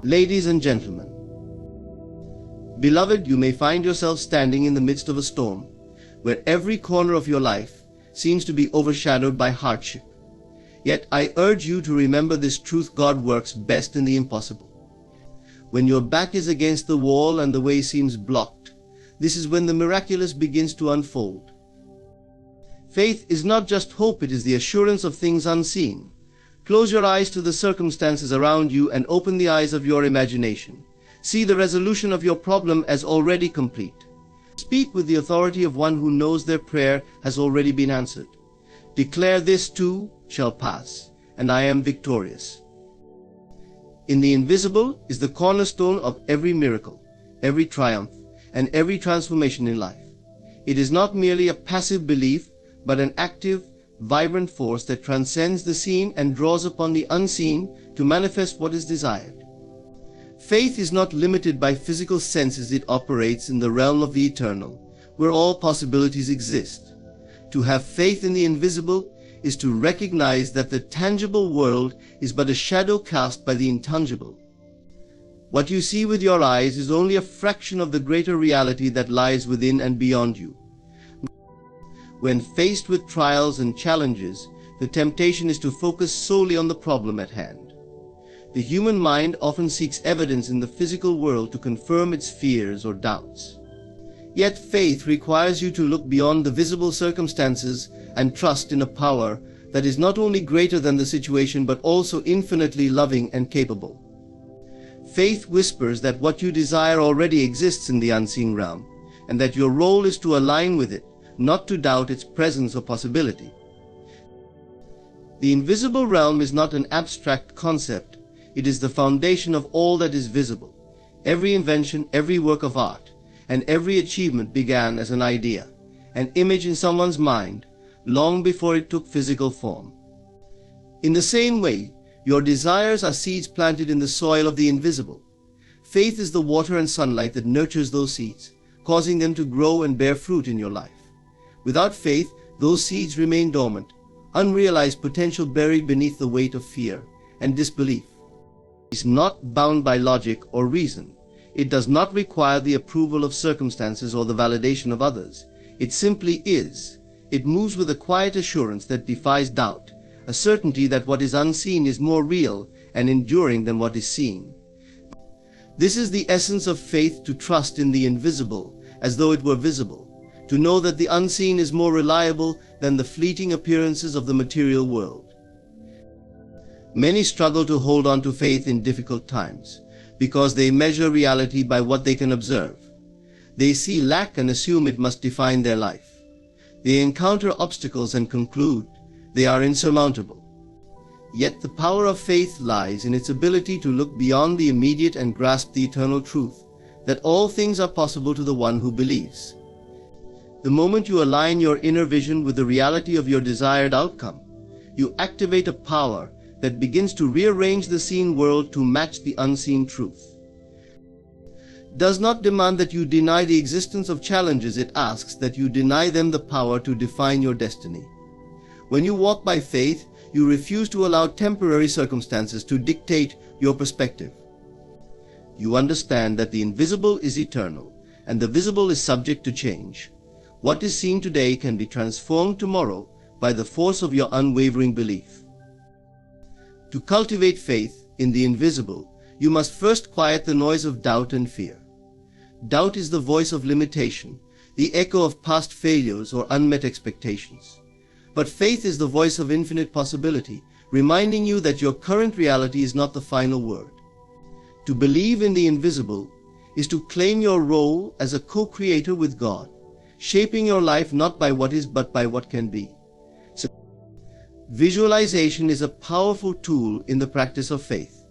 Ladies and gentlemen, beloved, you may find yourself standing in the midst of a storm, where every corner of your life seems to be overshadowed by hardship. Yet I urge you to remember this truth: God works best in the impossible. When your back is against the wall and the way seems blocked, this is when the miraculous begins to unfold. Faith is not just hope, it is the assurance of things unseen. Close your eyes to the circumstances around you and open the eyes of your imagination. See the resolution of your problem as already complete. Speak with the authority of one who knows their prayer has already been answered. Declare, this too shall pass, and I am victorious. In the invisible is the cornerstone of every miracle, every triumph, and every transformation in life. It is not merely a passive belief, but an active, vibrant force that transcends the seen and draws upon the unseen to manifest what is desired. Faith is not limited by physical senses. It operates in the realm of the eternal, where all possibilities exist. To have faith in the invisible is to recognize that the tangible world is but a shadow cast by the intangible. What you see with your eyes is only a fraction of the greater reality that lies within and beyond you. When faced with trials and challenges, the temptation is to focus solely on the problem at hand. The human mind often seeks evidence in the physical world to confirm its fears or doubts. Yet faith requires you to look beyond the visible circumstances and trust in a power that is not only greater than the situation but also infinitely loving and capable. Faith whispers that what you desire already exists in the unseen realm, and that your role is to align with it, not to doubt its presence or possibility. The invisible realm is not an abstract concept. It is the foundation of all that is visible. Every invention, every work of art, and every achievement began as an idea, an image in someone's mind, long before it took physical form. In the same way, your desires are seeds planted in the soil of the invisible. Faith is the water and sunlight that nurtures those seeds, causing them to grow and bear fruit in your life. Without faith, those seeds remain dormant, unrealized potential buried beneath the weight of fear and disbelief. It is not bound by logic or reason. It does not require the approval of circumstances or the validation of others. It simply is. It moves with a quiet assurance that defies doubt, a certainty that what is unseen is more real and enduring than what is seen. This is the essence of faith: to trust in the invisible as though it were visible, to know that the unseen is more reliable than the fleeting appearances of the material world. Many struggle to hold on to faith in difficult times because they measure reality by what they can observe. They see lack and assume it must define their life. They encounter obstacles and conclude they are insurmountable. Yet the power of faith lies in its ability to look beyond the immediate and grasp the eternal truth that all things are possible to the one who believes. The moment you align your inner vision with the reality of your desired outcome, you activate a power that begins to rearrange the seen world to match the unseen truth. It does not demand that you deny the existence of challenges. It asks that you deny them the power to define your destiny. When you walk by faith, you refuse to allow temporary circumstances to dictate your perspective. You understand that the invisible is eternal and the visible is subject to change. What is seen today can be transformed tomorrow by the force of your unwavering belief. To cultivate faith in the invisible, you must first quiet the noise of doubt and fear. Doubt is the voice of limitation, the echo of past failures or unmet expectations. But faith is the voice of infinite possibility, reminding you that your current reality is not the final word. To believe in the invisible is to claim your role as a co-creator with God, shaping your life not by what is but by what can be. So, visualization is a powerful tool in the practice of faith.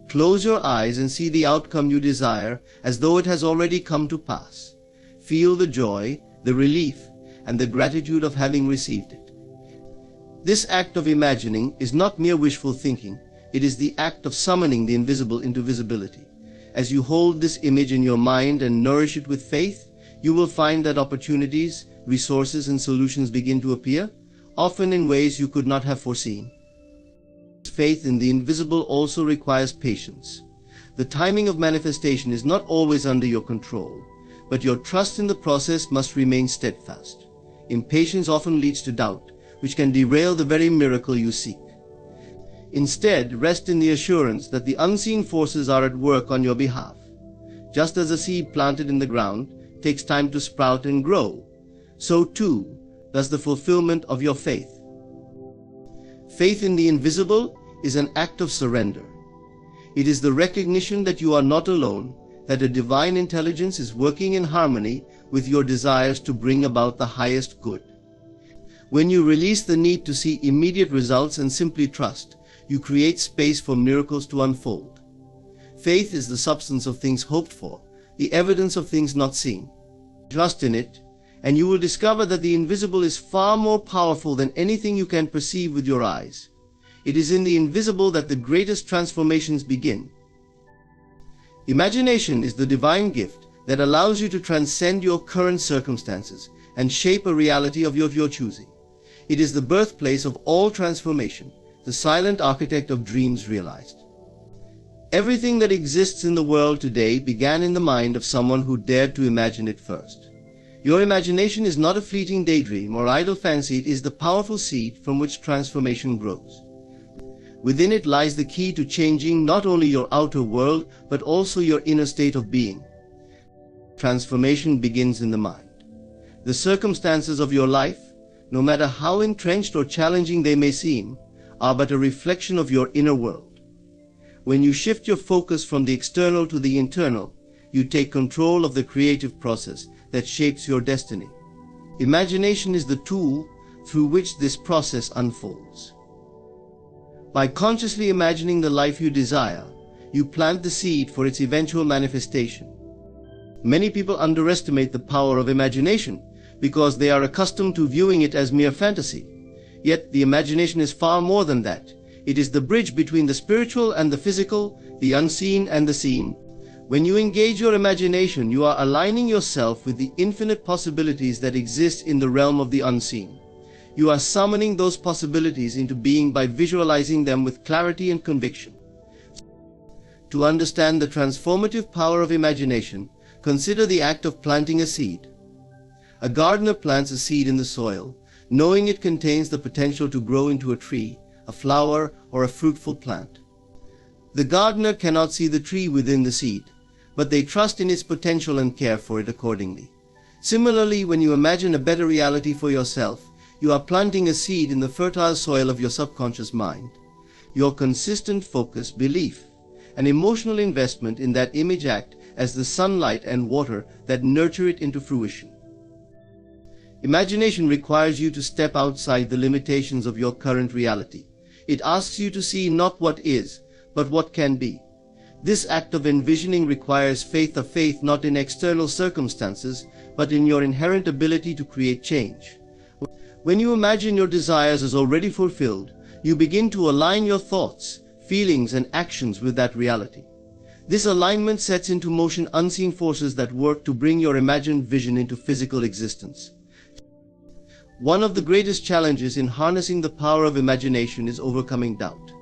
Close your eyes and see the outcome you desire as though it has already come to pass. Feel the joy, the relief, and the gratitude of having received it. This act of imagining is not mere wishful thinking. It is the act of summoning the invisible into visibility. As you hold this image in your mind and nourish it with faith, you will find that opportunities, resources, and solutions begin to appear, often in ways you could not have foreseen. Faith in the invisible also requires patience. The timing of manifestation is not always under your control, but your trust in the process must remain steadfast. Impatience often leads to doubt, which can derail the very miracle you seek. Instead, rest in the assurance that the unseen forces are at work on your behalf. Just as a seed planted in the ground takes time to sprout and grow, so too does the fulfillment of your faith. Faith in the invisible is an act of surrender. It is the recognition that you are not alone, that a divine intelligence is working in harmony with your desires to bring about the highest good. When you release the need to see immediate results and simply trust, you create space for miracles to unfold. Faith is the substance of things hoped for, the evidence of things not seen. Trust in it, and you will discover that the invisible is far more powerful than anything you can perceive with your eyes. It is in the invisible that the greatest transformations begin. Imagination is the divine gift that allows you to transcend your current circumstances and shape a reality of your choosing. It is the birthplace of all transformation, the silent architect of dreams realized. Everything that exists in the world today began in the mind of someone who dared to imagine it first. Your imagination is not a fleeting daydream or idle fancy, it is the powerful seed from which transformation grows. Within it lies the key to changing not only your outer world, but also your inner state of being. Transformation begins in the mind. The circumstances of your life, no matter how entrenched or challenging they may seem, are but a reflection of your inner world. When you shift your focus from the external to the internal, you take control of the creative process that shapes your destiny. Imagination is the tool through which this process unfolds. By consciously imagining the life you desire, you plant the seed for its eventual manifestation. Many people underestimate the power of imagination because they are accustomed to viewing it as mere fantasy. Yet the imagination is far more than that. It is the bridge between the spiritual and the physical, the unseen and the seen. When you engage your imagination, you are aligning yourself with the infinite possibilities that exist in the realm of the unseen. You are summoning those possibilities into being by visualizing them with clarity and conviction. To understand the transformative power of imagination, consider the act of planting a seed. A gardener plants a seed in the soil, knowing it contains the potential to grow into a tree, a flower, or a fruitful plant. The gardener cannot see the tree within the seed, but they trust in its potential and care for it accordingly. Similarly, when you imagine a better reality for yourself, you are planting a seed in the fertile soil of your subconscious mind. Your consistent focus, belief, and emotional investment in that image act as the sunlight and water that nurture it into fruition. Imagination requires you to step outside the limitations of your current reality. It asks you to see not what is, but what can be. This act of envisioning requires faith not in external circumstances, but in your inherent ability to create change. When you imagine your desires as already fulfilled, you begin to align your thoughts, feelings, and actions with that reality. This alignment sets into motion unseen forces that work to bring your imagined vision into physical existence. One of the greatest challenges in harnessing the power of imagination is overcoming doubt.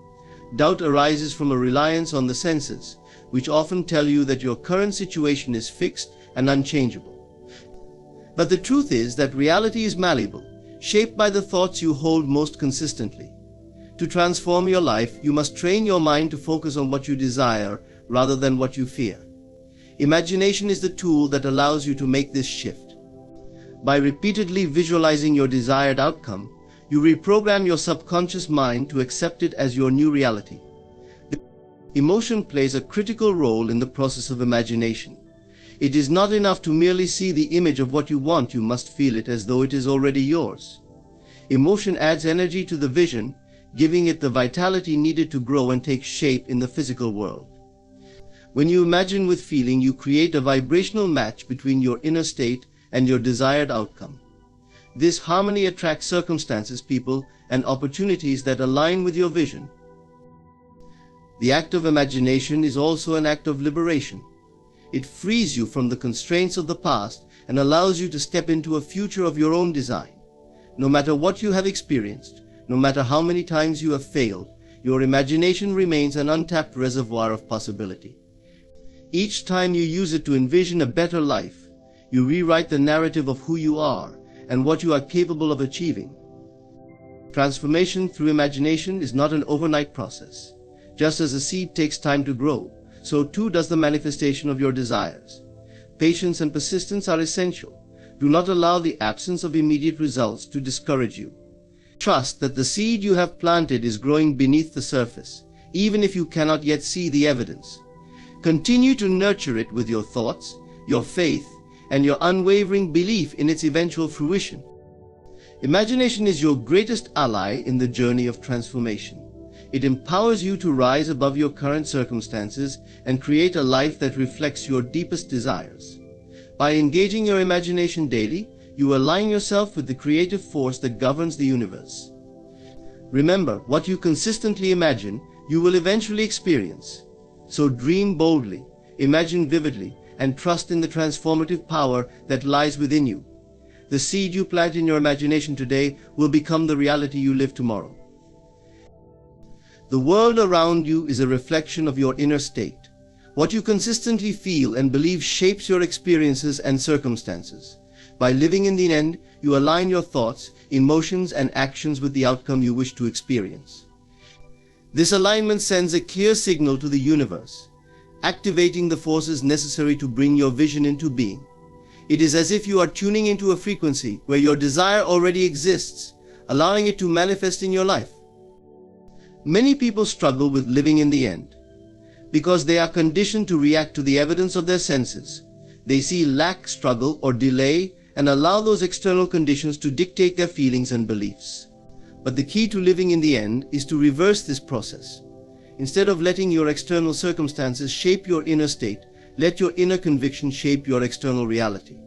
Doubt arises from a reliance on the senses, which often tell you that your current situation is fixed and unchangeable. But the truth is that reality is malleable, shaped by the thoughts you hold most consistently. To transform your life, you must train your mind to focus on what you desire rather than what you fear. Imagination is the tool that allows you to make this shift. By repeatedly visualizing your desired outcome, you reprogram your subconscious mind to accept it as your new reality. Emotion plays a critical role in the process of imagination. It is not enough to merely see the image of what you want, you must feel it as though it is already yours. Emotion adds energy to the vision, giving it the vitality needed to grow and take shape in the physical world. When you imagine with feeling, you create a vibrational match between your inner state and your desired outcome. This harmony attracts circumstances, people, and opportunities that align with your vision. The act of imagination is also an act of liberation. It frees you from the constraints of the past and allows you to step into a future of your own design. No matter what you have experienced, no matter how many times you have failed, your imagination remains an untapped reservoir of possibility. Each time you use it to envision a better life, you rewrite the narrative of who you are and what you are capable of achieving. Transformation through imagination is not an overnight process. Just as a seed takes time to grow, so too does the manifestation of your desires. Patience and persistence are essential. Do not allow the absence of immediate results to discourage you. Trust that the seed you have planted is growing beneath the surface, even if you cannot yet see the evidence. Continue to nurture it with your thoughts, your faith, and your unwavering belief in its eventual fruition. Imagination is your greatest ally in the journey of transformation. It empowers you to rise above your current circumstances and create a life that reflects your deepest desires. By engaging your imagination daily, you align yourself with the creative force that governs the universe. Remember, what you consistently imagine, you will eventually experience. So dream boldly, imagine vividly, and trust in the transformative power that lies within you. The seed you plant in your imagination today will become the reality you live tomorrow. The world around you is a reflection of your inner state. What you consistently feel and believe shapes your experiences and circumstances. By living in the end, you align your thoughts, emotions, and actions with the outcome you wish to experience. This alignment sends a clear signal to the universe, activating the forces necessary to bring your vision into being. It is as if you are tuning into a frequency where your desire already exists, allowing it to manifest in your life. Many people struggle with living in the end because they are conditioned to react to the evidence of their senses. They see lack, struggle, or delay and allow those external conditions to dictate their feelings and beliefs. But the key to living in the end is to reverse this process. Instead of letting your external circumstances shape your inner state, let your inner conviction shape your external reality.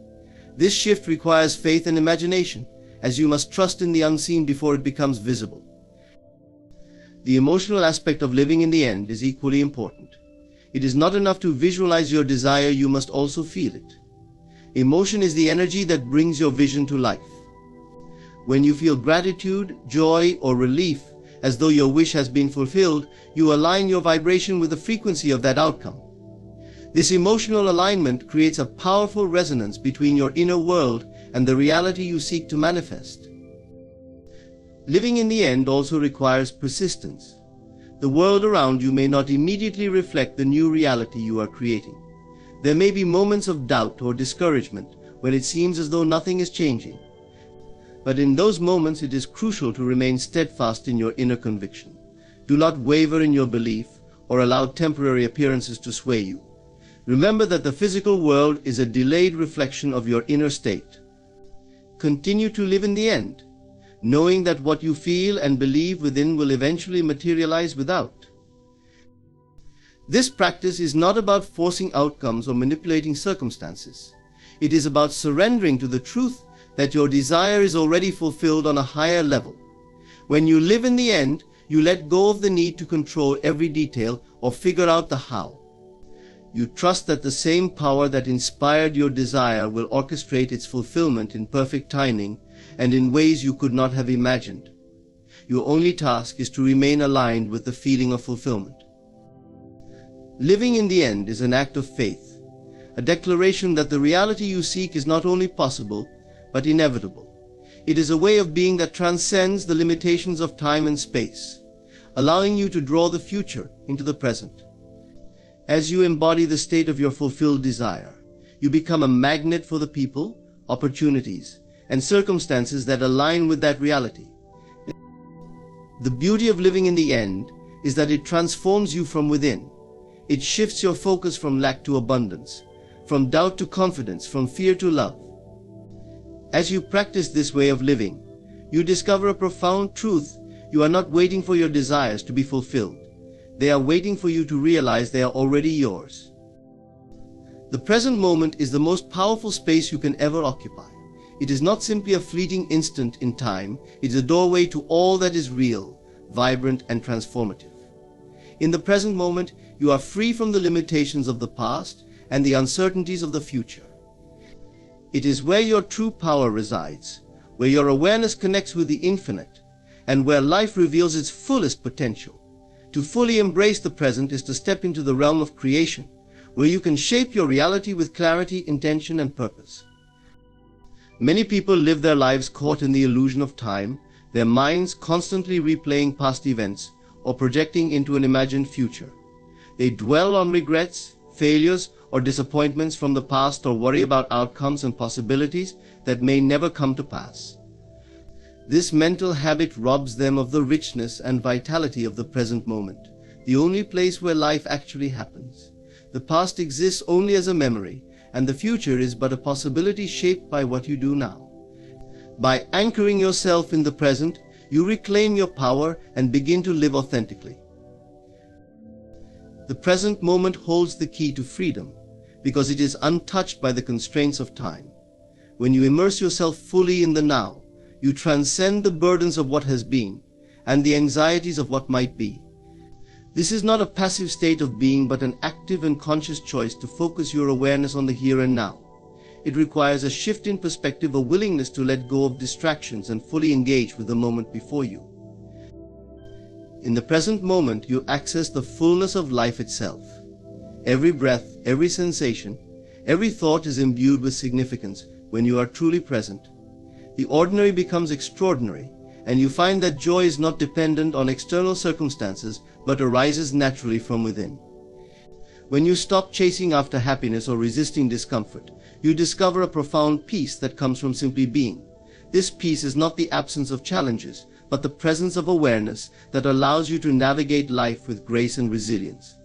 This shift requires faith and imagination, as you must trust in the unseen before it becomes visible. The emotional aspect of living in the end is equally important. It is not enough to visualize your desire, you must also feel it. Emotion is the energy that brings your vision to life. When you feel gratitude, joy, or relief, as though your wish has been fulfilled, you align your vibration with the frequency of that outcome. This emotional alignment creates a powerful resonance between your inner world and the reality you seek to manifest. Living in the end also requires persistence. The world around you may not immediately reflect the new reality you are creating. There may be moments of doubt or discouragement when it seems as though nothing is changing. But in those moments, it is crucial to remain steadfast in your inner conviction. Do not waver in your belief or allow temporary appearances to sway you. Remember that the physical world is a delayed reflection of your inner state. Continue to live in the end, knowing that what you feel and believe within will eventually materialize without. This practice is not about forcing outcomes or manipulating circumstances. It is about surrendering to the truth that your desire is already fulfilled on a higher level. When you live in the end, you let go of the need to control every detail or figure out the how. You trust that the same power that inspired your desire will orchestrate its fulfillment in perfect timing and in ways you could not have imagined. Your only task is to remain aligned with the feeling of fulfillment. Living in the end is an act of faith, a declaration that the reality you seek is not only possible, but inevitable. It is a way of being that transcends the limitations of time and space, allowing you to draw the future into the present. As you embody the state of your fulfilled desire, you become a magnet for the people, opportunities, and circumstances that align with that reality. The beauty of living in the end is that it transforms you from within. It shifts your focus from lack to abundance, from doubt to confidence, from fear to love. As you practice this way of living, you discover a profound truth. You are not waiting for your desires to be fulfilled. They are waiting for you to realize they are already yours. The present moment is the most powerful space you can ever occupy. It is not simply a fleeting instant in time. It is a doorway to all that is real, vibrant, and transformative. In the present moment, you are free from the limitations of the past and the uncertainties of the future. It is where your true power resides, where your awareness connects with the infinite, and where life reveals its fullest potential. To fully embrace the present is to step into the realm of creation, where you can shape your reality with clarity, intention, and purpose. Many people live their lives caught in the illusion of time, their minds constantly replaying past events or projecting into an imagined future. They dwell on regrets, failures, or disappointments from the past, or worry about outcomes and possibilities that may never come to pass. This mental habit robs them of the richness and vitality of the present moment, the only place where life actually happens. The past exists only as a memory, and the future is but a possibility shaped by what you do now. By anchoring yourself in the present, you reclaim your power and begin to live authentically. The present moment holds the key to freedom, because it is untouched by the constraints of time. When you immerse yourself fully in the now, you transcend the burdens of what has been and the anxieties of what might be. This is not a passive state of being, but an active and conscious choice to focus your awareness on the here and now. It requires a shift in perspective, a willingness to let go of distractions and fully engage with the moment before you. In the present moment, you access the fullness of life itself. Every breath, every sensation, every thought is imbued with significance when you are truly present. The ordinary becomes extraordinary, and you find that joy is not dependent on external circumstances, but arises naturally from within. When you stop chasing after happiness or resisting discomfort, you discover a profound peace that comes from simply being. This peace is not the absence of challenges, but the presence of awareness that allows you to navigate life with grace and resilience.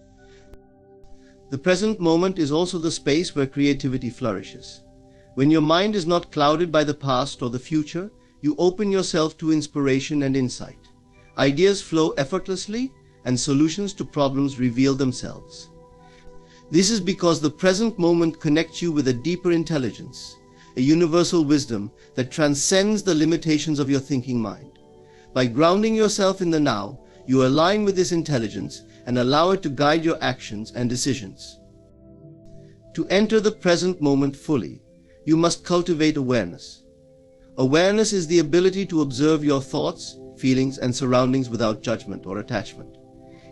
The present moment is also the space where creativity flourishes. When your mind is not clouded by the past or the future, you open yourself to inspiration and insight. Ideas flow effortlessly, and solutions to problems reveal themselves. This is because the present moment connects you with a deeper intelligence, a universal wisdom that transcends the limitations of your thinking mind. By grounding yourself in the now, you align with this intelligence and allow it to guide your actions and decisions. To enter the present moment fully, you must cultivate awareness. Awareness is the ability to observe your thoughts, feelings, and surroundings without judgment or attachment.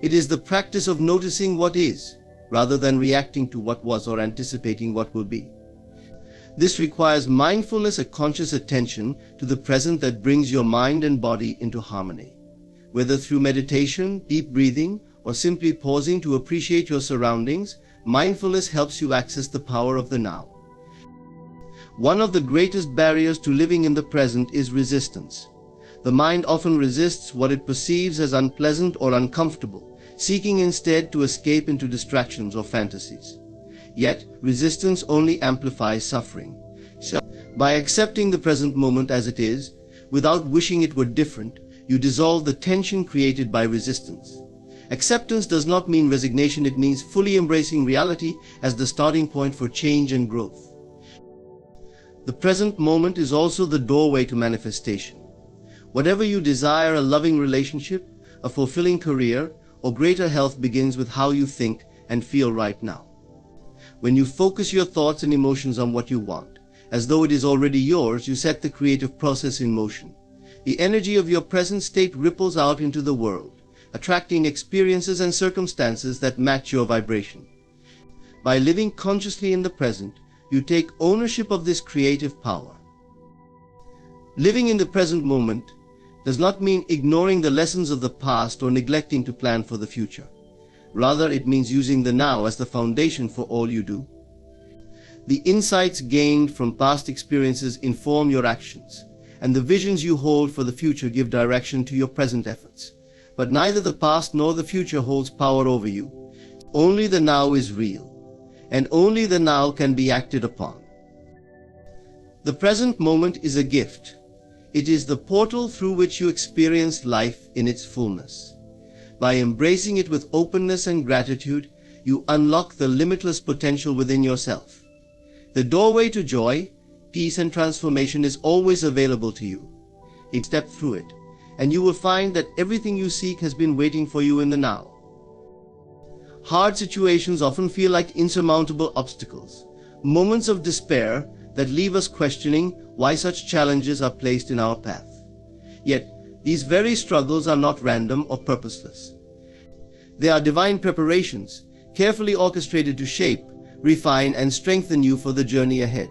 It is the practice of noticing what is, rather than reacting to what was or anticipating what will be. This requires mindfulness, a conscious attention to the present that brings your mind and body into harmony. Whether through meditation, deep breathing, or simply pausing to appreciate your surroundings, mindfulness helps you access the power of the now. One of the greatest barriers to living in the present is resistance. The mind often resists what it perceives as unpleasant or uncomfortable, seeking instead to escape into distractions or fantasies. Yet, resistance only amplifies suffering. So, by accepting the present moment as it is, without wishing it were different, you dissolve the tension created by resistance. Acceptance does not mean resignation, it means fully embracing reality as the starting point for change and growth. The present moment is also the doorway to manifestation. Whatever you desire, a loving relationship, a fulfilling career, or greater health, begins with how you think and feel right now. When you focus your thoughts and emotions on what you want, as though it is already yours, you set the creative process in motion. The energy of your present state ripples out into the world, attracting experiences and circumstances that match your vibration. By living consciously in the present, you take ownership of this creative power. Living in the present moment does not mean ignoring the lessons of the past or neglecting to plan for the future. Rather, it means using the now as the foundation for all you do. The insights gained from past experiences inform your actions, and the visions you hold for the future give direction to your present efforts. But neither the past nor the future holds power over you. Only the now is real, and only the now can be acted upon. The present moment is a gift. It is the portal through which you experience life in its fullness. By embracing it with openness and gratitude, you unlock the limitless potential within yourself. The doorway to joy, peace, and transformation is always available to you. Step through it, and you will find that everything you seek has been waiting for you in the now. Hard situations often feel like insurmountable obstacles, moments of despair that leave us questioning why such challenges are placed in our path. Yet, these very struggles are not random or purposeless. They are divine preparations, carefully orchestrated to shape, refine, and strengthen you for the journey ahead.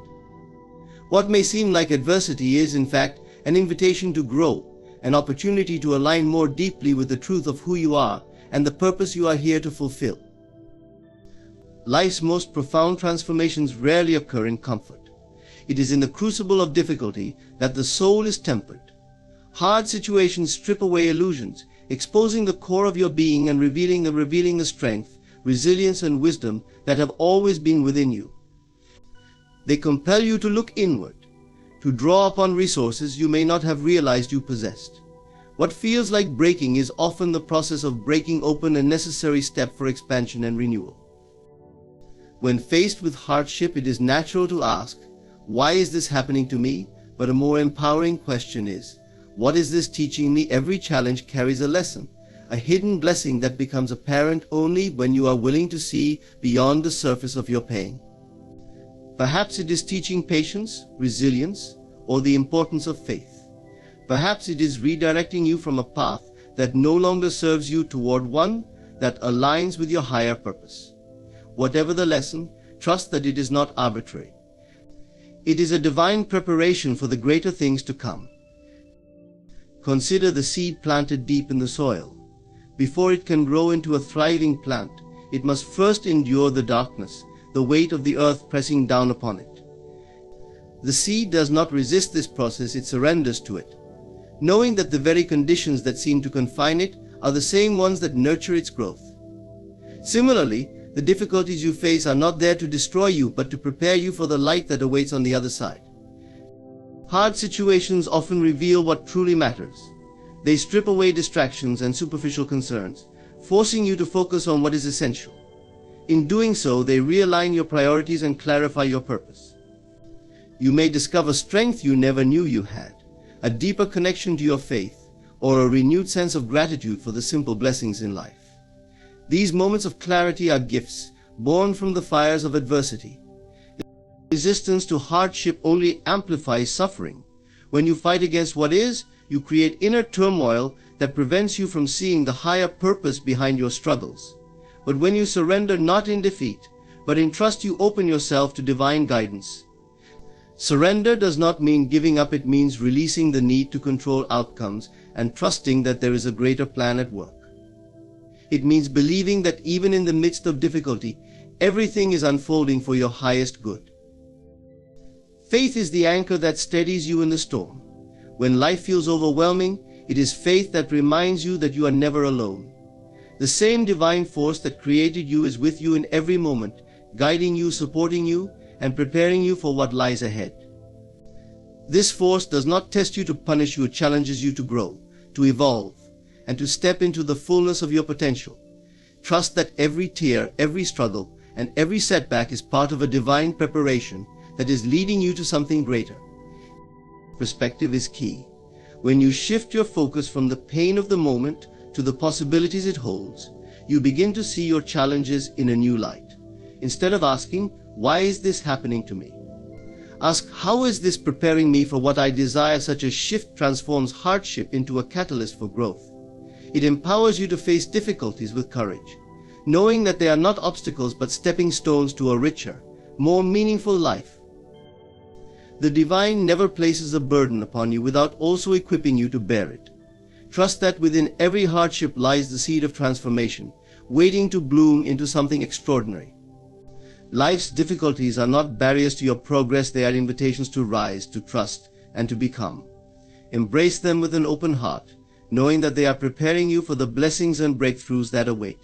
What may seem like adversity is, in fact, an invitation to grow, an opportunity to align more deeply with the truth of who you are and the purpose you are here to fulfill. Life's most profound transformations rarely occur in comfort. It is in the crucible of difficulty that the soul is tempered. Hard situations strip away illusions, exposing the core of your being and revealing the strength, resilience, and wisdom that have always been within you. They compel you to look inward, to draw upon resources you may not have realized you possessed. What feels like breaking is often the process of breaking open a necessary step for expansion and renewal. When faced with hardship, it is natural to ask, "Why is this happening to me?" But a more empowering question is, "What is this teaching me?" Every challenge carries a lesson, a hidden blessing that becomes apparent only when you are willing to see beyond the surface of your pain. Perhaps it is teaching patience, resilience, or the importance of faith. Perhaps it is redirecting you from a path that no longer serves you toward one that aligns with your higher purpose. Whatever the lesson, trust that it is not arbitrary. It is a divine preparation for the greater things to come. Consider the seed planted deep in the soil. Before it can grow into a thriving plant, it must first endure the darkness, the weight of the earth pressing down upon it. The seed does not resist this process, it surrenders to it, knowing that the very conditions that seem to confine it are the same ones that nurture its growth. Similarly, the difficulties you face are not there to destroy you, but to prepare you for the light that awaits on the other side. Hard situations often reveal what truly matters. They strip away distractions and superficial concerns, forcing you to focus on what is essential. In doing so, they realign your priorities and clarify your purpose. You may discover strength you never knew you had, a deeper connection to your faith, or a renewed sense of gratitude for the simple blessings in life. These moments of clarity are gifts born from the fires of adversity. Resistance to hardship only amplifies suffering. When you fight against what is, you create inner turmoil that prevents you from seeing the higher purpose behind your struggles. But when you surrender not in defeat, but in trust, you open yourself to divine guidance. Surrender does not mean giving up, it means releasing the need to control outcomes and trusting that there is a greater plan at work. It means believing that even in the midst of difficulty, everything is unfolding for your highest good. Faith is the anchor that steadies you in the storm. When life feels overwhelming, it is faith that reminds you that you are never alone. The same divine force that created you is with you in every moment, guiding you, supporting you, and preparing you for what lies ahead. This force does not test you to punish you, it challenges you to grow, to evolve, and to step into the fullness of your potential. Trust that every tear, every struggle, and every setback is part of a divine preparation that is leading you to something greater. Perspective is key. When you shift your focus from the pain of the moment to the possibilities it holds, you begin to see your challenges in a new light. Instead of asking, "Why is this happening to me?" ask, "How is this preparing me for what I desire?" Such a shift transforms hardship into a catalyst for growth. It empowers you to face difficulties with courage, knowing that they are not obstacles but stepping stones to a richer, more meaningful life. The divine never places a burden upon you without also equipping you to bear it. Trust that within every hardship lies the seed of transformation, waiting to bloom into something extraordinary. Life's difficulties are not barriers to your progress, they are invitations to rise, to trust, and to become. Embrace them with an open heart, knowing that they are preparing you for the blessings and breakthroughs that await.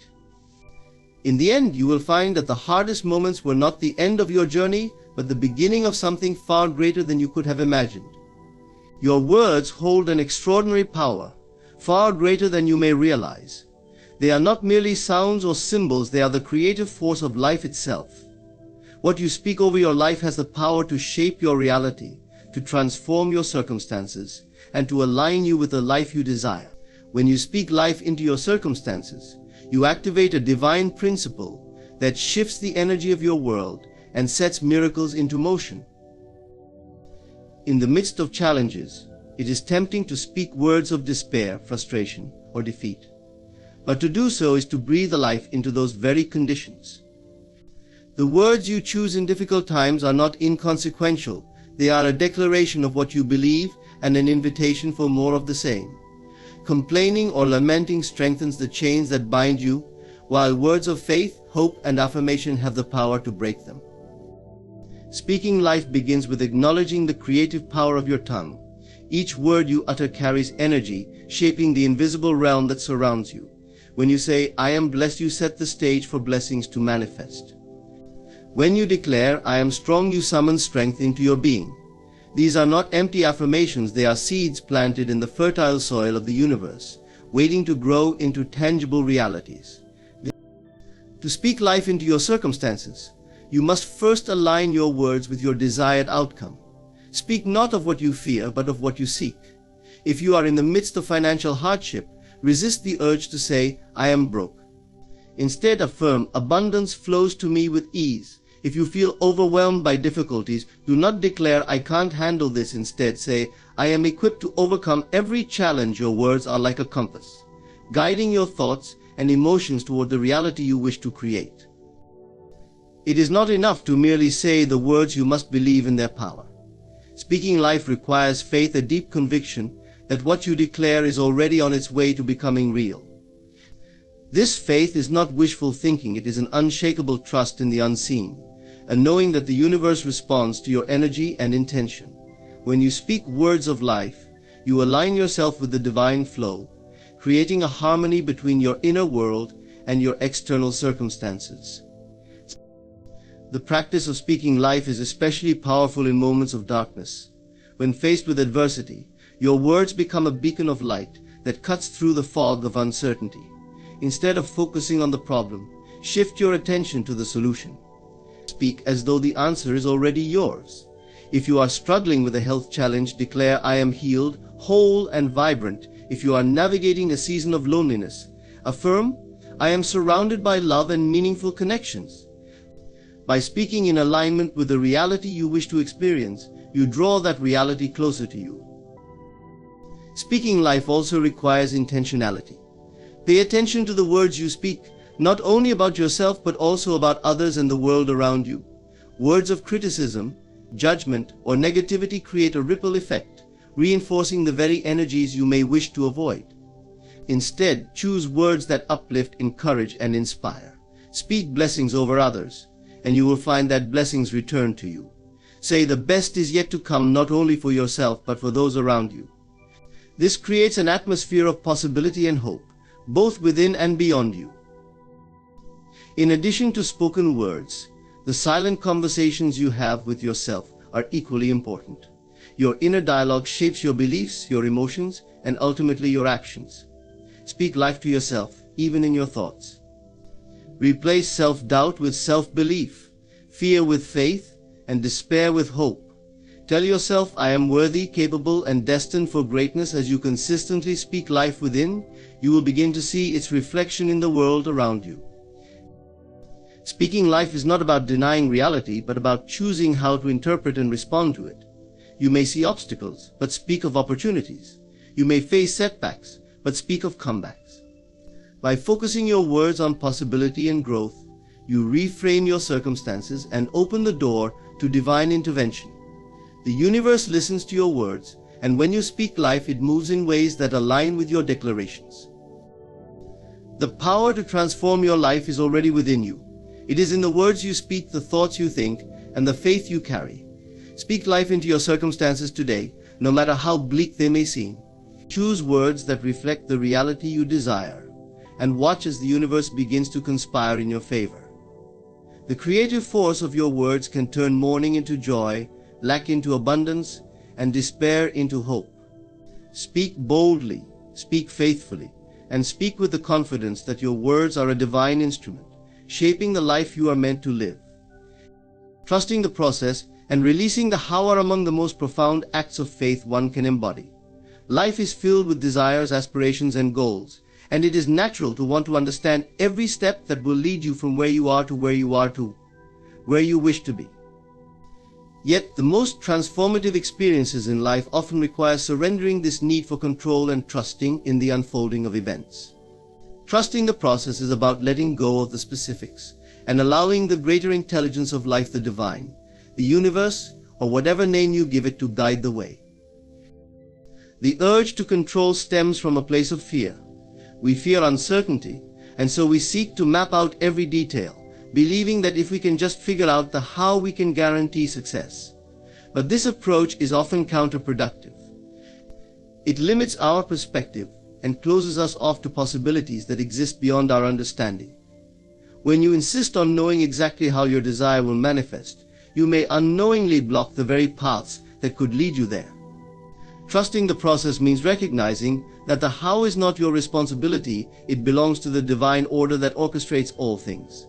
In the end, you will find that the hardest moments were not the end of your journey, but the beginning of something far greater than you could have imagined. Your words hold an extraordinary power, far greater than you may realize. They are not merely sounds or symbols, they are the creative force of life itself. What you speak over your life has the power to shape your reality, to transform your circumstances, and to align you with the life you desire. When you speak life into your circumstances, you activate a divine principle that shifts the energy of your world and sets miracles into motion. In the midst of challenges, it is tempting to speak words of despair, frustration, or defeat. But to do so is to breathe life into those very conditions. The words you choose in difficult times are not inconsequential. They are a declaration of what you believe and an invitation for more of the same. Complaining or lamenting strengthens the chains that bind you, while words of faith, hope, and affirmation have the power to break them. Speaking life begins with acknowledging the creative power of your tongue. Each word you utter carries energy, shaping the invisible realm that surrounds you. When you say, "I am blessed," you set the stage for blessings to manifest. When you declare, "I am strong," you summon strength into your being. These are not empty affirmations, they are seeds planted in the fertile soil of the universe, waiting to grow into tangible realities. To speak life into your circumstances, you must first align your words with your desired outcome. Speak not of what you fear, but of what you seek. If you are in the midst of financial hardship, resist the urge to say, "I am broke." Instead, affirm, "Abundance flows to me with ease." If you feel overwhelmed by difficulties, do not declare, "I can't handle this." Instead, say, "I am equipped to overcome every challenge." Your words are like a compass, guiding your thoughts and emotions toward the reality you wish to create. It is not enough to merely say the words, you must believe in their power. Speaking life requires faith, a deep conviction that what you declare is already on its way to becoming real. This faith is not wishful thinking, it is an unshakable trust in the unseen, a knowing that the universe responds to your energy and intention. When you speak words of life, you align yourself with the divine flow, creating a harmony between your inner world and your external circumstances. The practice of speaking life is especially powerful in moments of darkness. When faced with adversity, your words become a beacon of light that cuts through the fog of uncertainty. Instead of focusing on the problem, shift your attention to the solution. Speak as though the answer is already yours. If you are struggling with a health challenge, declare, "I am healed, whole, and vibrant." If you are navigating a season of loneliness, affirm, "I am surrounded by love and meaningful connections." By speaking in alignment with the reality you wish to experience, you draw that reality closer to you. Speaking life also requires intentionality. Pay attention to the words you speak, not only about yourself but also about others and the world around you. Words of criticism, judgment, or negativity create a ripple effect, reinforcing the very energies you may wish to avoid. Instead, choose words that uplift, encourage, and inspire. Speak blessings over others, and you will find that blessings return to you. Say, "The best is yet to come," not only for yourself but for those around you. This creates an atmosphere of possibility and hope, both within and beyond you. In addition to spoken words, the silent conversations you have with yourself are equally important. Your inner dialogue shapes your beliefs, your emotions, and ultimately your actions. Speak life to yourself, even in your thoughts. Replace self-doubt with self-belief, fear with faith, and despair with hope. Tell yourself, "I am worthy, capable, and destined for greatness." As you consistently speak life within, you will begin to see its reflection in the world around you. Speaking life is not about denying reality, but about choosing how to interpret and respond to it. You may see obstacles, but speak of opportunities. You may face setbacks, but speak of comebacks. By focusing your words on possibility and growth, you reframe your circumstances and open the door to divine intervention. The universe listens to your words, and when you speak life, it moves in ways that align with your declarations. The power to transform your life is already within you. It is in the words you speak, the thoughts you think, and the faith you carry. Speak life into your circumstances today, no matter how bleak they may seem. Choose words that reflect the reality you desire, and watch as the universe begins to conspire in your favor. The creative force of your words can turn mourning into joy, lack into abundance, and despair into hope. Speak boldly, speak faithfully, and speak with the confidence that your words are a divine instrument, shaping the life you are meant to live. Trusting the process and releasing the how are among the most profound acts of faith one can embody. Life is filled with desires, aspirations, and goals, and it is natural to want to understand every step that will lead you from where you are to where you wish to be. Yet, the most transformative experiences in life often require surrendering this need for control and trusting in the unfolding of events. Trusting the process is about letting go of the specifics and allowing the greater intelligence of life, the divine, the universe, or whatever name you give it, to guide the way. The urge to control stems from a place of fear. We fear uncertainty, and so we seek to map out every detail, believing that if we can just figure out the how, we can guarantee success. But this approach is often counterproductive. It limits our perspective and closes us off to possibilities that exist beyond our understanding. When you insist on knowing exactly how your desire will manifest, you may unknowingly block the very paths that could lead you there. Trusting the process means recognizing that the how is not your responsibility, it belongs to the divine order that orchestrates all things.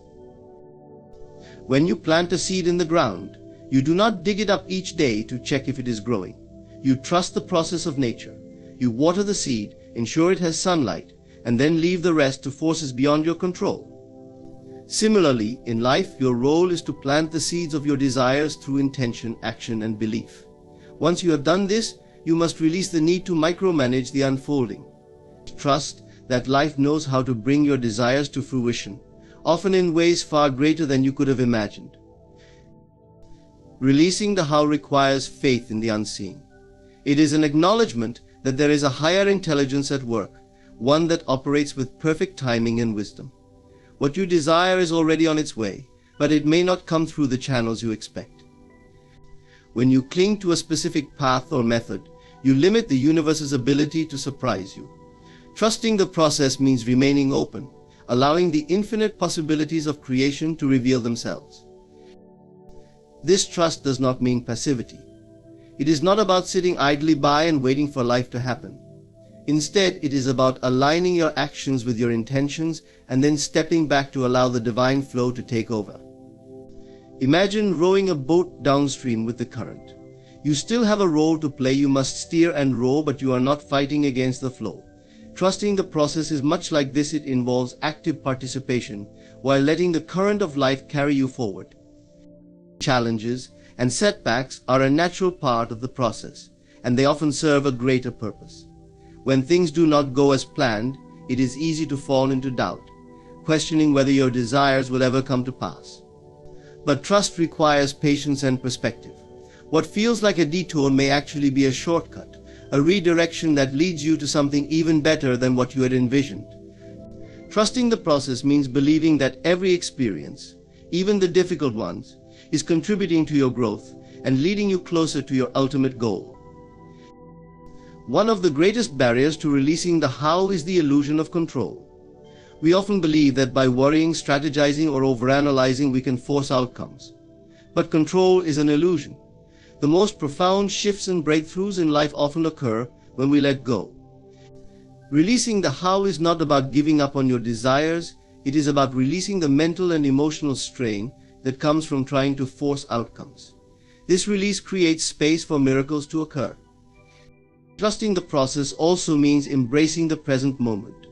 When you plant a seed in the ground, you do not dig it up each day to check if it is growing. You trust the process of nature. You water the seed, ensure it has sunlight, and then leave the rest to forces beyond your control. Similarly, in life, your role is to plant the seeds of your desires through intention, action, and belief. Once you have done this, you must release the need to micromanage the unfolding. Trust that life knows how to bring your desires to fruition, often in ways far greater than you could have imagined. Releasing the how requires faith in the unseen. It is an acknowledgement that there is a higher intelligence at work, one that operates with perfect timing and wisdom. What you desire is already on its way, but it may not come through the channels you expect. When you cling to a specific path or method, you limit the universe's ability to surprise you. Trusting the process means remaining open, allowing the infinite possibilities of creation to reveal themselves. This trust does not mean passivity. It is not about sitting idly by and waiting for life to happen. Instead, it is about aligning your actions with your intentions and then stepping back to allow the divine flow to take over. Imagine rowing a boat downstream with the current. You still have a role to play. You must steer and row, but you are not fighting against the flow. Trusting the process is much like this. It involves active participation while letting the current of life carry you forward. Challenges and setbacks are a natural part of the process, and they often serve a greater purpose. When things do not go as planned, it is easy to fall into doubt, questioning whether your desires will ever come to pass. But trust requires patience and perspective. What feels like a detour may actually be a shortcut, a redirection that leads you to something even better than what you had envisioned. Trusting the process means believing that every experience, even the difficult ones, is contributing to your growth and leading you closer to your ultimate goal. One of the greatest barriers to releasing the how is the illusion of control. We often believe that by worrying, strategizing, or overanalyzing we can force outcomes. But control is an illusion. The most profound shifts and breakthroughs in life often occur when we let go. Releasing the how is not about giving up on your desires. It is about releasing the mental and emotional strain that comes from trying to force outcomes. This release creates space for miracles to occur. Trusting the process also means embracing the present moment.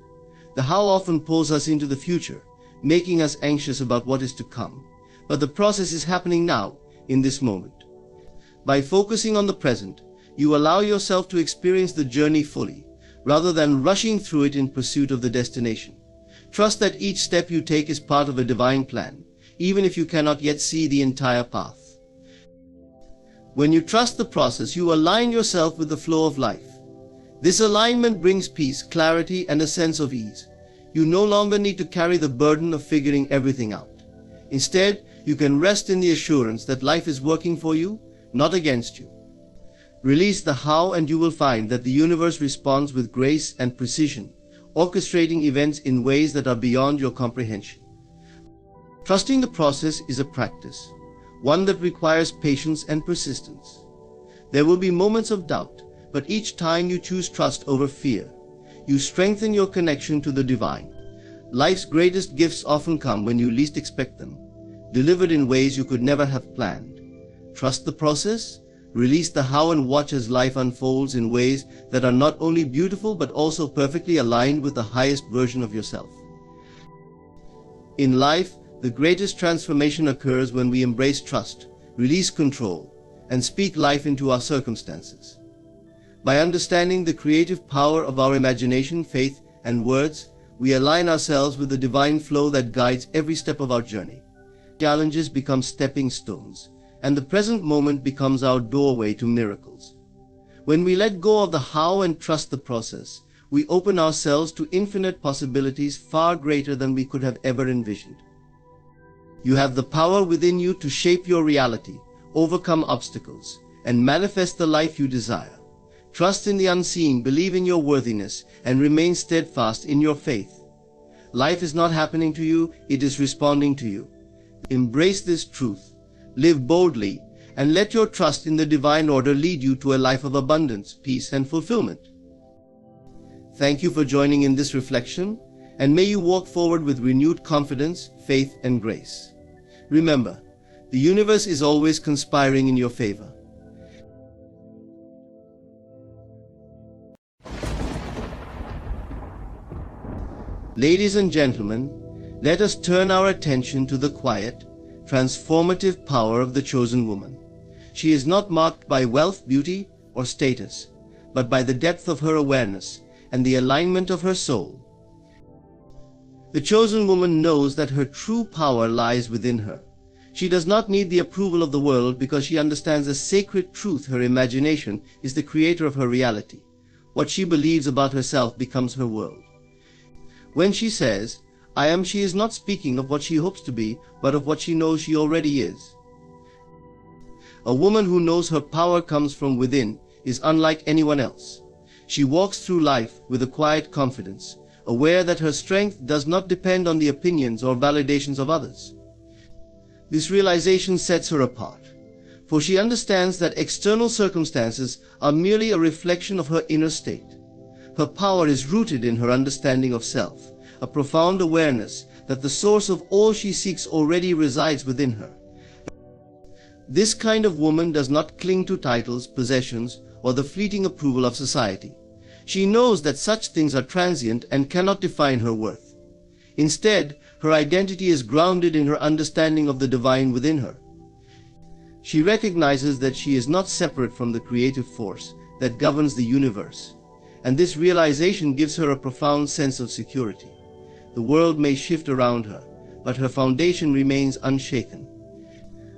The how often pulls us into the future, making us anxious about what is to come. But the process is happening now, in this moment. By focusing on the present, you allow yourself to experience the journey fully, rather than rushing through it in pursuit of the destination. Trust that each step you take is part of a divine plan, even if you cannot yet see the entire path. When you trust the process, you align yourself with the flow of life. This alignment brings peace, clarity, and a sense of ease. You no longer need to carry the burden of figuring everything out. Instead, you can rest in the assurance that life is working for you, not against you. Release the how and you will find that the universe responds with grace and precision, orchestrating events in ways that are beyond your comprehension. Trusting the process is a practice, one that requires patience and persistence. There will be moments of doubt, but each time you choose trust over fear, you strengthen your connection to the divine. Life's greatest gifts often come when you least expect them, delivered in ways you could never have planned. Trust the process, release the how, and watch as life unfolds in ways that are not only beautiful but also perfectly aligned with the highest version of yourself. In life, the greatest transformation occurs when we embrace trust, release control, and speak life into our circumstances. By understanding the creative power of our imagination, faith, and words, we align ourselves with the divine flow that guides every step of our journey. Challenges become stepping stones, and the present moment becomes our doorway to miracles. When we let go of the how and trust the process, we open ourselves to infinite possibilities far greater than we could have ever envisioned. You have the power within you to shape your reality, overcome obstacles, and manifest the life you desire. Trust in the unseen, believe in your worthiness, and remain steadfast in your faith. Life is not happening to you, it is responding to you. Embrace this truth, live boldly, and let your trust in the divine order lead you to a life of abundance, peace, and fulfillment. Thank you for joining in this reflection, and may you walk forward with renewed confidence, faith, and grace. Remember, the universe is always conspiring in your favor. Ladies and gentlemen, let us turn our attention to the quiet, transformative power of the chosen woman. She is not marked by wealth, beauty, or status, but by the depth of her awareness and the alignment of her soul. The chosen woman knows that her true power lies within her. She does not need the approval of the world because she understands a sacred truth: her imagination is the creator of her reality. What she believes about herself becomes her world. When she says, "I am," she is not speaking of what she hopes to be, but of what she knows she already is. A woman who knows her power comes from within is unlike anyone else. She walks through life with a quiet confidence, aware that her strength does not depend on the opinions or validations of others. This realization sets her apart, for she understands that external circumstances are merely a reflection of her inner state. Her power is rooted in her understanding of self, a profound awareness that the source of all she seeks already resides within her. This kind of woman does not cling to titles, possessions, or the fleeting approval of society. She knows that such things are transient and cannot define her worth. Instead, her identity is grounded in her understanding of the divine within her. She recognizes that she is not separate from the creative force that governs the universe, and this realization gives her a profound sense of security. The world may shift around her, but her foundation remains unshaken.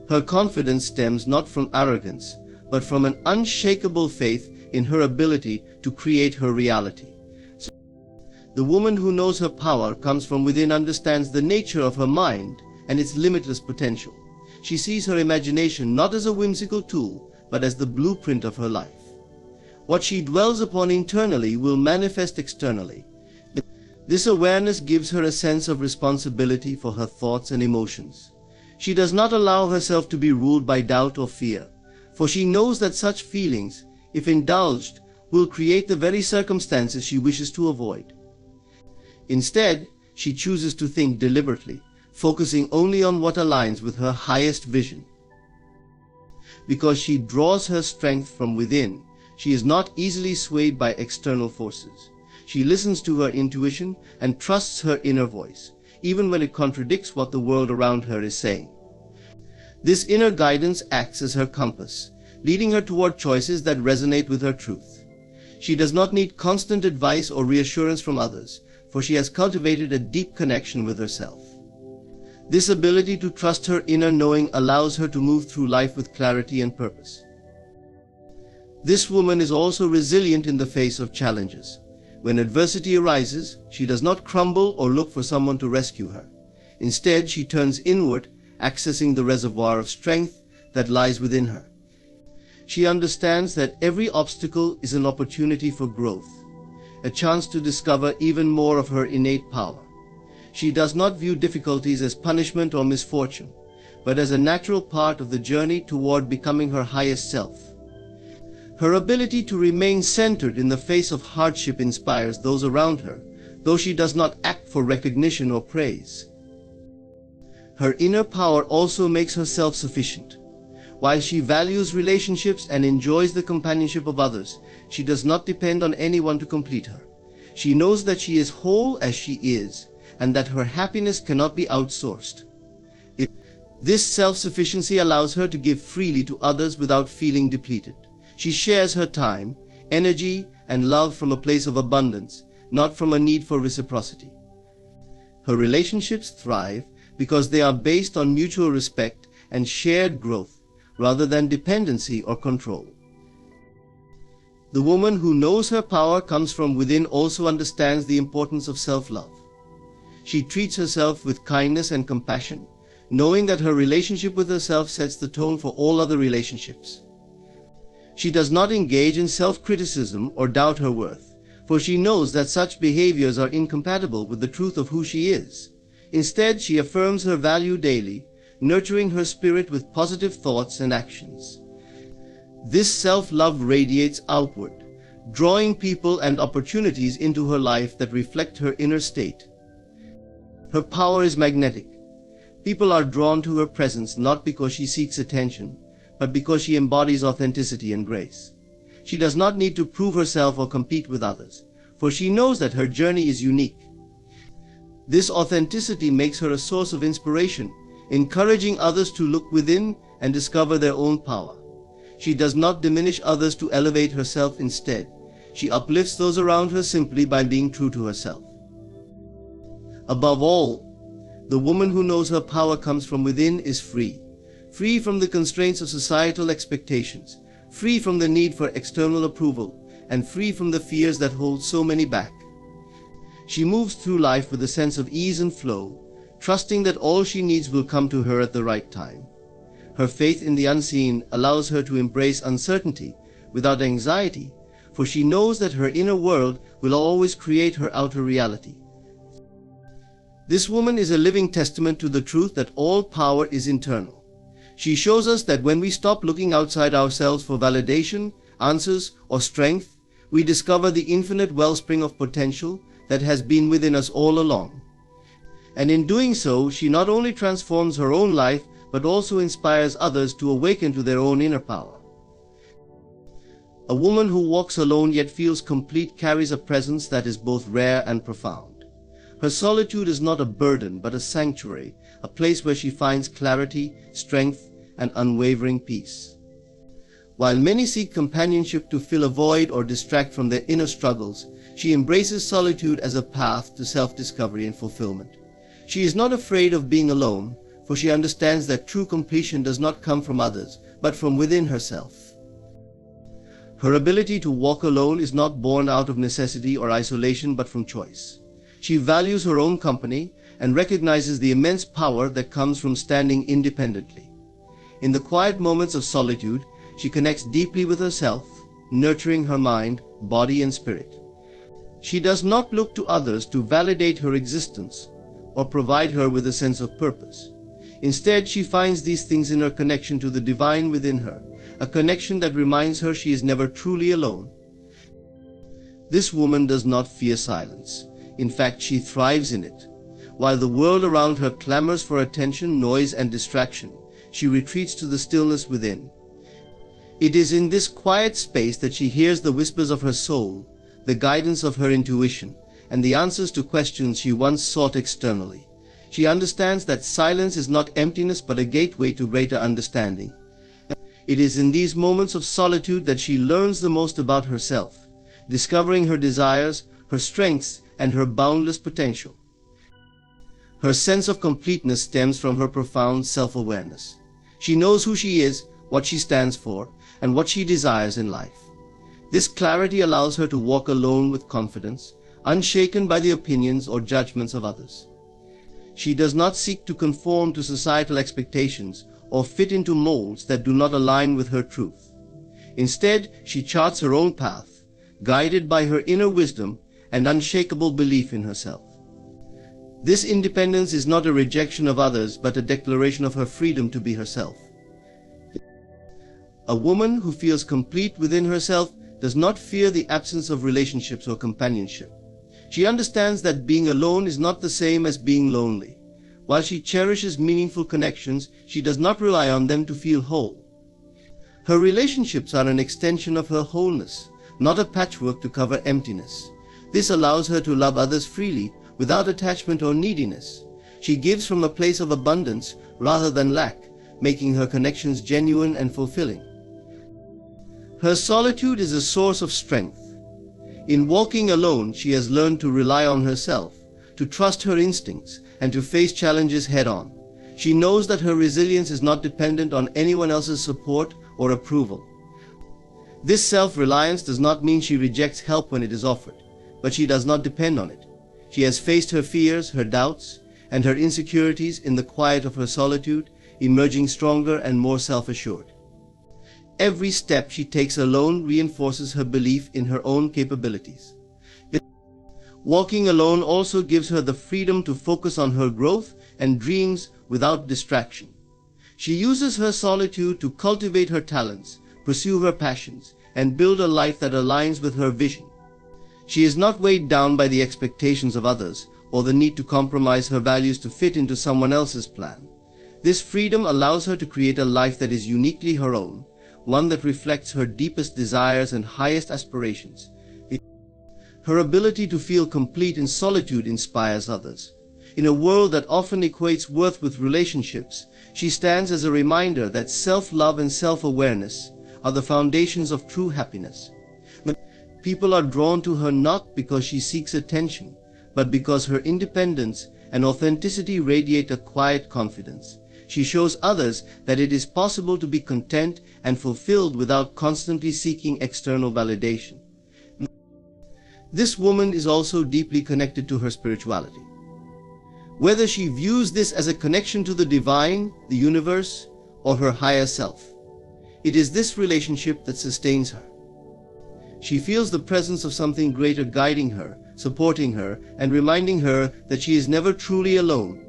Her confidence stems not from arrogance, but from an unshakable faith in her ability to create her reality. The woman who knows her power comes from within understands the nature of her mind and its limitless potential. She sees her imagination not as a whimsical tool, but as the blueprint of her life. What she dwells upon internally will manifest externally. This awareness gives her a sense of responsibility for her thoughts and emotions. She does not allow herself to be ruled by doubt or fear, for she knows that such feelings, if indulged, will create the very circumstances she wishes to avoid. Instead, she chooses to think deliberately, focusing only on what aligns with her highest vision. Because she draws her strength from within, she is not easily swayed by external forces. She listens to her intuition and trusts her inner voice, even when it contradicts what the world around her is saying. This inner guidance acts as her compass, leading her toward choices that resonate with her truth. She does not need constant advice or reassurance from others, for she has cultivated a deep connection with herself. This ability to trust her inner knowing allows her to move through life with clarity and purpose. This woman is also resilient in the face of challenges. When adversity arises, she does not crumble or look for someone to rescue her. Instead, she turns inward, accessing the reservoir of strength that lies within her. She understands that every obstacle is an opportunity for growth, a chance to discover even more of her innate power. She does not view difficulties as punishment or misfortune, but as a natural part of the journey toward becoming her highest self. Her ability to remain centered in the face of hardship inspires those around her, though she does not act for recognition or praise. Her inner power also makes her self-sufficient. While she values relationships and enjoys the companionship of others, she does not depend on anyone to complete her. She knows that she is whole as she is, and that her happiness cannot be outsourced. This self-sufficiency allows her to give freely to others without feeling depleted. She shares her time, energy, and love from a place of abundance, not from a need for reciprocity. Her relationships thrive because they are based on mutual respect and shared growth, rather than dependency or control. The woman who knows her power comes from within also understands the importance of self-love. She treats herself with kindness and compassion, knowing that her relationship with herself sets the tone for all other relationships. She does not engage in self-criticism or doubt her worth, for she knows that such behaviors are incompatible with the truth of who she is. Instead, she affirms her value daily, nurturing her spirit with positive thoughts and actions. This self-love radiates outward, drawing people and opportunities into her life that reflect her inner state. Her power is magnetic. People are drawn to her presence not because she seeks attention, but because she embodies authenticity and grace. She does not need to prove herself or compete with others, for she knows that her journey is unique. This authenticity makes her a source of inspiration, encouraging others to look within and discover their own power. She does not diminish others to elevate herself. Instead, she uplifts those around her simply by being true to herself. Above all, the woman who knows her power comes from within is free. Free from the constraints of societal expectations, free from the need for external approval, and free from the fears that hold so many back. She moves through life with a sense of ease and flow, trusting that all she needs will come to her at the right time. Her faith in the unseen allows her to embrace uncertainty without anxiety, for she knows that her inner world will always create her outer reality. This woman is a living testament to the truth that all power is internal. She shows us that when we stop looking outside ourselves for validation, answers, or strength, we discover the infinite wellspring of potential that has been within us all along. And in doing so, she not only transforms her own life, but also inspires others to awaken to their own inner power. A woman who walks alone yet feels complete carries a presence that is both rare and profound. Her solitude is not a burden, but a sanctuary, a place where she finds clarity, strength, and unwavering peace. While many seek companionship to fill a void or distract from their inner struggles, she embraces solitude as a path to self-discovery and fulfillment. She is not afraid of being alone, for she understands that true completion does not come from others, but from within herself. Her ability to walk alone is not born out of necessity or isolation, but from choice. She values her own company and recognizes the immense power that comes from standing independently. In the quiet moments of solitude, she connects deeply with herself, nurturing her mind, body, and spirit. She does not look to others to validate her existence or provide her with a sense of purpose. Instead, she finds these things in her connection to the divine within her, a connection that reminds her she is never truly alone. This woman does not fear silence. In fact, she thrives in it. While the world around her clamors for attention, noise, and distraction, she retreats to the stillness within. It is in this quiet space that she hears the whispers of her soul, the guidance of her intuition, and the answers to questions she once sought externally. She understands that silence is not emptiness but a gateway to greater understanding. It is in these moments of solitude that she learns the most about herself, discovering her desires, her strengths, and her boundless potential. Her sense of completeness stems from her profound self-awareness. She knows who she is, what she stands for, and what she desires in life. This clarity allows her to walk alone with confidence, unshaken by the opinions or judgments of others. She does not seek to conform to societal expectations or fit into molds that do not align with her truth. Instead, she charts her own path, guided by her inner wisdom and unshakable belief in herself. This independence is not a rejection of others, but a declaration of her freedom to be herself. A woman who feels complete within herself does not fear the absence of relationships or companionship. She understands that being alone is not the same as being lonely. While she cherishes meaningful connections, she does not rely on them to feel whole. Her relationships are an extension of her wholeness, not a patchwork to cover emptiness. This allows her to love others freely, without attachment or neediness. She gives from a place of abundance rather than lack, making her connections genuine and fulfilling. Her solitude is a source of strength. In walking alone, she has learned to rely on herself, to trust her instincts, and to face challenges head-on. She knows that her resilience is not dependent on anyone else's support or approval. This self-reliance does not mean she rejects help when it is offered, but she does not depend on it. She has faced her fears, her doubts, and her insecurities in the quiet of her solitude, emerging stronger and more self-assured. Every step she takes alone reinforces her belief in her own capabilities. Walking alone also gives her the freedom to focus on her growth and dreams without distraction. She uses her solitude to cultivate her talents, pursue her passions, and build a life that aligns with her vision. She is not weighed down by the expectations of others or the need to compromise her values to fit into someone else's plan. This freedom allows her to create a life that is uniquely her own, one that reflects her deepest desires and highest aspirations. Her ability to feel complete in solitude inspires others. In a world that often equates worth with relationships, she stands as a reminder that self-love and self-awareness are the foundations of true happiness. People are drawn to her not because she seeks attention, but because her independence and authenticity radiate a quiet confidence. She shows others that it is possible to be content and fulfilled without constantly seeking external validation. This woman is also deeply connected to her spirituality. Whether she views this as a connection to the divine, the universe, or her higher self, it is this relationship that sustains her. She feels the presence of something greater guiding her, supporting her, and reminding her that she is never truly alone.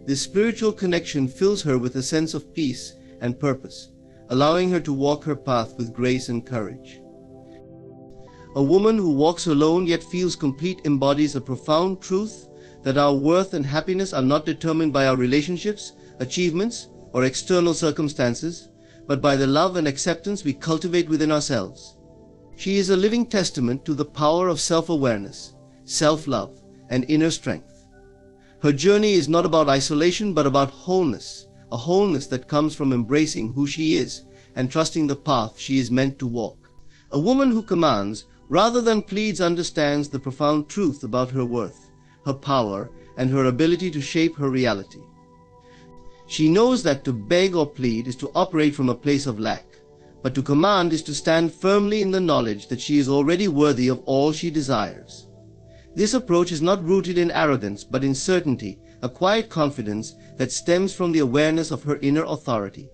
This spiritual connection fills her with a sense of peace and purpose, allowing her to walk her path with grace and courage. A woman who walks alone yet feels complete embodies a profound truth that our worth and happiness are not determined by our relationships, achievements, or external circumstances, but by the love and acceptance we cultivate within ourselves. She is a living testament to the power of self-awareness, self-love, and inner strength. Her journey is not about isolation but about wholeness, a wholeness that comes from embracing who she is and trusting the path she is meant to walk. A woman who commands rather than pleads understands the profound truth about her worth, her power, and her ability to shape her reality. She knows that to beg or plead is to operate from a place of lack, but to command is to stand firmly in the knowledge that she is already worthy of all she desires. This approach is not rooted in arrogance but in certainty, a quiet confidence that stems from the awareness of her inner authority.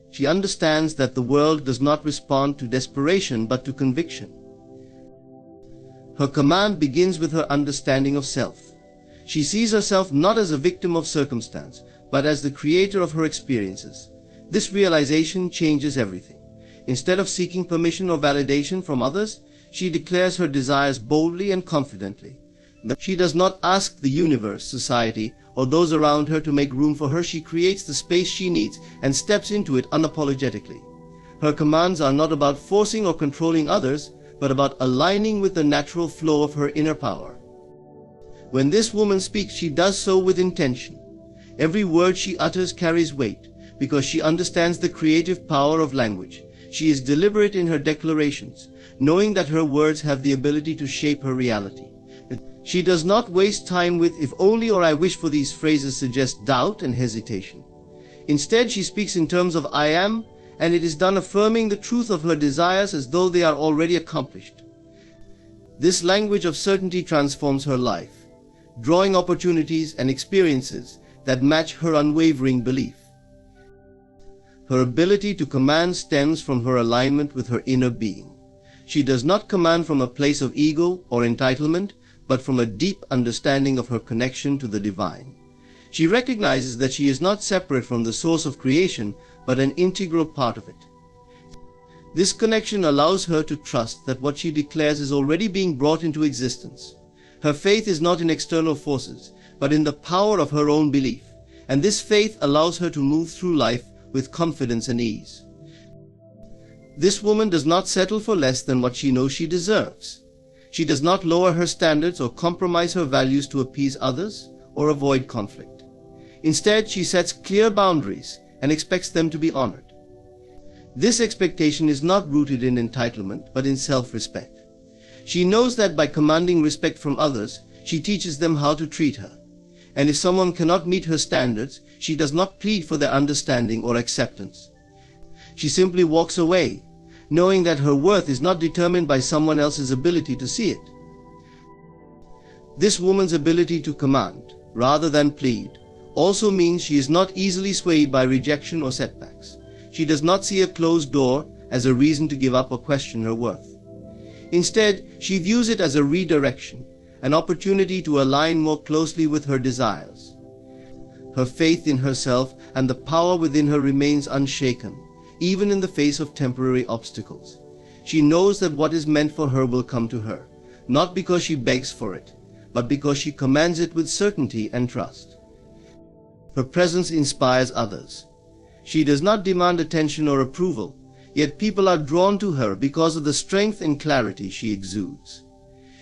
She understands that the world does not respond to desperation but to conviction. Her command begins with her understanding of self. She sees herself not as a victim of circumstance, but as the creator of her experiences. This realization changes everything. Instead of seeking permission or validation from others, she declares her desires boldly and confidently. She does not ask the universe, society, or those around her to make room for her. She creates the space she needs and steps into it unapologetically. Her commands are not about forcing or controlling others, but about aligning with the natural flow of her inner power. When this woman speaks, she does so with intention. Every word she utters carries weight, because she understands the creative power of language. She is deliberate in her declarations, knowing that her words have the ability to shape her reality. She does not waste time with "if only" or "I wish," for these phrases suggest doubt and hesitation. Instead, she speaks in terms of "I am," and it is done affirming the truth of her desires as though they are already accomplished. This language of certainty transforms her life, drawing opportunities and experiences that match her unwavering belief. Her ability to command stems from her alignment with her inner being. She does not command from a place of ego or entitlement, but from a deep understanding of her connection to the divine. She recognizes that she is not separate from the source of creation, but an integral part of it. This connection allows her to trust that what she declares is already being brought into existence. Her faith is not in external forces, but in the power of her own belief, and this faith allows her to move through life with confidence and ease. This woman does not settle for less than what she knows she deserves. She does not lower her standards or compromise her values to appease others or avoid conflict. Instead, she sets clear boundaries and expects them to be honored. This expectation is not rooted in entitlement, but in self-respect. She knows that by commanding respect from others, she teaches them how to treat her. And if someone cannot meet her standards, she does not plead for their understanding or acceptance. She simply walks away, knowing that her worth is not determined by someone else's ability to see it. This woman's ability to command, rather than plead, also means she is not easily swayed by rejection or setbacks. She does not see a closed door as a reason to give up or question her worth. Instead, she views it as a redirection, an opportunity to align more closely with her desires. Her faith in herself and the power within her remains unshaken, even in the face of temporary obstacles. She knows that what is meant for her will come to her, not because she begs for it, but because she commands it with certainty and trust. Her presence inspires others. She does not demand attention or approval, yet people are drawn to her because of the strength and clarity she exudes.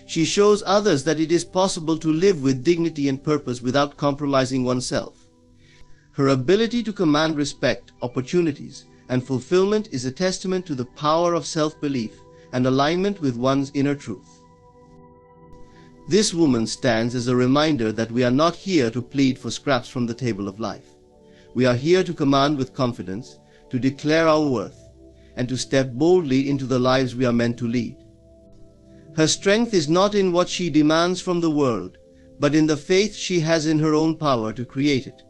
She shows others that it is possible to live with dignity and purpose without compromising oneself. Her ability to command respect, opportunities, and fulfillment is a testament to the power of self-belief and alignment with one's inner truth. This woman stands as a reminder that we are not here to plead for scraps from the table of life. We are here to command with confidence, to declare our worth, and to step boldly into the lives we are meant to lead. Her strength is not in what she demands from the world, but in the faith she has in her own power to create it.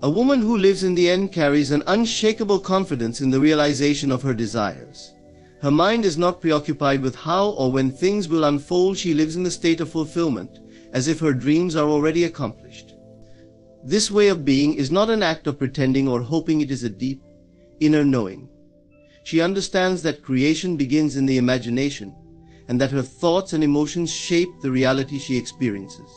A woman who lives in the end carries an unshakable confidence in the realization of her desires. Her mind is not preoccupied with how or when things will unfold. She lives in the state of fulfillment, as if her dreams are already accomplished. This way of being is not an act of pretending or hoping. It is a deep, inner knowing. She understands that creation begins in the imagination, and that her thoughts and emotions shape the reality she experiences.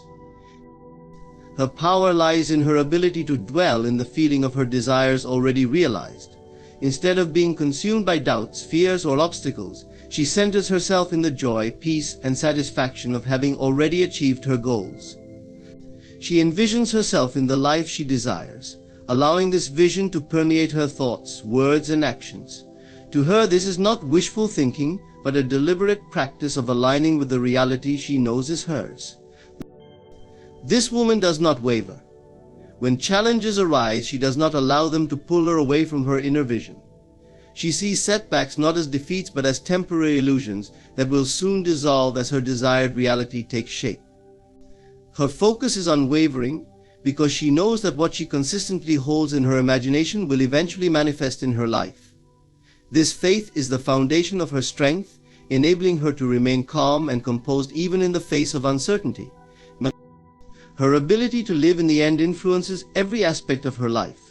Her power lies in her ability to dwell in the feeling of her desires already realized. Instead of being consumed by doubts, fears, or obstacles, she centers herself in the joy, peace, and satisfaction of having already achieved her goals. She envisions herself in the life she desires, allowing this vision to permeate her thoughts, words, and actions. To her, this is not wishful thinking, but a deliberate practice of aligning with the reality she knows is hers. This woman does not waver. When challenges arise, she does not allow them to pull her away from her inner vision. She sees setbacks not as defeats but as temporary illusions that will soon dissolve as her desired reality takes shape. Her focus is unwavering because she knows that what she consistently holds in her imagination will eventually manifest in her life. This faith is the foundation of her strength, enabling her to remain calm and composed even in the face of uncertainty. Her ability to live in the end influences every aspect of her life.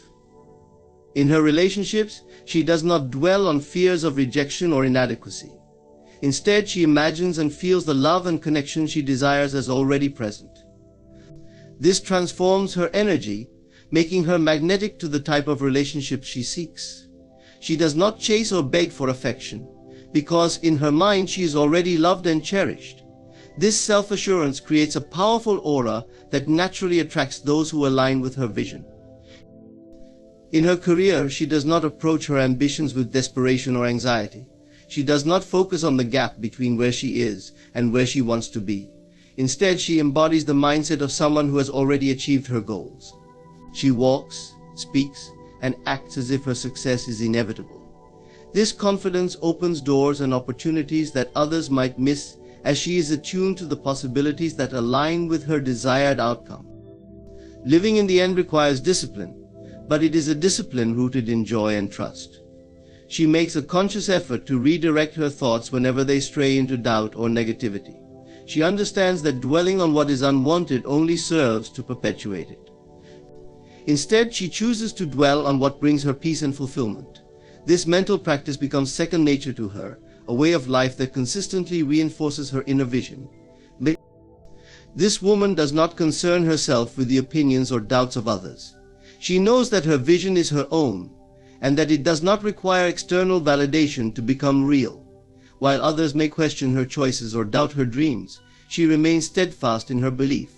In her relationships, she does not dwell on fears of rejection or inadequacy. Instead, she imagines and feels the love and connection she desires as already present. This transforms her energy, making her magnetic to the type of relationship she seeks. She does not chase or beg for affection, because in her mind she is already loved and cherished. This self-assurance creates a powerful aura that naturally attracts those who align with her vision. In her career, she does not approach her ambitions with desperation or anxiety. She does not focus on the gap between where she is and where she wants to be. Instead, she embodies the mindset of someone who has already achieved her goals. She walks, speaks, and acts as if her success is inevitable. This confidence opens doors and opportunities that others might miss, as she is attuned to the possibilities that align with her desired outcome. Living in the end requires discipline, but it is a discipline rooted in joy and trust. She makes a conscious effort to redirect her thoughts whenever they stray into doubt or negativity. She understands that dwelling on what is unwanted only serves to perpetuate it. Instead, she chooses to dwell on what brings her peace and fulfillment. This mental practice becomes second nature to her, a way of life that consistently reinforces her inner vision. This woman does not concern herself with the opinions or doubts of others. She knows that her vision is her own, and that it does not require external validation to become real. While others may question her choices or doubt her dreams, she remains steadfast in her belief.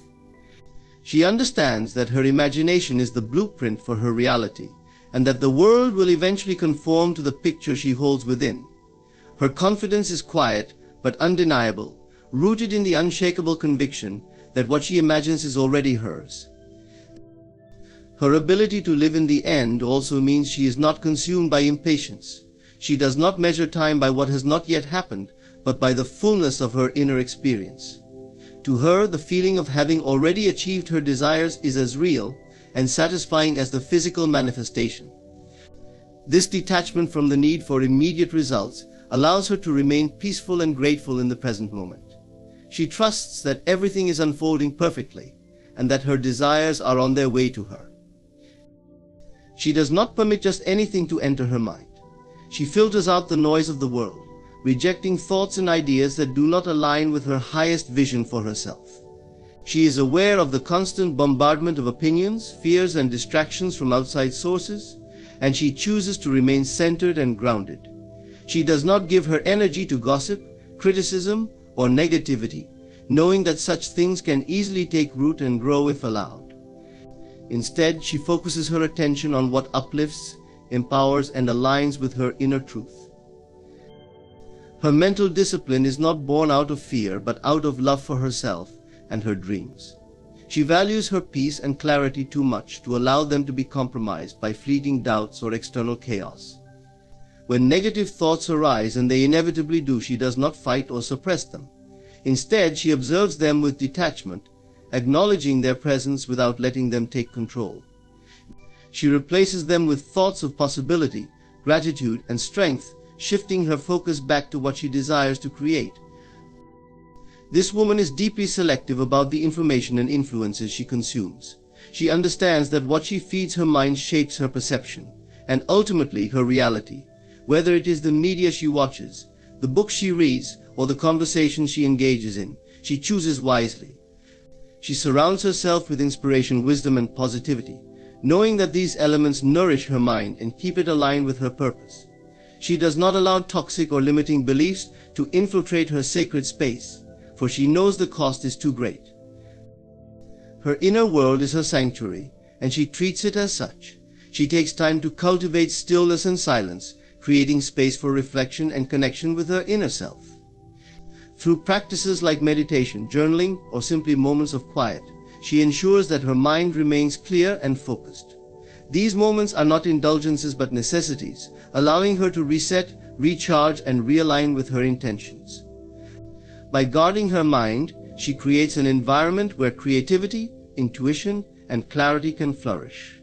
She understands that her imagination is the blueprint for her reality, and that the world will eventually conform to the picture she holds within. Her confidence is quiet but undeniable, rooted in the unshakable conviction that what she imagines is already hers. Her ability to live in the end also means she is not consumed by impatience. She does not measure time by what has not yet happened, but by the fullness of her inner experience. To her, the feeling of having already achieved her desires is as real and satisfying as the physical manifestation. This detachment from the need for immediate results allows her to remain peaceful and grateful in the present moment. She trusts that everything is unfolding perfectly and that her desires are on their way to her. She does not permit just anything to enter her mind. She filters out the noise of the world, rejecting thoughts and ideas that do not align with her highest vision for herself. She is aware of the constant bombardment of opinions, fears, and distractions from outside sources, and she chooses to remain centered and grounded. She does not give her energy to gossip, criticism, or negativity, knowing that such things can easily take root and grow if allowed. Instead, she focuses her attention on what uplifts, empowers, and aligns with her inner truth. Her mental discipline is not born out of fear, but out of love for herself and her dreams. She values her peace and clarity too much to allow them to be compromised by fleeting doubts or external chaos. When negative thoughts arise, and they inevitably do, she does not fight or suppress them. Instead, she observes them with detachment, acknowledging their presence without letting them take control. She replaces them with thoughts of possibility, gratitude, and strength, shifting her focus back to what she desires to create. This woman is deeply selective about the information and influences she consumes. She understands that what she feeds her mind shapes her perception, and ultimately her reality. Whether it is the media she watches, the books she reads, or the conversations she engages in, she chooses wisely. She surrounds herself with inspiration, wisdom, and positivity, knowing that these elements nourish her mind and keep it aligned with her purpose. She does not allow toxic or limiting beliefs to infiltrate her sacred space, for she knows the cost is too great. Her inner world is her sanctuary, and she treats it as such. She takes time to cultivate stillness and silence, creating space for reflection and connection with her inner self. Through practices like meditation, journaling, or simply moments of quiet, she ensures that her mind remains clear and focused. These moments are not indulgences but necessities, allowing her to reset, recharge, and realign with her intentions. By guarding her mind, she creates an environment where creativity, intuition, and clarity can flourish.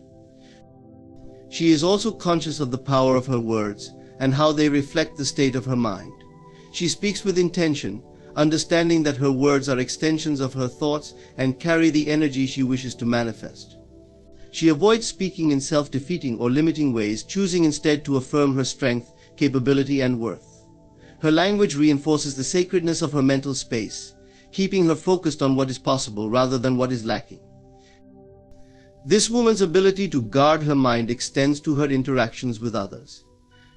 She is also conscious of the power of her words and how they reflect the state of her mind. She speaks with intention, understanding that her words are extensions of her thoughts and carry the energy she wishes to manifest. She avoids speaking in self-defeating or limiting ways, choosing instead to affirm her strength, capability, and worth. Her language reinforces the sacredness of her mental space, keeping her focused on what is possible rather than what is lacking. This woman's ability to guard her mind extends to her interactions with others.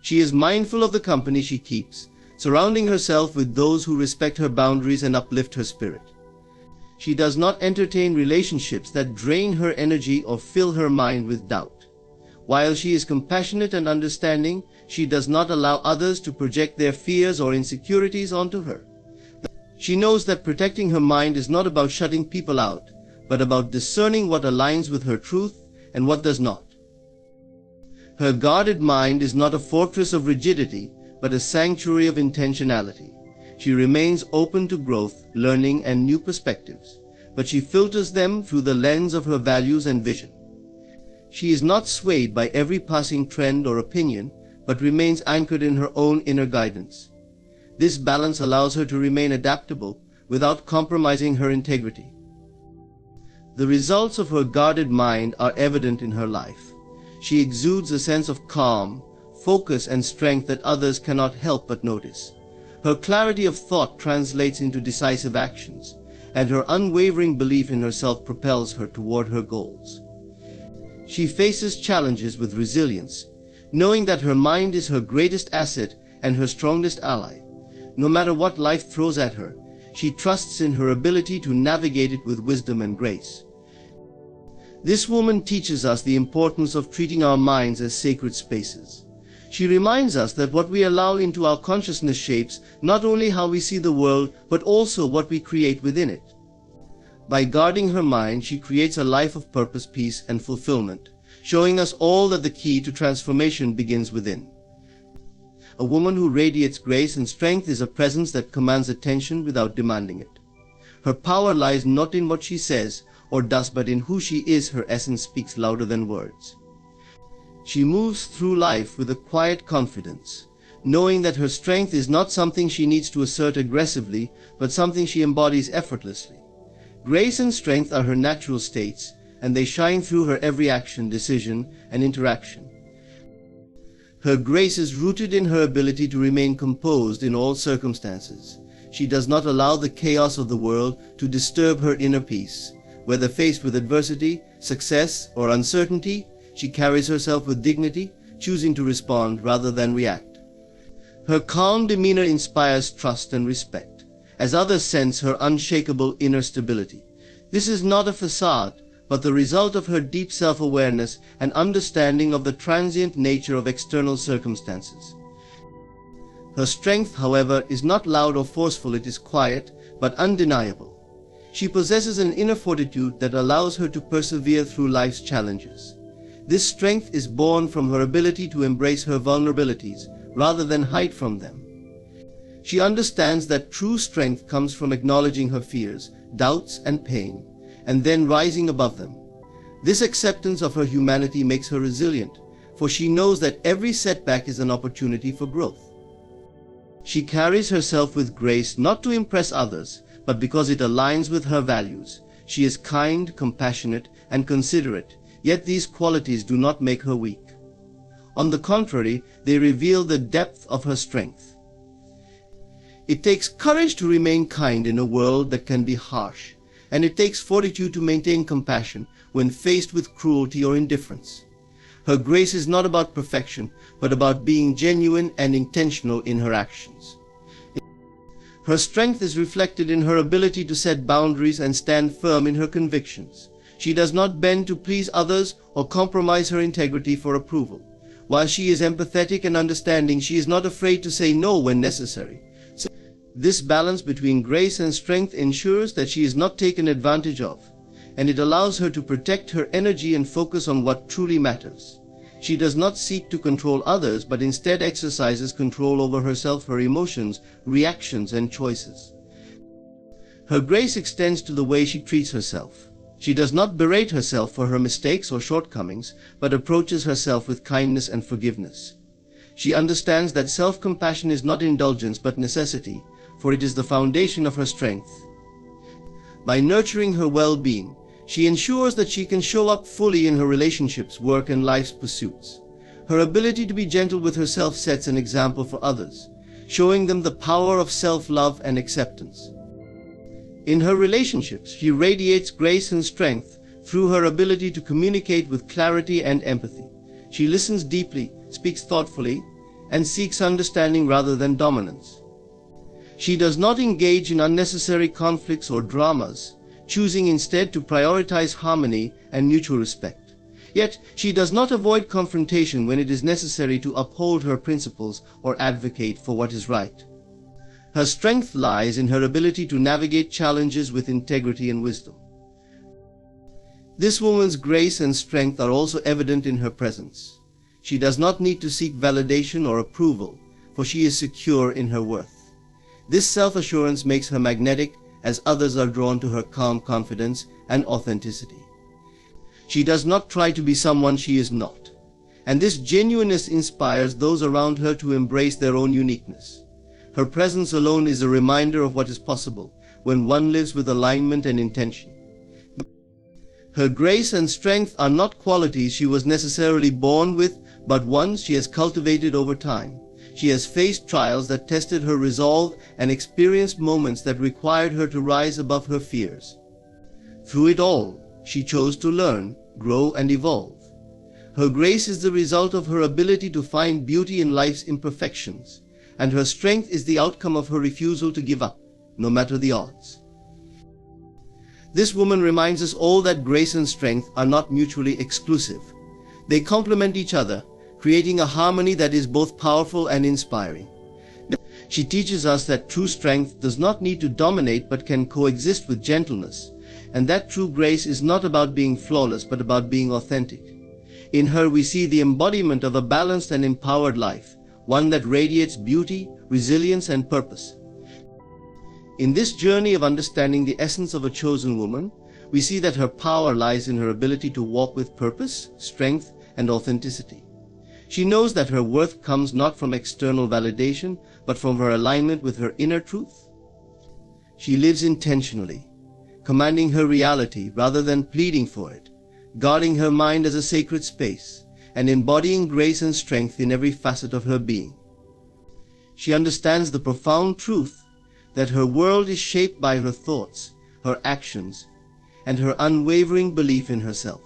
She is mindful of the company she keeps, surrounding herself with those who respect her boundaries and uplift her spirit. She does not entertain relationships that drain her energy or fill her mind with doubt. While she is compassionate and understanding, she does not allow others to project their fears or insecurities onto her. She knows that protecting her mind is not about shutting people out, but about discerning what aligns with her truth and what does not. Her guarded mind is not a fortress of rigidity, but a sanctuary of intentionality. She remains open to growth, learning, and new perspectives, but she filters them through the lens of her values and vision. She is not swayed by every passing trend or opinion, but remains anchored in her own inner guidance. This balance allows her to remain adaptable without compromising her integrity. The results of her guarded mind are evident in her life. She exudes a sense of calm, focus, and strength that others cannot help but notice. Her clarity of thought translates into decisive actions, and her unwavering belief in herself propels her toward her goals. She faces challenges with resilience, knowing that her mind is her greatest asset and her strongest ally. No matter what life throws at her, she trusts in her ability to navigate it with wisdom and grace. This woman teaches us the importance of treating our minds as sacred spaces. She reminds us that what we allow into our consciousness shapes not only how we see the world, but also what we create within it. By guarding her mind, she creates a life of purpose, peace, and fulfillment, showing us all that the key to transformation begins within. A woman who radiates grace and strength is a presence that commands attention without demanding it. Her power lies not in what she says or does, but in who she is. Her essence speaks louder than words. She moves through life with a quiet confidence, knowing that her strength is not something she needs to assert aggressively, but something she embodies effortlessly. Grace and strength are her natural states, and they shine through her every action, decision, and interaction. Her grace is rooted in her ability to remain composed in all circumstances. She does not allow the chaos of the world to disturb her inner peace. Whether faced with adversity, success, or uncertainty, she carries herself with dignity, choosing to respond rather than react. Her calm demeanor inspires trust and respect, as others sense her unshakable inner stability. This is not a facade, but the result of her deep self-awareness and understanding of the transient nature of external circumstances. Her strength, however, is not loud or forceful. It is quiet, but undeniable. She possesses an inner fortitude that allows her to persevere through life's challenges. This strength is born from her ability to embrace her vulnerabilities, rather than hide from them. She understands that true strength comes from acknowledging her fears, doubts, and pain, and then rising above them. This acceptance of her humanity makes her resilient, for she knows that every setback is an opportunity for growth. She carries herself with grace not to impress others, but because it aligns with her values. She is kind, compassionate, and considerate, yet these qualities do not make her weak. On the contrary, they reveal the depth of her strength. It takes courage to remain kind in a world that can be harsh, and it takes fortitude to maintain compassion when faced with cruelty or indifference. Her grace is not about perfection, but about being genuine and intentional in her actions. Her strength is reflected in her ability to set boundaries and stand firm in her convictions. She does not bend to please others or compromise her integrity for approval. While she is empathetic and understanding, she is not afraid to say no when necessary. This balance between grace and strength ensures that she is not taken advantage of, and it allows her to protect her energy and focus on what truly matters. She does not seek to control others, but instead exercises control over herself, her emotions, reactions, and choices. Her grace extends to the way she treats herself. She does not berate herself for her mistakes or shortcomings, but approaches herself with kindness and forgiveness. She understands that self-compassion is not indulgence but necessity, for it is the foundation of her strength. By nurturing her well-being, she ensures that she can show up fully in her relationships, work, and life's pursuits. Her ability to be gentle with herself sets an example for others, showing them the power of self-love and acceptance. In her relationships, she radiates grace and strength through her ability to communicate with clarity and empathy. She listens deeply, speaks thoughtfully, and seeks understanding rather than dominance. She does not engage in unnecessary conflicts or dramas, choosing instead to prioritize harmony and mutual respect. Yet, she does not avoid confrontation when it is necessary to uphold her principles or advocate for what is right. Her strength lies in her ability to navigate challenges with integrity and wisdom. This woman's grace and strength are also evident in her presence. She does not need to seek validation or approval, for she is secure in her worth. This self-assurance makes her magnetic, as others are drawn to her calm confidence and authenticity. She does not try to be someone she is not, and this genuineness inspires those around her to embrace their own uniqueness. Her presence alone is a reminder of what is possible when one lives with alignment and intention. Her grace and strength are not qualities she was necessarily born with, but ones she has cultivated over time. She has faced trials that tested her resolve and experienced moments that required her to rise above her fears. Through it all, she chose to learn, grow, and evolve. Her grace is the result of her ability to find beauty in life's imperfections, and her strength is the outcome of her refusal to give up, no matter the odds. This woman reminds us all that grace and strength are not mutually exclusive. They complement each other, creating a harmony that is both powerful and inspiring. She teaches us that true strength does not need to dominate but can coexist with gentleness, and that true grace is not about being flawless but about being authentic. In her we see the embodiment of a balanced and empowered life, one that radiates beauty, resilience, and purpose. In this journey of understanding the essence of a chosen woman, we see that her power lies in her ability to walk with purpose, strength, and authenticity. She knows that her worth comes not from external validation, but from her alignment with her inner truth. She lives intentionally, commanding her reality rather than pleading for it, guarding her mind as a sacred space, and embodying grace and strength in every facet of her being. She understands the profound truth that her world is shaped by her thoughts, her actions, and her unwavering belief in herself.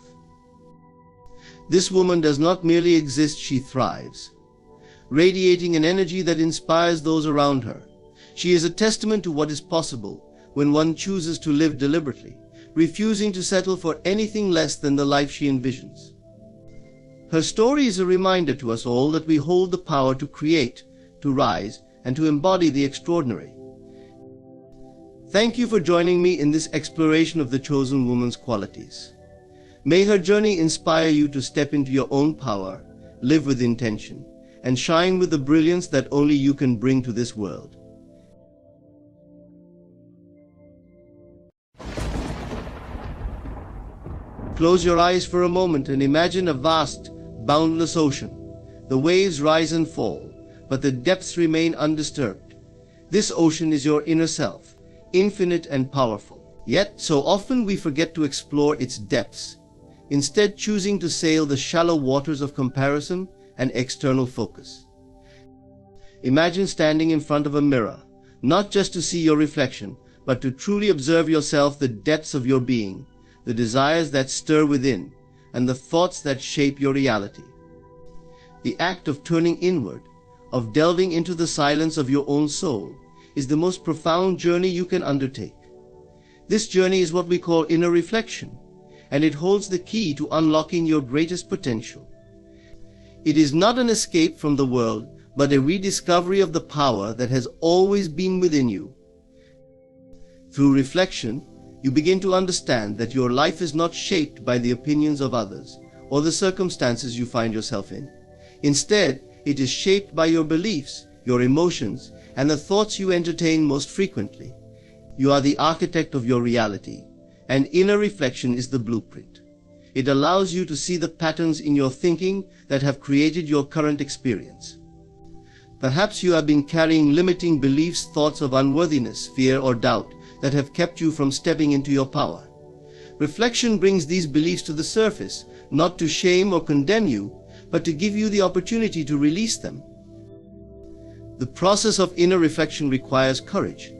This woman does not merely exist, she thrives, radiating an energy that inspires those around her. She is a testament to what is possible when one chooses to live deliberately, refusing to settle for anything less than the life she envisions. Her story is a reminder to us all that we hold the power to create, to rise, and to embody the extraordinary. Thank you for joining me in this exploration of the chosen woman's qualities. May her journey inspire you to step into your own power, live with intention, and shine with the brilliance that only you can bring to this world. Close your eyes for a moment and imagine a vast, boundless ocean. The waves rise and fall, but the depths remain undisturbed. This ocean is your inner self, infinite and powerful. Yet, so often we forget to explore its depths, instead choosing to sail the shallow waters of comparison and external focus. Imagine standing in front of a mirror, not just to see your reflection, but to truly observe yourself, the depths of your being, the desires that stir within, and the thoughts that shape your reality. The act of turning inward, of delving into the silence of your own soul, is the most profound journey you can undertake. This journey is what we call inner reflection, and it holds the key to unlocking your greatest potential. It is not an escape from the world, but a rediscovery of the power that has always been within you. Through reflection, you begin to understand that your life is not shaped by the opinions of others or the circumstances you find yourself in. Instead, it is shaped by your beliefs, your emotions, and the thoughts you entertain most frequently. You are the architect of your reality, and inner reflection is the blueprint. It allows you to see the patterns in your thinking that have created your current experience. Perhaps you have been carrying limiting beliefs, thoughts of unworthiness, fear, or doubt that have kept you from stepping into your power. Reflection brings these beliefs to the surface, not to shame or condemn you, but to give you the opportunity to release them. The process of inner reflection requires courage.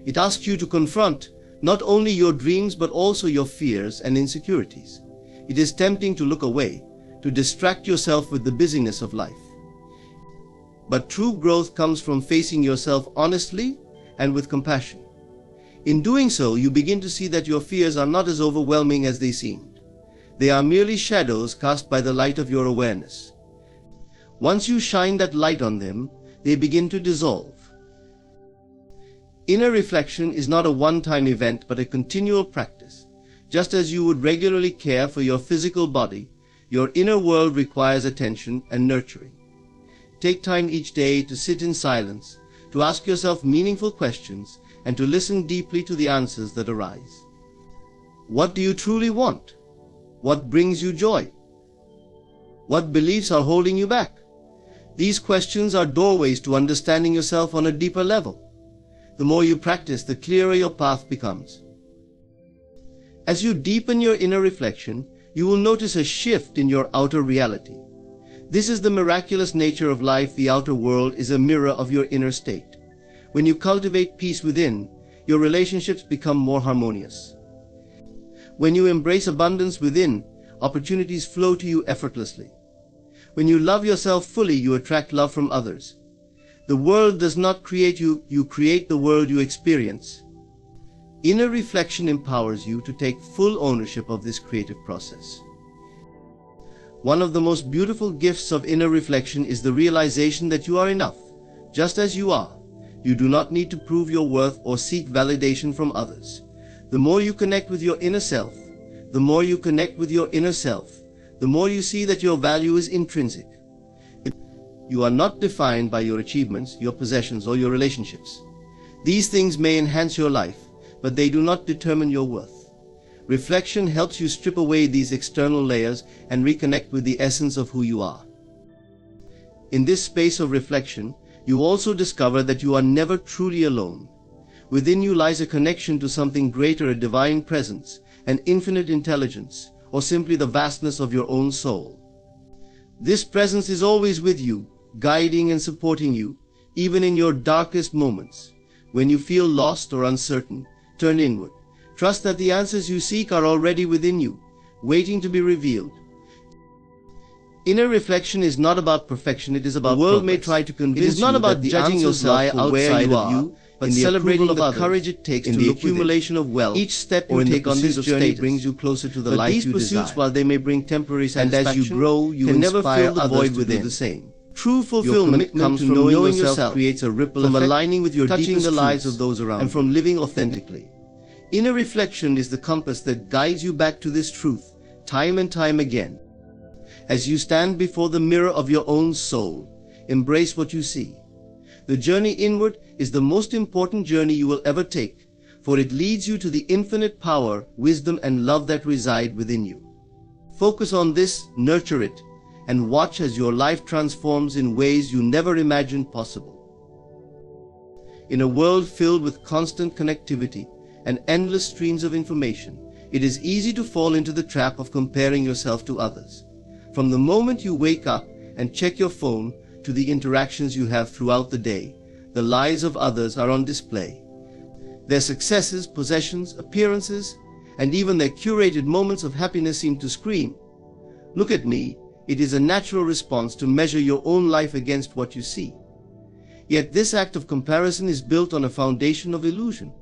It asks you to confront not only your dreams but also your fears and insecurities. It is tempting to look away, to distract yourself with the busyness of life. But true growth comes from facing yourself honestly and with compassion. In doing so, you begin to see that your fears are not as overwhelming as they seemed. They are merely shadows cast by the light of your awareness. Once you shine that light on them, they begin to dissolve. Inner reflection is not a one-time event but a continual practice. Just as you would regularly care for your physical body, your inner world requires attention and nurturing. Take time each day to sit in silence, to ask yourself meaningful questions, and to listen deeply to the answers that arise. What do you truly want? What brings you joy? What beliefs are holding you back? These questions are doorways to understanding yourself on a deeper level. The more you practice, the clearer your path becomes. As you deepen your inner reflection, you will notice a shift in your outer reality. This is the miraculous nature of life. The outer world is a mirror of your inner state. When you cultivate peace within, your relationships become more harmonious. When you embrace abundance within, opportunities flow to you effortlessly. When you love yourself fully, you attract love from others. The world does not create you, you create the world you experience. Inner reflection empowers you to take full ownership of this creative process. One of the most beautiful gifts of inner reflection is the realization that you are enough, just as you are. You do not need to prove your worth or seek validation from others. The more you connect with your inner self, the more you see that your value is intrinsic. You are not defined by your achievements, your possessions, or your relationships. These things may enhance your life, but they do not determine your worth. Reflection helps you strip away these external layers and reconnect with the essence of who you are. In this space of reflection, you also discover that you are never truly alone. Within you lies a connection to something greater, a divine presence, an infinite intelligence, or simply the vastness of your own soul. This presence is always with you, guiding and supporting you, even in your darkest moments. When you feel lost or uncertain, turn inward. Trust that the answers you seek are already within you, waiting to be revealed. Inner reflection is not about perfection, it is about progress. The world may try to convince you that the judging yourself for where you are, but celebrating the courage it takes to look accumulation of wealth. Each step you take on this journey brings you closer to the life you desire. These pursuits, while they may bring temporary satisfaction, and as you grow, you can never fill the void within. The same. True fulfillment comes from knowing yourself, creates a ripple effect, from aligning with your touching the lives of those around, and from living authentically. Inner reflection is the compass that guides you back to this truth, time and time again. As you stand before the mirror of your own soul, embrace what you see. The journey inward is the most important journey you will ever take, for it leads you to the infinite power, wisdom, and love that reside within you. Focus on this, nurture it, and watch as your life transforms in ways you never imagined possible. In a world filled with constant connectivity and endless streams of information, it is easy to fall into the trap of comparing yourself to others. From the moment you wake up and check your phone to the interactions you have throughout the day, the lives of others are on display. Their successes, possessions, appearances, and even their curated moments of happiness seem to scream, "Look at me." It is a natural response to measure your own life against what you see. Yet this act of comparison is built on a foundation of illusion.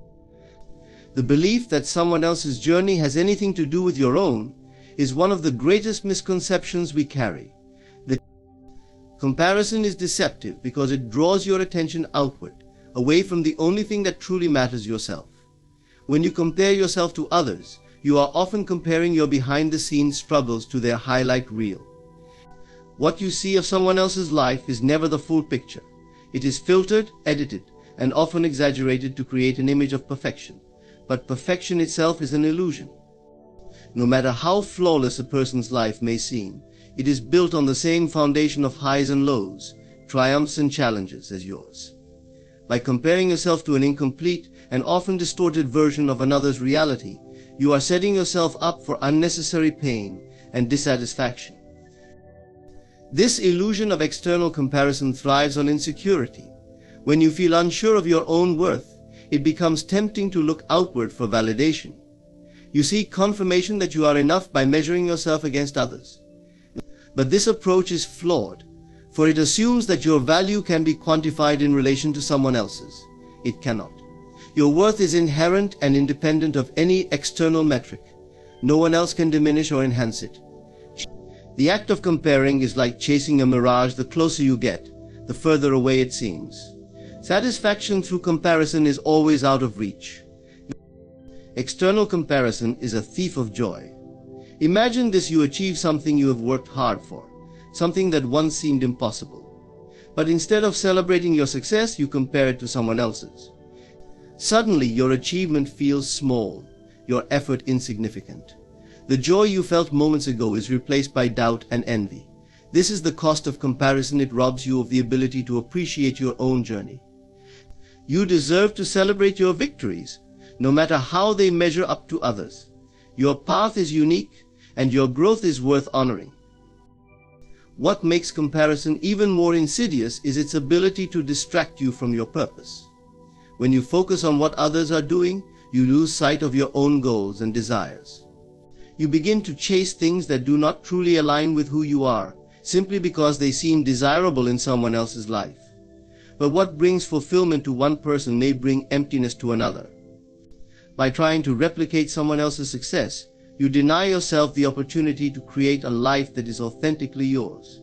The belief that someone else's journey has anything to do with your own is one of the greatest misconceptions we carry. The comparison is deceptive because it draws your attention outward, away from the only thing that truly matters, yourself. When you compare yourself to others, you are often comparing your behind-the-scenes struggles to their highlight reel. What you see of someone else's life is never the full picture. It is filtered, edited, and often exaggerated to create an image of perfection. But perfection itself is an illusion. No matter how flawless a person's life may seem, it is built on the same foundation of highs and lows, triumphs and challenges as yours. By comparing yourself to an incomplete and often distorted version of another's reality, you are setting yourself up for unnecessary pain and dissatisfaction. This illusion of external comparison thrives on insecurity. When you feel unsure of your own worth, it becomes tempting to look outward for validation. You seek confirmation that you are enough by measuring yourself against others. But this approach is flawed, for it assumes that your value can be quantified in relation to someone else's. It cannot. Your worth is inherent and independent of any external metric. No one else can diminish or enhance it. The act of comparing is like chasing a mirage. The closer you get, the further away it seems. Satisfaction through comparison is always out of reach. External comparison is a thief of joy. Imagine this: you achieve something you have worked hard for, something that once seemed impossible. But instead of celebrating your success, you compare it to someone else's. Suddenly, your achievement feels small, your effort insignificant. The joy you felt moments ago is replaced by doubt and envy. This is the cost of comparison. It robs you of the ability to appreciate your own journey. You deserve to celebrate your victories, no matter how they measure up to others. Your path is unique, and your growth is worth honoring. What makes comparison even more insidious is its ability to distract you from your purpose. When you focus on what others are doing, you lose sight of your own goals and desires. You begin to chase things that do not truly align with who you are, simply because they seem desirable in someone else's life. But what brings fulfillment to one person may bring emptiness to another. By trying to replicate someone else's success, You deny yourself the opportunity to create a life that is authentically yours.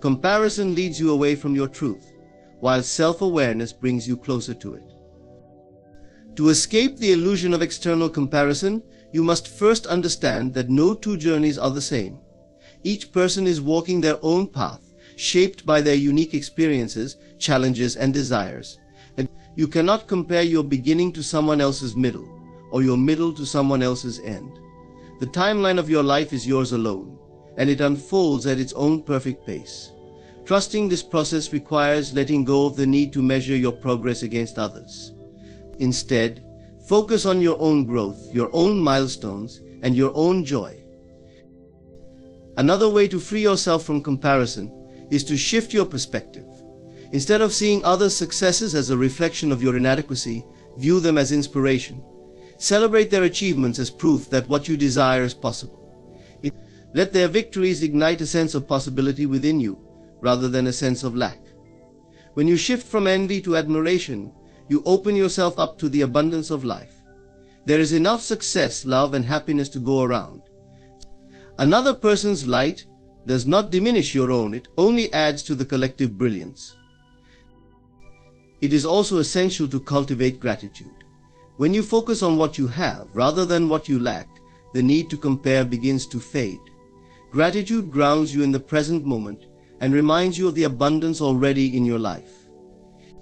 Comparison leads you away from your truth, while self-awareness brings you closer to it. To escape the illusion of external comparison, you must first understand that no two journeys are the same. Each person is walking their own path, shaped by their unique experiences, challenges, and desires. And you cannot compare your beginning to someone else's middle, or your middle to someone else's end. The timeline of your life is yours alone, and it unfolds at its own perfect pace. Trusting this process requires letting go of the need to measure your progress against others. Instead, focus on your own growth, your own milestones, and your own joy. Another way to free yourself from comparison is to shift your perspective. Instead of seeing others' successes as a reflection of your inadequacy, view them as inspiration. Celebrate their achievements as proof that what you desire is possible. Let their victories ignite a sense of possibility within you, rather than a sense of lack. When you shift from envy to admiration, you open yourself up to the abundance of life. There is enough success, love, and happiness to go around. Another person's light does not diminish your own, it only adds to the collective brilliance. It is also essential to cultivate gratitude. When you focus on what you have rather than what you lack, the need to compare begins to fade. Gratitude grounds you in the present moment and reminds you of the abundance already in your life.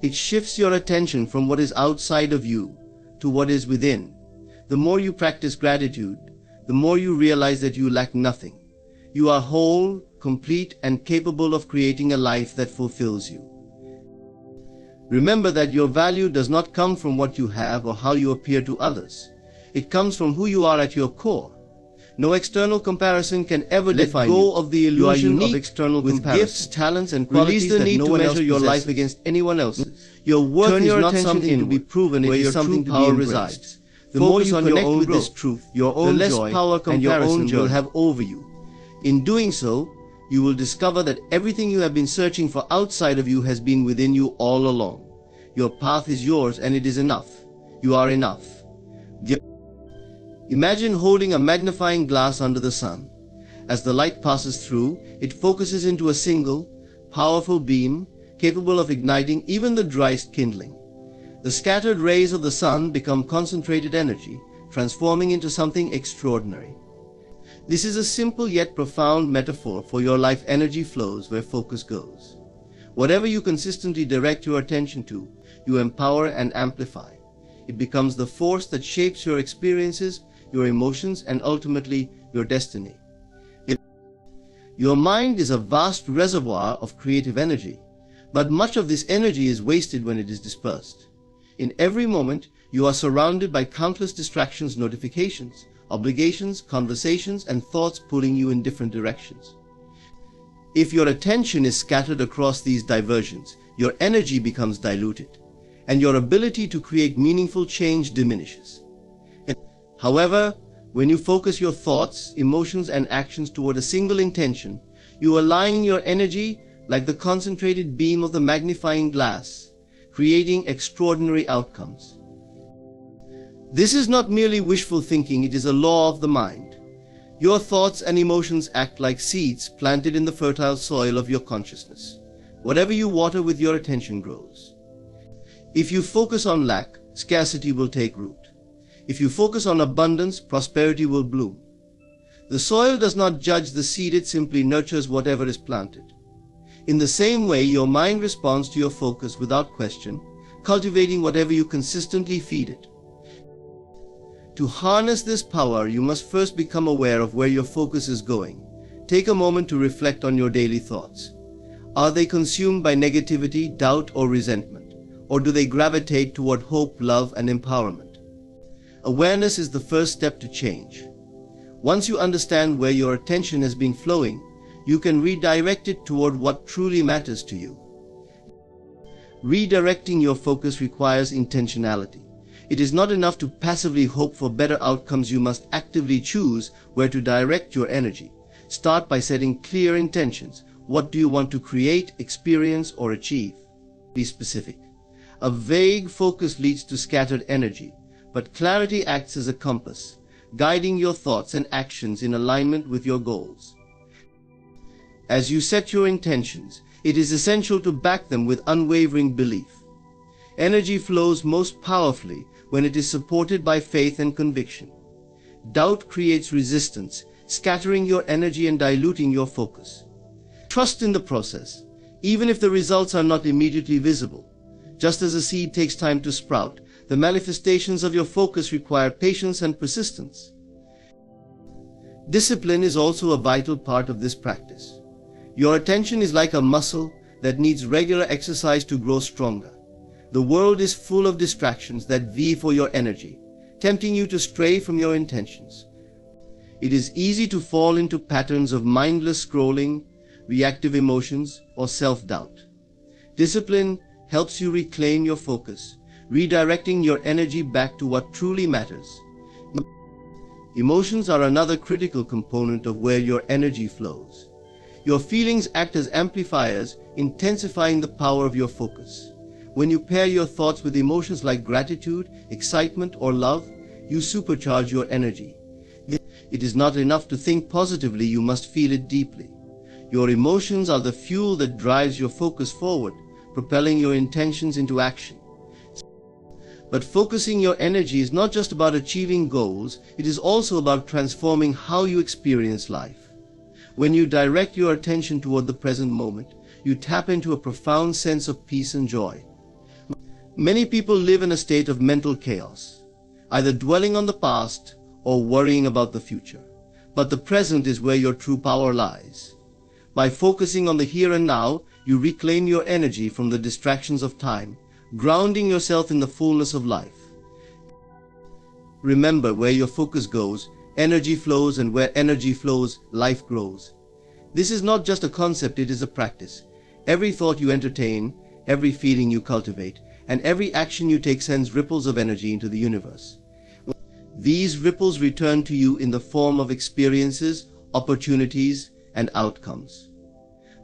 It shifts your attention from what is outside of you to what is within. The more you practice gratitude, the more you realize that you lack nothing. You are whole, complete, and capable of creating a life that fulfills you. Remember that your value does not come from what you have or how you appear to others. It comes from who you are at your core. No external comparison can ever define you. Let go of the illusion of external comparison. With gifts, talents, and qualities that no one else possesses. Release the need to measure your life against anyone else's. Your worth is not something to be proven, it is something to be embraced. The more you connect with this truth, the less power comparison will have over you. In doing so, you will discover that everything you have been searching for outside of you has been within you all along. Your path is yours and it is enough. You are enough. Imagine holding a magnifying glass under the sun. As the light passes through, it focuses into a single, powerful beam capable of igniting even the driest kindling. The scattered rays of the sun become concentrated energy, transforming into something extraordinary. This is a simple yet profound metaphor for your life. Energy flows where focus goes. Whatever you consistently direct your attention to, you empower and amplify. It becomes the force that shapes your experiences, your emotions, and ultimately your destiny. Your mind is a vast reservoir of creative energy, but much of this energy is wasted when it is dispersed. In every moment, you are surrounded by countless distractions, notifications, obligations, conversations, and thoughts pulling you in different directions. If your attention is scattered across these diversions, your energy becomes diluted, and your ability to create meaningful change diminishes. However, when you focus your thoughts, emotions, and actions toward a single intention, you align your energy like the concentrated beam of the magnifying glass, creating extraordinary outcomes. This is not merely wishful thinking, it is a law of the mind. Your thoughts and emotions act like seeds planted in the fertile soil of your consciousness. Whatever you water with your attention grows. If you focus on lack, scarcity will take root. If you focus on abundance, prosperity will bloom. The soil does not judge the seed, it simply nurtures whatever is planted. In the same way, your mind responds to your focus without question, cultivating whatever you consistently feed it. To harness this power, you must first become aware of where your focus is going. Take a moment to reflect on your daily thoughts. Are they consumed by negativity, doubt, or resentment? Or do they gravitate toward hope, love, and empowerment? Awareness is the first step to change. Once you understand where your attention has been flowing, you can redirect it toward what truly matters to you. Redirecting your focus requires intentionality. It is not enough to passively hope for better outcomes. You must actively choose where to direct your energy. Start by setting clear intentions. What do you want to create, experience, or achieve? Be specific. A vague focus leads to scattered energy, but clarity acts as a compass, guiding your thoughts and actions in alignment with your goals. As you set your intentions, it is essential to back them with unwavering belief. Energy flows most powerfully when it is supported by faith and conviction. Doubt creates resistance, scattering your energy and diluting your focus. Trust in the process, even if the results are not immediately visible. Just as a seed takes time to sprout, the manifestations of your focus require patience and persistence. Discipline is also a vital part of this practice. Your attention is like a muscle that needs regular exercise to grow stronger. The world is full of distractions that vie for your energy, tempting you to stray from your intentions. It is easy to fall into patterns of mindless scrolling, reactive emotions, or self-doubt. Discipline helps you reclaim your focus, redirecting your energy back to what truly matters. Emotions are another critical component of where your energy flows. Your feelings act as amplifiers, intensifying the power of your focus. When you pair your thoughts with emotions like gratitude, excitement, or love, you supercharge your energy. It is not enough to think positively, you must feel it deeply. Your emotions are the fuel that drives your focus forward, propelling your intentions into action. But focusing your energy is not just about achieving goals, it is also about transforming how you experience life. When you direct your attention toward the present moment, you tap into a profound sense of peace and joy. Many people live in a state of mental chaos, either dwelling on the past or worrying about the future. But the present is where your true power lies. By focusing on the here and now, you reclaim your energy from the distractions of time, grounding yourself in the fullness of life. Remember, where your focus goes, energy flows, and where energy flows, life grows. This is not just a concept, it is a practice. Every thought you entertain, every feeling you cultivate, and every action you take sends ripples of energy into the universe. These ripples return to you in the form of experiences, opportunities, and outcomes.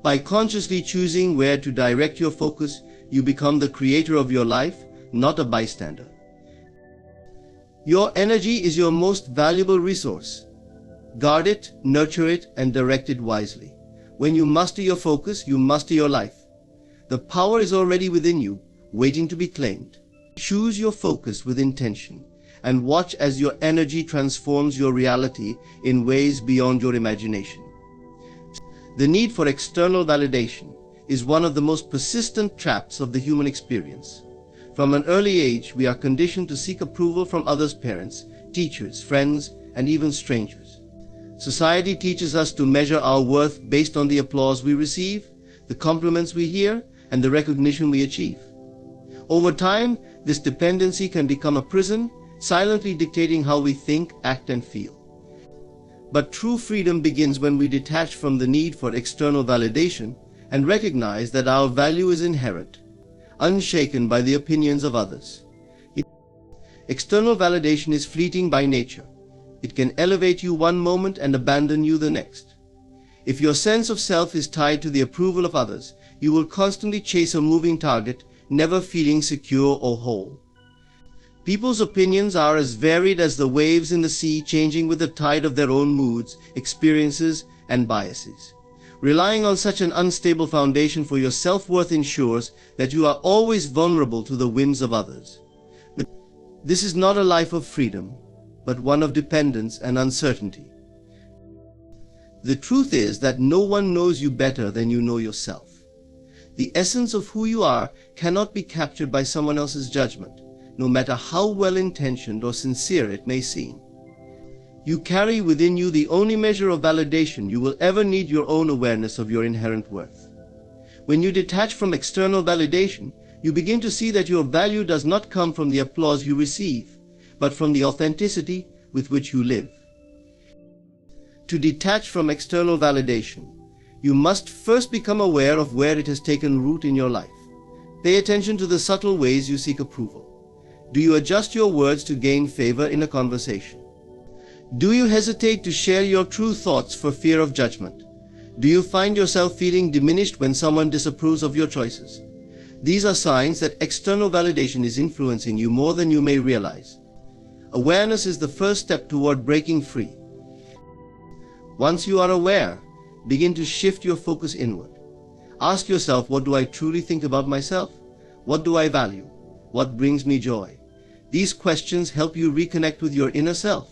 By consciously choosing where to direct your focus, you become the creator of your life, not a bystander. Your energy is your most valuable resource. Guard it, nurture it, and direct it wisely. When you master your focus, you master your life. The power is already within you, waiting to be claimed. Choose your focus with intention, and watch as your energy transforms your reality in ways beyond your imagination. The need for external validation is one of the most persistent traps of the human experience. From an early age, we are conditioned to seek approval from others' parents, teachers, friends, and even strangers. Society teaches us to measure our worth based on the applause we receive, the compliments we hear, and the recognition we achieve. Over time, this dependency can become a prison, silently dictating how we think, act, and feel. But true freedom begins when we detach from the need for external validation and recognize that our value is inherent, unshaken by the opinions of others. External validation is fleeting by nature. It can elevate you one moment and abandon you the next. If your sense of self is tied to the approval of others, you will constantly chase a moving target, never feeling secure or whole. People's opinions are as varied as the waves in the sea, changing with the tide of their own moods, experiences, and biases. Relying on such an unstable foundation for your self-worth ensures that you are always vulnerable to the whims of others. But this is not a life of freedom, but one of dependence and uncertainty. The truth is that no one knows you better than you know yourself. The essence of who you are cannot be captured by someone else's judgment, no matter how well-intentioned or sincere it may seem. You carry within you the only measure of validation you will ever need, your own awareness of your inherent worth. When you detach from external validation, you begin to see that your value does not come from the applause you receive, but from the authenticity with which you live. To detach from external validation, you must first become aware of where it has taken root in your life. Pay attention to the subtle ways you seek approval. Do you adjust your words to gain favor in a conversation? Do you hesitate to share your true thoughts for fear of judgment? Do you find yourself feeling diminished when someone disapproves of your choices? These are signs that external validation is influencing you more than you may realize. Awareness is the first step toward breaking free. Once you are aware, begin to shift your focus inward. Ask yourself, what do I truly think about myself? What do I value? What brings me joy? These questions help you reconnect with your inner self,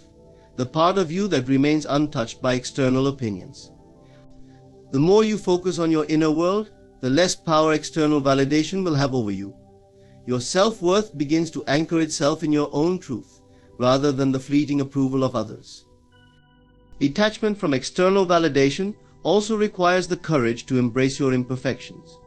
the part of you that remains untouched by external opinions. The more you focus on your inner world, the less power external validation will have over you. Your self-worth begins to anchor itself in your own truth, rather than the fleeting approval of others. Detachment from external validation also requires the courage to embrace your imperfections.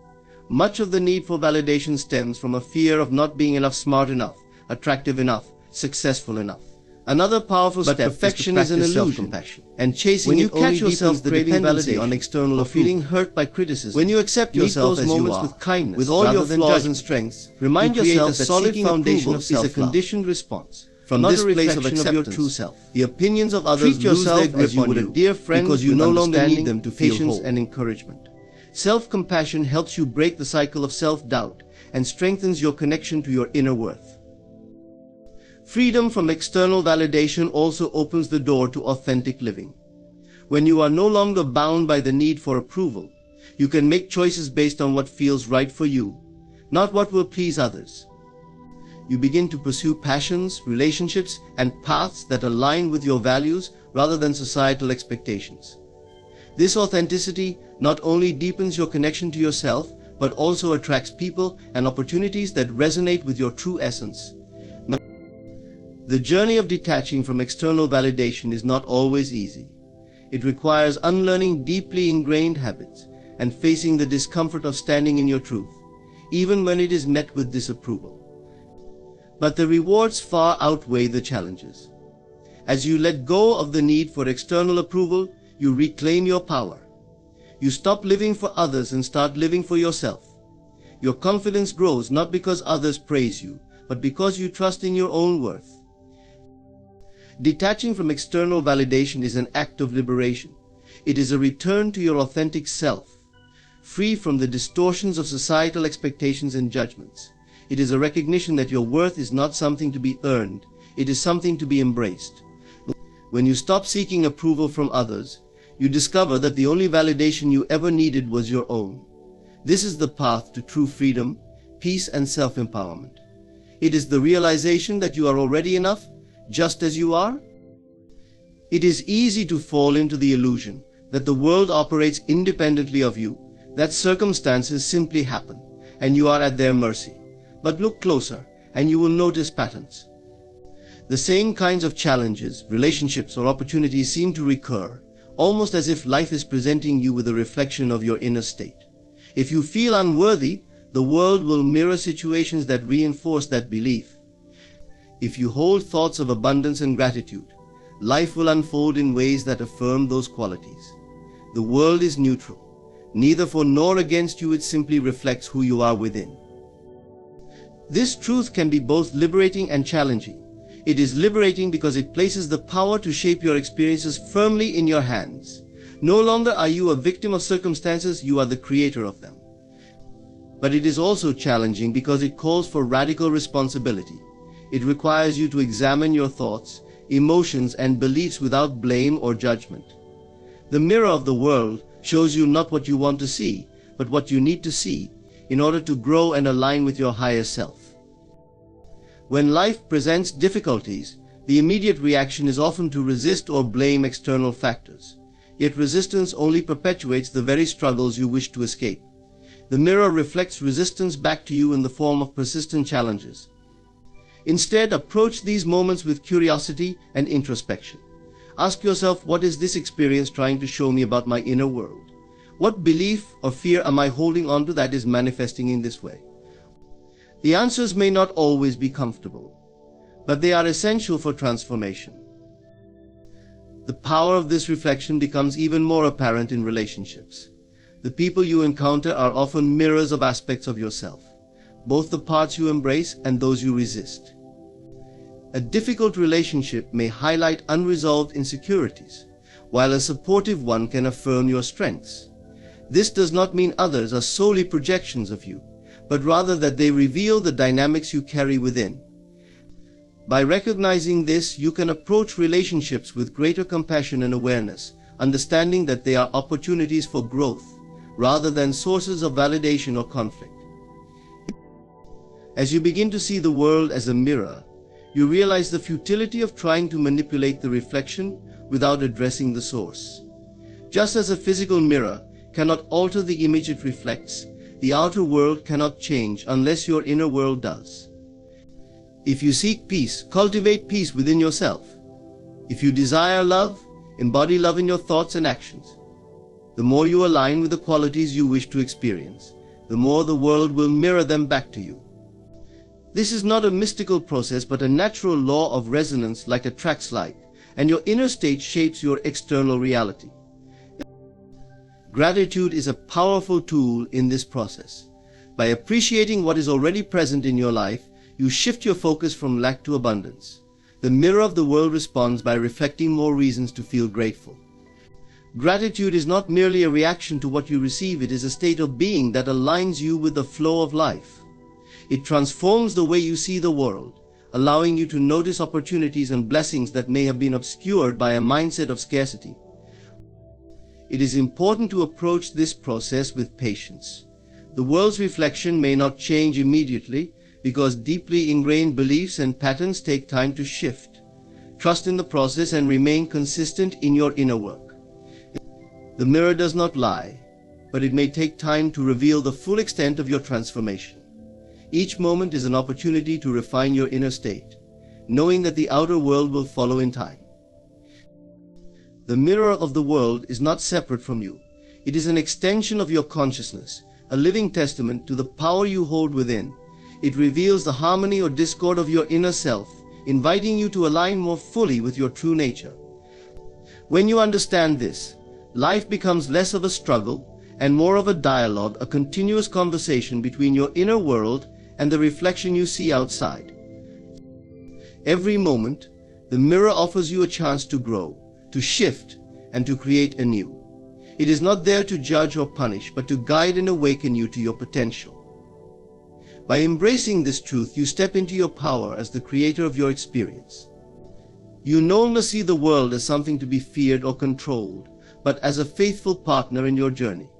Much of the need for validation stems from a fear of not being enough, smart enough, attractive enough, successful enough. Another powerful step perfection is an illusion, and chasing it only deepens the dependency on external or feeling hurt by criticism. When you accept yourself as you are, with kindness, with all your flaws and strengths, remind yourself that solid foundation is a conditioned response. From this place of acceptance of your true self, the opinions of others lose their grip as you would a dear friend, because you no longer need them to feel patience and encouragement. Self-compassion helps you break the cycle of self-doubt and strengthens your connection to your inner worth. Freedom from external validation also opens the door to authentic living. When you are no longer bound by the need for approval, you can make choices based on what feels right for you, not what will please others. You begin to pursue passions, relationships, and paths that align with your values rather than societal expectations. This authenticity not only deepens your connection to yourself, but also attracts people and opportunities that resonate with your true essence. The journey of detaching from external validation is not always easy. It requires unlearning deeply ingrained habits and facing the discomfort of standing in your truth, even when it is met with disapproval. But the rewards far outweigh the challenges. As you let go of the need for external approval, you reclaim your power. You stop living for others and start living for yourself. Your confidence grows not because others praise you, but because you trust in your own worth. Detaching from external validation is an act of liberation. It is a return to your authentic self, free from the distortions of societal expectations and judgments. It is a recognition that your worth is not something to be earned, it is something to be embraced. When you stop seeking approval from others, you discover that the only validation you ever needed was your own. This is the path to true freedom, peace, and self-empowerment. It is the realization that you are already enough, just as you are. It is easy to fall into the illusion that the world operates independently of you, that circumstances simply happen, and you are at their mercy. But look closer, and you will notice patterns. The same kinds of challenges, relationships, or opportunities seem to recur, almost as if life is presenting you with a reflection of your inner state. If you feel unworthy, the world will mirror situations that reinforce that belief. If you hold thoughts of abundance and gratitude, life will unfold in ways that affirm those qualities. The world is neutral. Neither for nor against you, it simply reflects who you are within. This truth can be both liberating and challenging. It is liberating because it places the power to shape your experiences firmly in your hands. No longer are you a victim of circumstances, you are the creator of them. But it is also challenging because it calls for radical responsibility. It requires you to examine your thoughts, emotions, and beliefs without blame or judgment. The mirror of the world shows you not what you want to see, but what you need to see in order to grow and align with your higher self. When life presents difficulties, the immediate reaction is often to resist or blame external factors. Yet resistance only perpetuates the very struggles you wish to escape. The mirror reflects resistance back to you in the form of persistent challenges. Instead, approach these moments with curiosity and introspection. Ask yourself, what is this experience trying to show me about my inner world? What belief or fear am I holding on to that is manifesting in this way? The answers may not always be comfortable, but they are essential for transformation. The power of this reflection becomes even more apparent in relationships. The people you encounter are often mirrors of aspects of yourself, both the parts you embrace and those you resist. A difficult relationship may highlight unresolved insecurities, while a supportive one can affirm your strengths. This does not mean others are solely projections of you, but rather that they reveal the dynamics you carry within. By recognizing this, you can approach relationships with greater compassion and awareness, understanding that they are opportunities for growth rather than sources of validation or conflict. As you begin to see the world as a mirror, you realize the futility of trying to manipulate the reflection without addressing the source. Just as a physical mirror cannot alter the image it reflects, the outer world cannot change unless your inner world does. If you seek peace, cultivate peace within yourself. If you desire love, embody love in your thoughts and actions. The more you align with the qualities you wish to experience, the more the world will mirror them back to you. This is not a mystical process but a natural law of resonance like attracts like, and your inner state shapes your external reality. Gratitude is a powerful tool in this process. By appreciating what is already present in your life, you shift your focus from lack to abundance. The mirror of the world responds by reflecting more reasons to feel grateful. Gratitude is not merely a reaction to what you receive, it is a state of being that aligns you with the flow of life. It transforms the way you see the world, allowing you to notice opportunities and blessings that may have been obscured by a mindset of scarcity. It is important to approach this process with patience. The world's reflection may not change immediately because deeply ingrained beliefs and patterns take time to shift. Trust in the process and remain consistent in your inner work. The mirror does not lie, but it may take time to reveal the full extent of your transformation. Each moment is an opportunity to refine your inner state, knowing that the outer world will follow in time. The mirror of the world is not separate from you. It is an extension of your consciousness, a living testament to the power you hold within. It reveals the harmony or discord of your inner self, inviting you to align more fully with your true nature. When you understand this, life becomes less of a struggle and more of a dialogue, a continuous conversation between your inner world and the reflection you see outside. Every moment, the mirror offers you a chance to grow, to shift, and to create anew. It is not there to judge or punish, but to guide and awaken you to your potential. By embracing this truth, you step into your power as the creator of your experience. You no longer see the world as something to be feared or controlled, but as a faithful partner in your journey.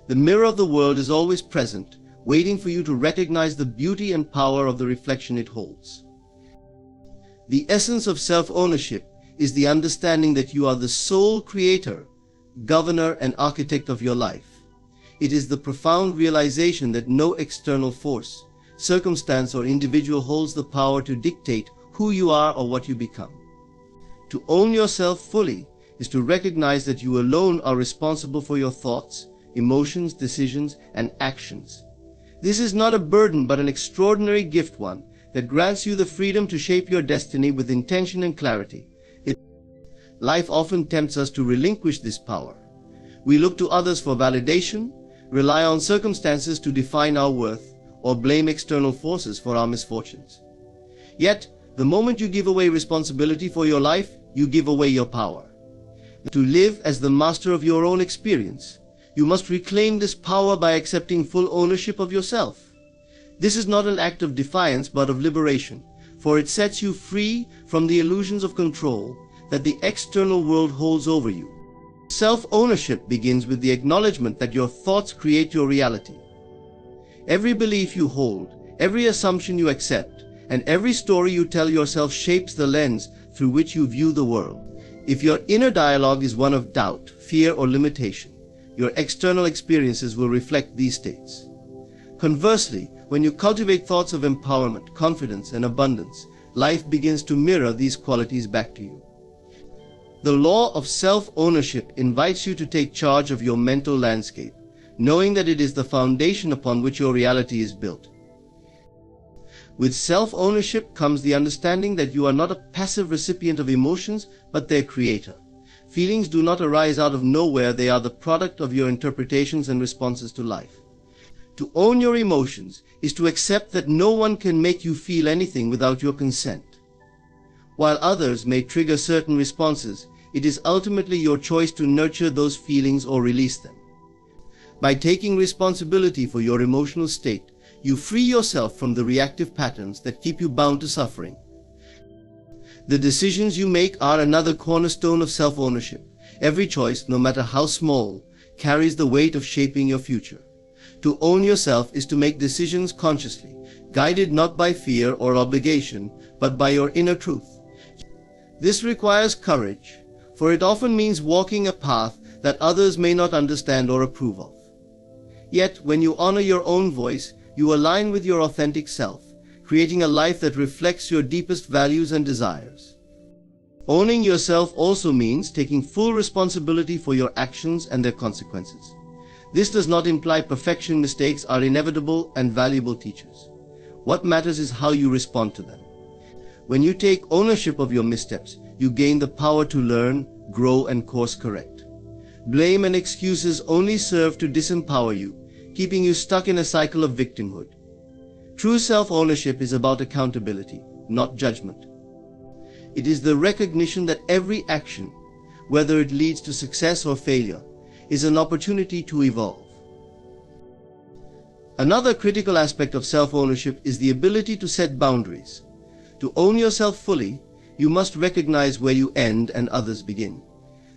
The mirror of the world is always present, waiting for you to recognize the beauty and power of the reflection it holds. The essence of self-ownership is the understanding that you are the sole creator, governor, and architect of your life. It is the profound realization that no external force, circumstance, or individual holds the power to dictate who you are or what you become. To own yourself fully is to recognize that you alone are responsible for your thoughts, emotions, decisions, and actions. This is not a burden but an extraordinary gift, one that grants you the freedom to shape your destiny with intention and clarity. Life often tempts us to relinquish this power. We look to others for validation, rely on circumstances to define our worth, or blame external forces for our misfortunes. Yet, the moment you give away responsibility for your life, you give away your power. To live as the master of your own experience, you must reclaim this power by accepting full ownership of yourself. This is not an act of defiance but of liberation, for it sets you free from the illusions of control that the external world holds over you. Self-ownership begins with the acknowledgement that your thoughts create your reality. Every belief you hold, every assumption you accept, and every story you tell yourself shapes the lens through which you view the world. If your inner dialogue is one of doubt, fear, or limitation, your external experiences will reflect these states. Conversely, when you cultivate thoughts of empowerment, confidence, and abundance, life begins to mirror these qualities back to you. The law of self-ownership invites you to take charge of your mental landscape, knowing that it is the foundation upon which your reality is built. With self-ownership comes the understanding that you are not a passive recipient of emotions, but their creator. Feelings do not arise out of nowhere, they are the product of your interpretations and responses to life. To own your emotions is to accept that no one can make you feel anything without your consent. While others may trigger certain responses, it is ultimately your choice to nurture those feelings or release them. By taking responsibility for your emotional state, you free yourself from the reactive patterns that keep you bound to suffering. The decisions you make are another cornerstone of self-ownership. Every choice, no matter how small, carries the weight of shaping your future. To own yourself is to make decisions consciously, guided not by fear or obligation, but by your inner truth. This requires courage, for it often means walking a path that others may not understand or approve of. Yet, when you honor your own voice, you align with your authentic self, creating a life that reflects your deepest values and desires. Owning yourself also means taking full responsibility for your actions and their consequences. This does not imply perfection. Mistakes are inevitable and valuable teachers. What matters is how you respond to them. When you take ownership of your missteps, you gain the power to learn, grow, and course correct. Blame and excuses only serve to disempower you, keeping you stuck in a cycle of victimhood. True self-ownership is about accountability, not judgment. It is the recognition that every action, whether it leads to success or failure, is an opportunity to evolve. Another critical aspect of self-ownership is the ability to set boundaries. To own yourself fully, you must recognize where you end and others begin.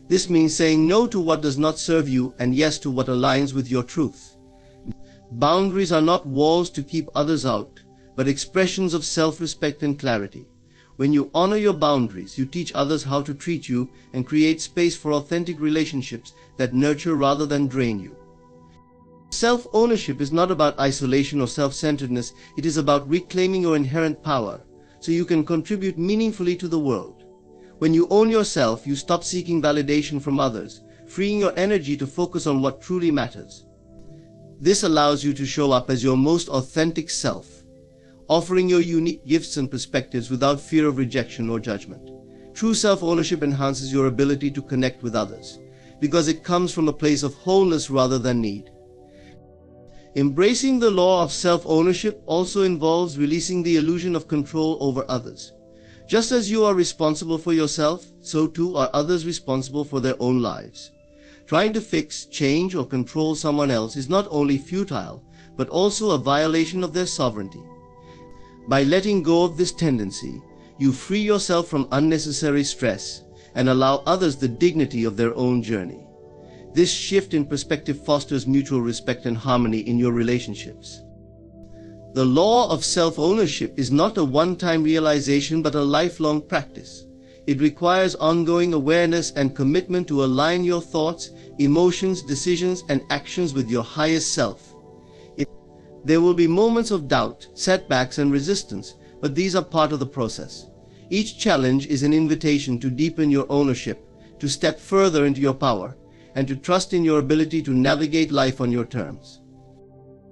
This means saying no to what does not serve you and yes to what aligns with your truth. Boundaries are not walls to keep others out, but expressions of self-respect and clarity. When you honor your boundaries, you teach others how to treat you and create space for authentic relationships that nurture rather than drain you. Self-ownership is not about isolation or self-centeredness. It is about reclaiming your inherent power so you can contribute meaningfully to the world. When you own yourself, you stop seeking validation from others, freeing your energy to focus on what truly matters. This allows you to show up as your most authentic self, offering your unique gifts and perspectives without fear of rejection or judgment. True self-ownership enhances your ability to connect with others, because it comes from a place of wholeness rather than need. Embracing the law of self-ownership also involves releasing the illusion of control over others. Just as you are responsible for yourself, so too are others responsible for their own lives. Trying to fix, change, or control someone else is not only futile, but also a violation of their sovereignty. By letting go of this tendency, you free yourself from unnecessary stress and allow others the dignity of their own journey. This shift in perspective fosters mutual respect and harmony in your relationships. The law of self-ownership is not a one-time realization but a lifelong practice. It requires ongoing awareness and commitment to align your thoughts, emotions, decisions, and actions with your highest self. There will be moments of doubt, setbacks, and resistance, but these are part of the process. Each challenge is an invitation to deepen your ownership, to step further into your power, and to trust in your ability to navigate life on your terms.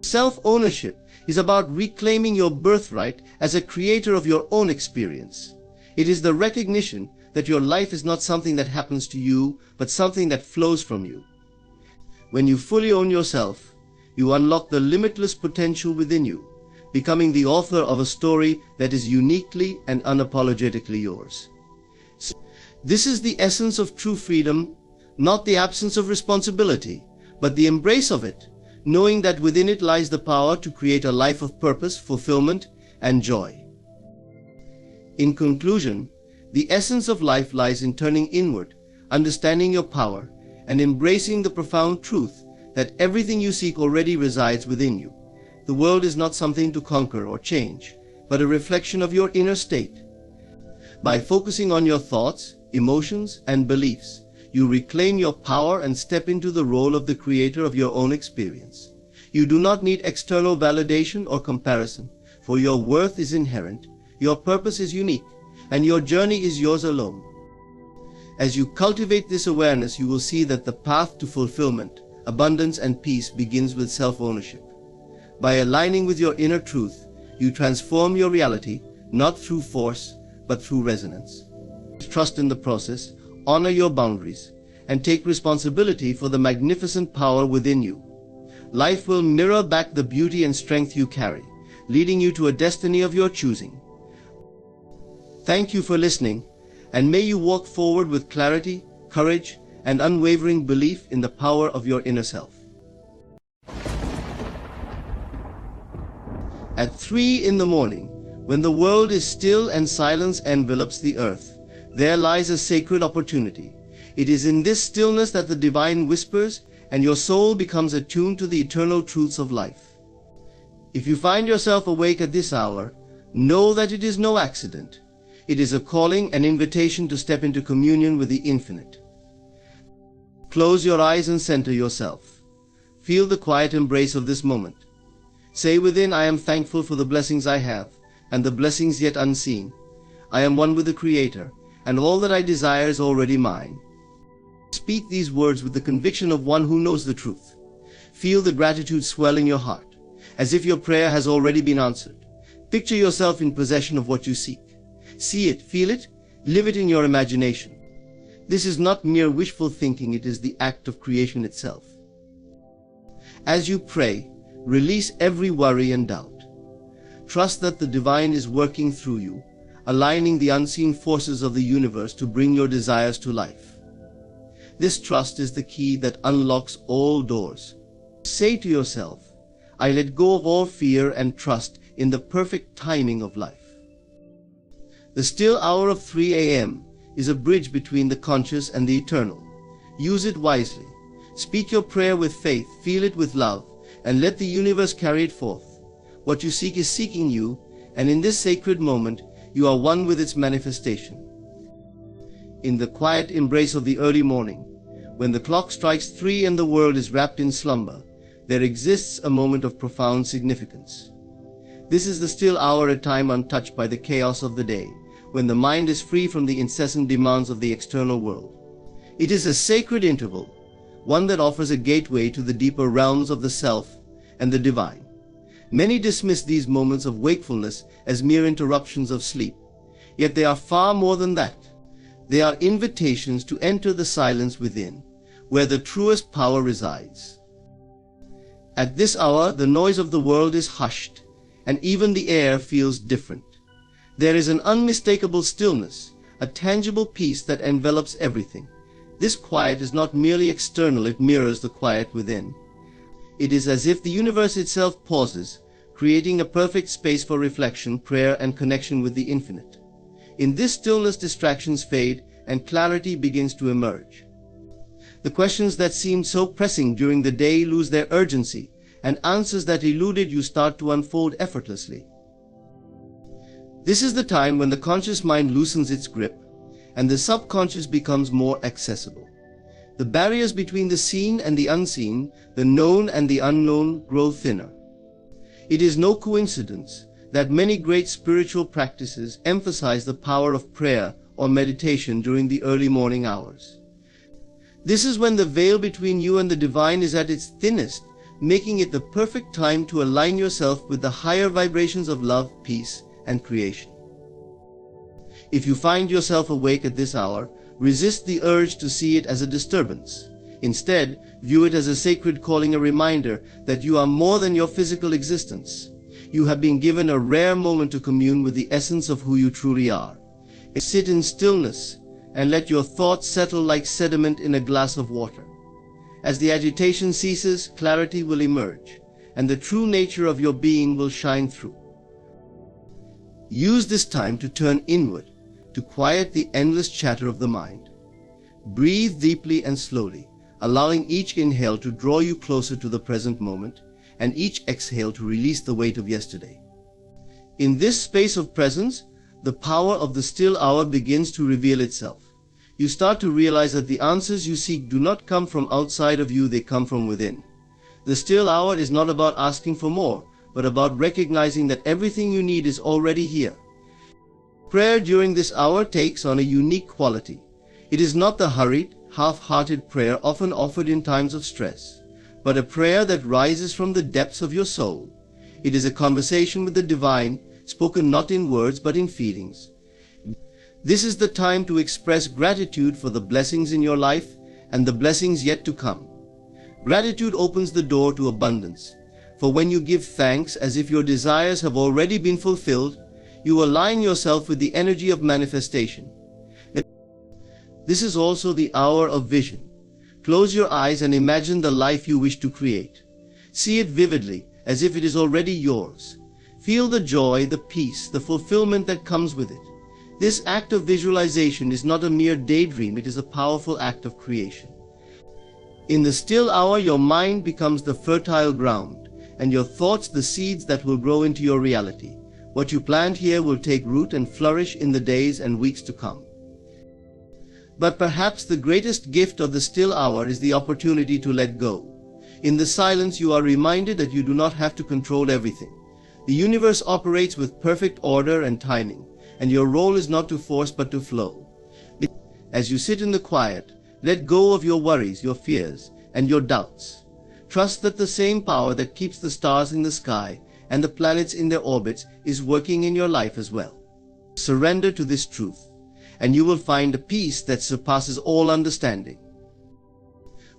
Self-ownership is about reclaiming your birthright as a creator of your own experience. It is the recognition that your life is not something that happens to you, but something that flows from you. When you fully own yourself, you unlock the limitless potential within you, becoming the author of a story that is uniquely and unapologetically yours. This is the essence of true freedom, not the absence of responsibility, but the embrace of it, knowing that within it lies the power to create a life of purpose, fulfillment, and joy. In conclusion, the essence of life lies in turning inward, understanding your power, and embracing the profound truth that everything you seek already resides within you. The world is not something to conquer or change, but a reflection of your inner state. By focusing on your thoughts, emotions, and beliefs, you reclaim your power and step into the role of the creator of your own experience. You do not need external validation or comparison, for your worth is inherent, your purpose is unique, and your journey is yours alone. As you cultivate this awareness, you will see that the path to fulfillment, abundance, and peace begins with self-ownership. By aligning with your inner truth, you transform your reality, not through force, but through resonance. Trust in the process, honor your boundaries, and take responsibility for the magnificent power within you. Life will mirror back the beauty and strength you carry, leading you to a destiny of your choosing. Thank you for listening, and may you walk forward with clarity, courage, and unwavering belief in the power of your inner self. At 3 in the morning, When the world is still and silence envelops the earth, there lies a sacred opportunity. It is in this stillness that the divine whispers, and your soul becomes attuned to the eternal truths of life. If you find yourself awake at this hour, know that it is no accident. It is a calling, an invitation to step into communion with the infinite. Close your eyes and center yourself. Feel the quiet embrace of this moment. Say within, I am thankful for the blessings I have, and the blessings yet unseen. I am one with the Creator, and all that I desire is already mine. Speak these words with the conviction of one who knows the truth. Feel the gratitude swell in your heart, as if your prayer has already been answered. Picture yourself in possession of what you seek. See it, feel it, live it in your imagination. This is not mere wishful thinking, it is the act of creation itself. As you pray, release every worry and doubt. Trust that the divine is working through you, aligning the unseen forces of the universe to bring your desires to life. This trust is the key that unlocks all doors. Say to yourself, I let go of all fear and trust in the perfect timing of life. The still hour of 3 a.m. is a bridge between the conscious and the eternal. Use it wisely. Speak your prayer with faith, feel it with love, and let the universe carry it forth. What you seek is seeking you, and in this sacred moment, you are one with its manifestation. In the quiet embrace of the early morning, when the clock strikes 3 and the world is wrapped in slumber, there exists a moment of profound significance. This is the still hour, a time untouched by the chaos of the day, when the mind is free from the incessant demands of the external world. It is a sacred interval, one that offers a gateway to the deeper realms of the self and the divine. Many dismiss these moments of wakefulness as mere interruptions of sleep, yet they are far more than that. They are invitations to enter the silence within, where the truest power resides. At this hour, the noise of the world is hushed, and even the air feels different. There is an unmistakable stillness, a tangible peace that envelops everything. This quiet is not merely external, it mirrors the quiet within. It is as if the universe itself pauses, creating a perfect space for reflection, prayer, and connection with the infinite. In this stillness, distractions fade and clarity begins to emerge. The questions that seemed so pressing during the day lose their urgency, and answers that eluded you start to unfold effortlessly. This is the time when the conscious mind loosens its grip, and the subconscious becomes more accessible. The barriers between the seen and the unseen, the known and the unknown, grow thinner. It is no coincidence that many great spiritual practices emphasize the power of prayer or meditation during the early morning hours. This is when the veil between you and the divine is at its thinnest, making it the perfect time to align yourself with the higher vibrations of love, peace, and creation. If you find yourself awake at this hour, resist the urge to see it as a disturbance. Instead, view it as a sacred calling, a reminder that you are more than your physical existence. You have been given a rare moment to commune with the essence of who you truly are. Sit in stillness and let your thoughts settle like sediment in a glass of water. As the agitation ceases, clarity will emerge, and the true nature of your being will shine through. Use this time to turn inward, to quiet the endless chatter of the mind. Breathe deeply and slowly, allowing each inhale to draw you closer to the present moment, and each exhale to release the weight of yesterday. In this space of presence, the power of the still hour begins to reveal itself. You start to realize that the answers you seek do not come from outside of you, they come from within. The still hour is not about asking for more, but about recognizing that everything you need is already here. Prayer during this hour takes on a unique quality. It is not the hurried, half-hearted prayer often offered in times of stress, but a prayer that rises from the depths of your soul. It is a conversation with the divine, spoken not in words but in feelings. This is the time to express gratitude for the blessings in your life and the blessings yet to come. Gratitude opens the door to abundance, for when you give thanks as if your desires have already been fulfilled, you align yourself with the energy of manifestation. This is also the hour of vision. Close your eyes and imagine the life you wish to create. See it vividly, as if it is already yours. Feel the joy, the peace, the fulfillment that comes with it. This act of visualization is not a mere daydream, it is a powerful act of creation. In the still hour, your mind becomes the fertile ground, and your thoughts the seeds that will grow into your reality. What you plant here will take root and flourish in the days and weeks to come. But perhaps the greatest gift of the still hour is the opportunity to let go. In the silence, you are reminded that you do not have to control everything. The universe operates with perfect order and timing, and your role is not to force but to flow. As you sit in the quiet, let go of your worries, your fears, and your doubts. Trust that the same power that keeps the stars in the sky and the planets in their orbits is working in your life as well. Surrender to this truth, and you will find a peace that surpasses all understanding.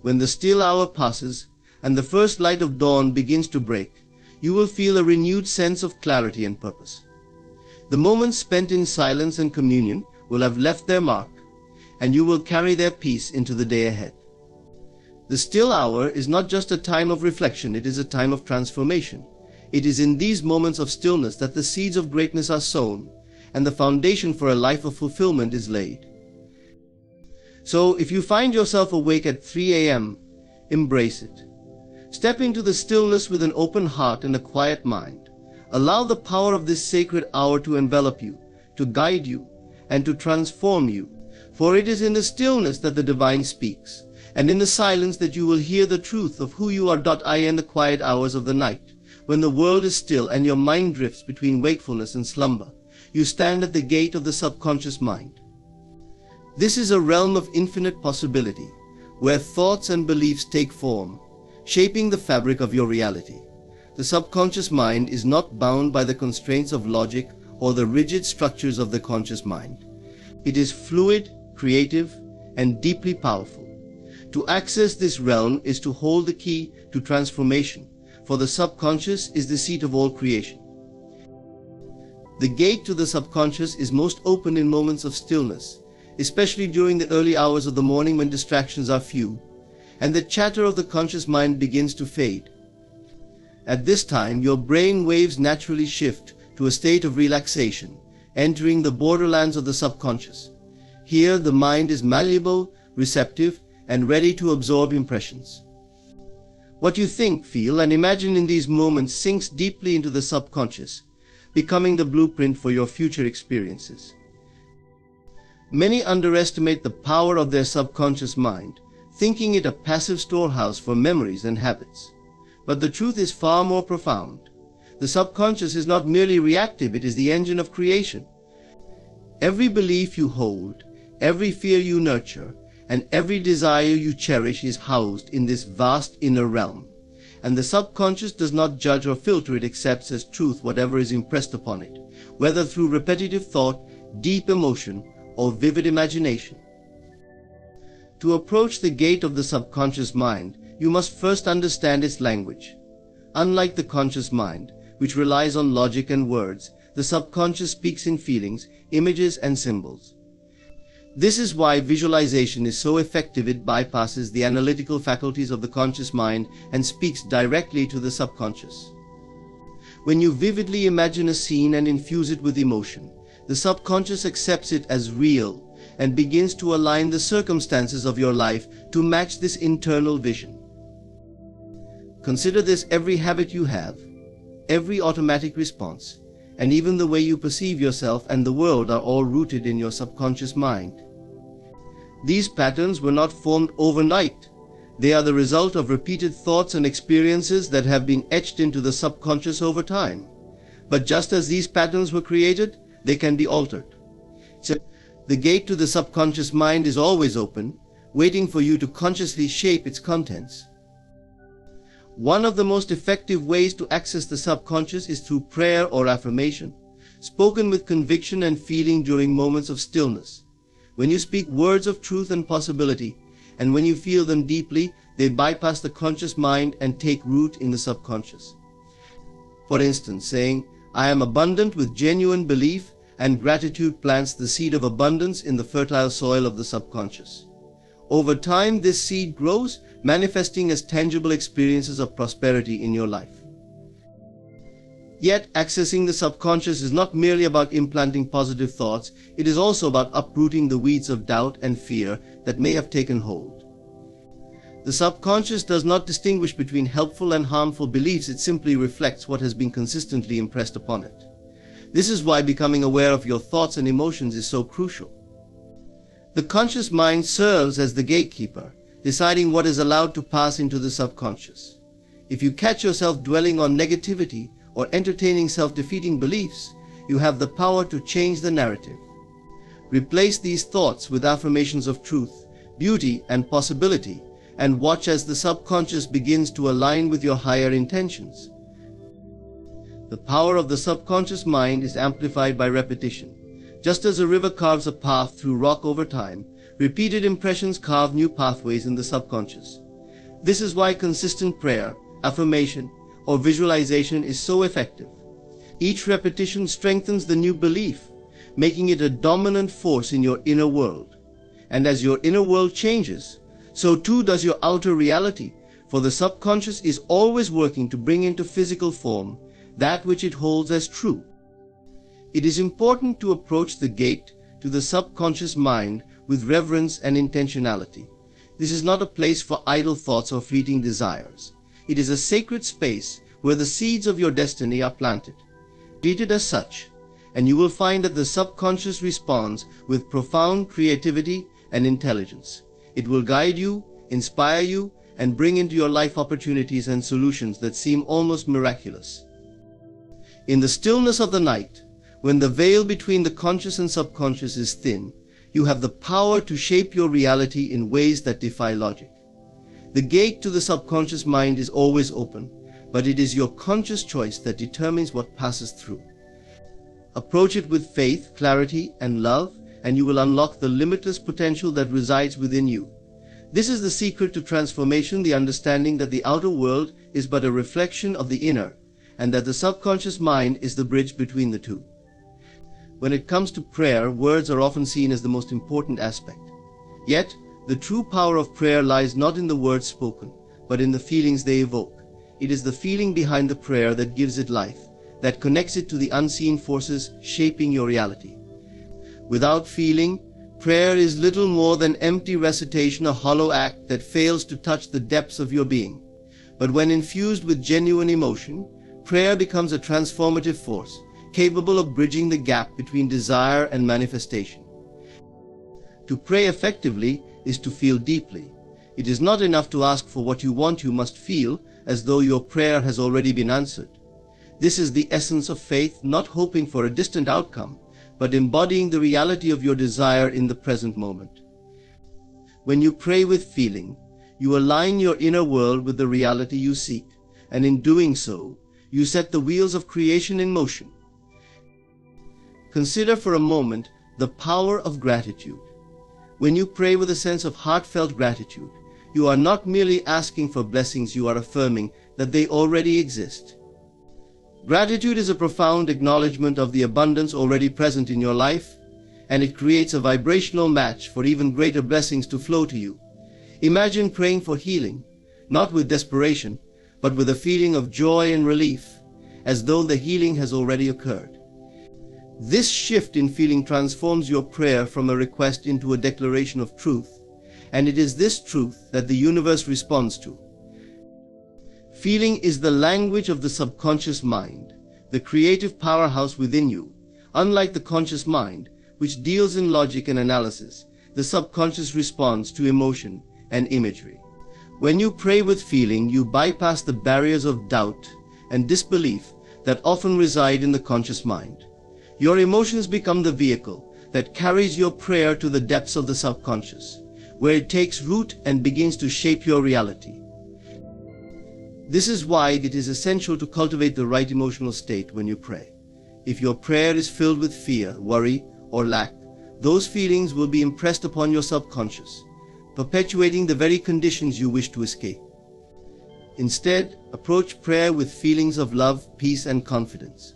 When the still hour passes and the first light of dawn begins to break, you will feel a renewed sense of clarity and purpose. The moments spent in silence and communion will have left their mark, and you will carry their peace into the day ahead. The still hour is not just a time of reflection, it is a time of transformation. It is in these moments of stillness that the seeds of greatness are sown, and the foundation for a life of fulfillment is laid. So, if you find yourself awake at 3 a.m., embrace it. Step into the stillness with an open heart and a quiet mind. Allow the power of this sacred hour to envelop you, to guide you, and to transform you. For it is in the stillness that the divine speaks, and in the silence that you will hear the truth of who you are. In the quiet hours of the night, when the world is still and your mind drifts between wakefulness and slumber, you stand at the gate of the subconscious mind. This is a realm of infinite possibility, where thoughts and beliefs take form, shaping the fabric of your reality. The subconscious mind is not bound by the constraints of logic or the rigid structures of the conscious mind. It is fluid, creative, and deeply powerful. To access this realm is to hold the key to transformation, for the subconscious is the seat of all creation. The gate to the subconscious is most open in moments of stillness, especially during the early hours of the morning when distractions are few, and the chatter of the conscious mind begins to fade. At this time, your brain waves naturally shift to a state of relaxation, entering the borderlands of the subconscious. Here, the mind is malleable, receptive, and ready to absorb impressions. What you think, feel, and imagine in these moments sinks deeply into the subconscious, becoming the blueprint for your future experiences. Many underestimate the power of their subconscious mind, thinking it a passive storehouse for memories and habits. But the truth is far more profound. The subconscious is not merely reactive, it is the engine of creation. Every belief you hold, every fear you nurture, and every desire you cherish is housed in this vast inner realm. And the subconscious does not judge or filter, it accepts as truth whatever is impressed upon it, whether through repetitive thought, deep emotion, or vivid imagination. To approach the gate of the subconscious mind, you must first understand its language. Unlike the conscious mind, which relies on logic and words, the subconscious speaks in feelings, images, and symbols. This is why visualization is so effective. It bypasses the analytical faculties of the conscious mind and speaks directly to the subconscious. When you vividly imagine a scene and infuse it with emotion, the subconscious accepts it as real and begins to align the circumstances of your life to match this internal vision. Consider this: every habit you have, every automatic response, and even the way you perceive yourself and the world are all rooted in your subconscious mind. These patterns were not formed overnight. They are the result of repeated thoughts and experiences that have been etched into the subconscious over time. But just as these patterns were created, they can be altered. So, the gate to the subconscious mind is always open, waiting for you to consciously shape its contents. One of the most effective ways to access the subconscious is through prayer or affirmation, spoken with conviction and feeling during moments of stillness. When you speak words of truth and possibility, and when you feel them deeply, they bypass the conscious mind and take root in the subconscious. For instance, saying, "I am abundant," with genuine belief and gratitude plants the seed of abundance in the fertile soil of the subconscious. Over time, this seed grows, manifesting as tangible experiences of prosperity in your life. Yet, accessing the subconscious is not merely about implanting positive thoughts, it is also about uprooting the weeds of doubt and fear that may have taken hold. The subconscious does not distinguish between helpful and harmful beliefs, it simply reflects what has been consistently impressed upon it. This is why becoming aware of your thoughts and emotions is so crucial. The conscious mind serves as the gatekeeper, deciding what is allowed to pass into the subconscious. If you catch yourself dwelling on negativity or entertaining self-defeating beliefs, you have the power to change the narrative. Replace these thoughts with affirmations of truth, beauty, and possibility, and watch as the subconscious begins to align with your higher intentions. The power of the subconscious mind is amplified by repetition. Just as a river carves a path through rock over time, repeated impressions carve new pathways in the subconscious. This is why consistent prayer, affirmation, or visualization is so effective. Each repetition strengthens the new belief, making it a dominant force in your inner world. And as your inner world changes, so too does your outer reality, for the subconscious is always working to bring into physical form that which it holds as true. It is important to approach the gate to the subconscious mind with reverence and intentionality. This is not a place for idle thoughts or fleeting desires. It is a sacred space where the seeds of your destiny are planted. Treat it as such, and you will find that the subconscious responds with profound creativity and intelligence. It will guide you, inspire you, and bring into your life opportunities and solutions that seem almost miraculous. In the stillness of the night, when the veil between the conscious and subconscious is thin, you have the power to shape your reality in ways that defy logic. The gate to the subconscious mind is always open, but it is your conscious choice that determines what passes through. Approach it with faith, clarity, and love, and you will unlock the limitless potential that resides within you. This is the secret to transformation, the understanding that the outer world is but a reflection of the inner, and that the subconscious mind is the bridge between the two. When it comes to prayer, words are often seen as the most important aspect. Yet, the true power of prayer lies not in the words spoken, but in the feelings they evoke. It is the feeling behind the prayer that gives it life, that connects it to the unseen forces shaping your reality. Without feeling, prayer is little more than empty recitation, a hollow act that fails to touch the depths of your being. But when infused with genuine emotion, prayer becomes a transformative force, capable of bridging the gap between desire and manifestation. To pray effectively is to feel deeply. It is not enough to ask for what you want, you must feel as though your prayer has already been answered. This is the essence of faith, not hoping for a distant outcome, but embodying the reality of your desire in the present moment. When you pray with feeling, you align your inner world with the reality you seek, and in doing so, you set the wheels of creation in motion. Consider for a moment the power of gratitude. When you pray with a sense of heartfelt gratitude, you are not merely asking for blessings, you are affirming that they already exist. Gratitude is a profound acknowledgement of the abundance already present in your life, and it creates a vibrational match for even greater blessings to flow to you. Imagine praying for healing, not with desperation, but with a feeling of joy and relief, as though the healing has already occurred. This shift in feeling transforms your prayer from a request into a declaration of truth, and it is this truth that the universe responds to. Feeling is the language of the subconscious mind, the creative powerhouse within you. Unlike the conscious mind, which deals in logic and analysis, the subconscious responds to emotion and imagery. When you pray with feeling, you bypass the barriers of doubt and disbelief that often reside in the conscious mind. Your emotions become the vehicle that carries your prayer to the depths of the subconscious, where it takes root and begins to shape your reality. This is why it is essential to cultivate the right emotional state when you pray. If your prayer is filled with fear, worry, or lack, those feelings will be impressed upon your subconscious, perpetuating the very conditions you wish to escape. Instead, approach prayer with feelings of love, peace, and confidence.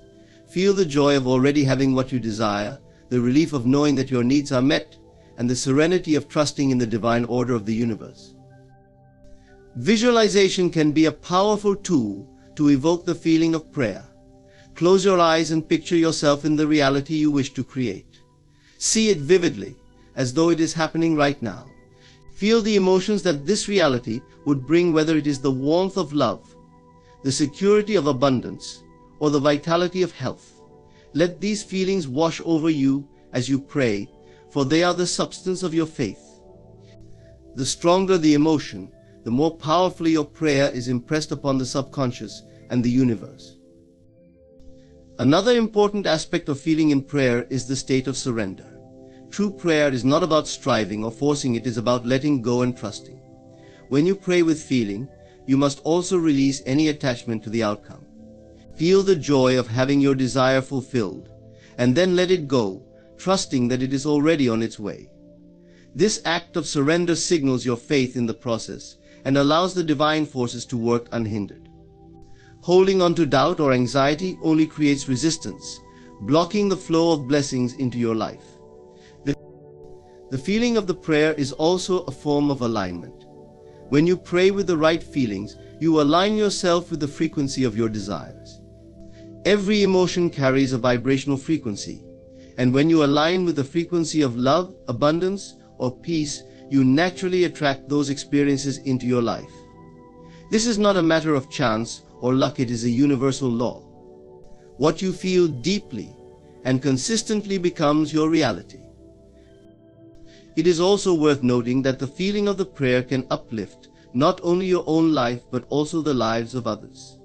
Feel the joy of already having what you desire, the relief of knowing that your needs are met, and the serenity of trusting in the divine order of the universe. Visualization can be a powerful tool to evoke the feeling of prayer. Close your eyes and picture yourself in the reality you wish to create. See it vividly, as though it is happening right now. Feel the emotions that this reality would bring, whether it is the warmth of love, the security of abundance, or the vitality of health. Let these feelings wash over you as you pray, for they are the substance of your faith. The stronger the emotion, the more powerfully your prayer is impressed upon the subconscious and the universe. Another important aspect of feeling in prayer is the state of surrender. True prayer is not about striving or forcing, it is about letting go and trusting. When you pray with feeling, you must also release any attachment to the outcome. Feel the joy of having your desire fulfilled, and then let it go, trusting that it is already on its way. This act of surrender signals your faith in the process and allows the divine forces to work unhindered. Holding on to doubt or anxiety only creates resistance, blocking the flow of blessings into your life. The feeling of the prayer is also a form of alignment. When you pray with the right feelings, you align yourself with the frequency of your desires. Every emotion carries a vibrational frequency, and when you align with the frequency of love, abundance, or peace, you naturally attract those experiences into your life. This is not a matter of chance or luck, it is a universal law. What you feel deeply and consistently becomes your reality. It is also worth noting that the feeling of the prayer can uplift not only your own life but also the lives of others.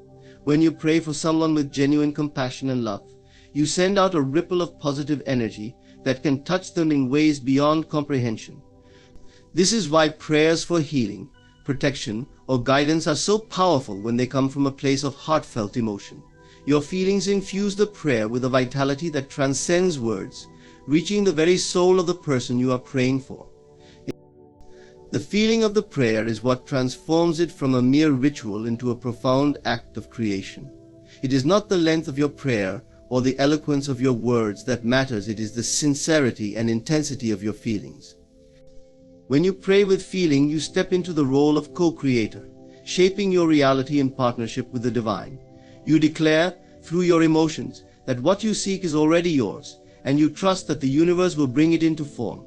When you pray for someone with genuine compassion and love, you send out a ripple of positive energy that can touch them in ways beyond comprehension. This is why prayers for healing, protection, or guidance are so powerful when they come from a place of heartfelt emotion. Your feelings infuse the prayer with a vitality that transcends words, reaching the very soul of the person you are praying for. The feeling of the prayer is what transforms it from a mere ritual into a profound act of creation. It is not the length of your prayer or the eloquence of your words that matters, it is the sincerity and intensity of your feelings. When you pray with feeling, you step into the role of co-creator, shaping your reality in partnership with the divine. You declare, through your emotions, that what you seek is already yours, and you trust that the universe will bring it into form.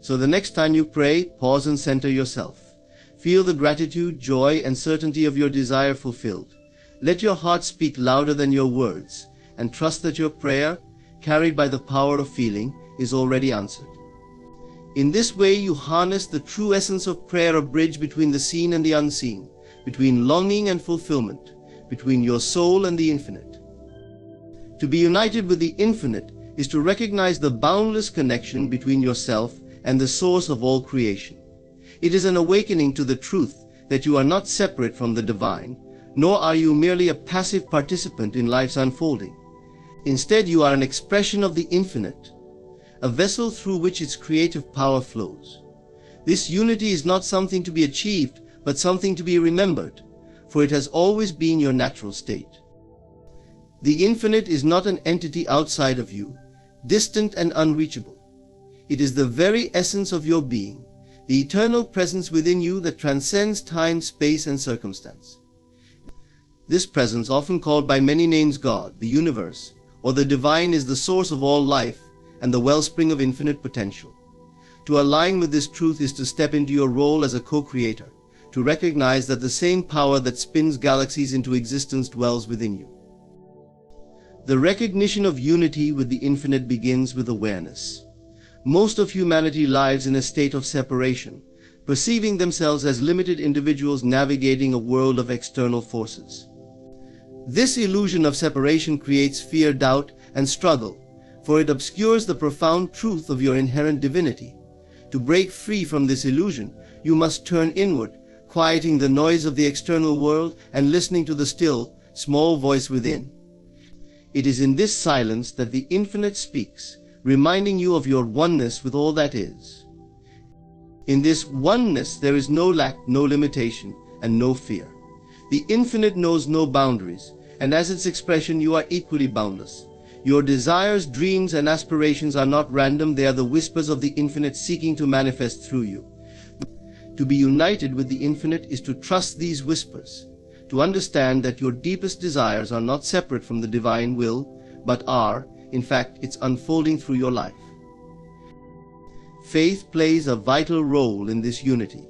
So the next time you pray, pause and center yourself. Feel the gratitude, joy, and certainty of your desire fulfilled. Let your heart speak louder than your words, and trust that your prayer, carried by the power of feeling, is already answered. In this way, you harness the true essence of prayer, a bridge between the seen and the unseen, between longing and fulfillment, between your soul and the infinite. To be united with the infinite is to recognize the boundless connection between yourself and the source of all creation. It is an awakening to the truth that you are not separate from the divine, nor are you merely a passive participant in life's unfolding. Instead, you are an expression of the infinite, a vessel through which its creative power flows. This unity is not something to be achieved, but something to be remembered, for it has always been your natural state. The infinite is not an entity outside of you, distant and unreachable. It is the very essence of your being, the eternal presence within you that transcends time, space, and circumstance. This presence, often called by many names God, the universe, or the divine, is the source of all life and the wellspring of infinite potential. To align with this truth is to step into your role as a co-creator, to recognize that the same power that spins galaxies into existence dwells within you. The recognition of unity with the infinite begins with awareness. Most of humanity lives in a state of separation, perceiving themselves as limited individuals navigating a world of external forces. This illusion of separation creates fear, doubt, and struggle, for it obscures the profound truth of your inherent divinity. To break free from this illusion, you must turn inward, quieting the noise of the external world and listening to the still, small voice within. It is in this silence that the infinite speaks, reminding you of your oneness with all that is. In this oneness there is no lack, no limitation, and no fear. The infinite knows no boundaries, and as its expression you are equally boundless. Your desires, dreams, and aspirations are not random, they are the whispers of the infinite seeking to manifest through you. To be united with the infinite is to trust these whispers, to understand that your deepest desires are not separate from the divine will, but are, in fact, its unfolding through your life. Faith plays a vital role in this unity.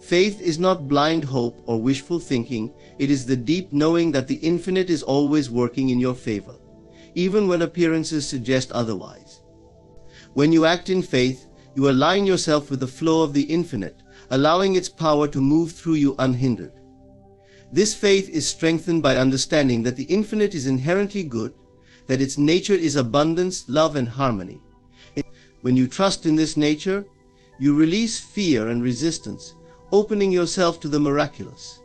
Faith is not blind hope or wishful thinking, it is the deep knowing that the infinite is always working in your favor, even when appearances suggest otherwise. When you act in faith, you align yourself with the flow of the infinite, allowing its power to move through you unhindered. This faith is strengthened by understanding that the infinite is inherently good, that its nature is abundance, love, and harmony. When you trust in this nature, you release fear and resistance, opening yourself to the miraculous.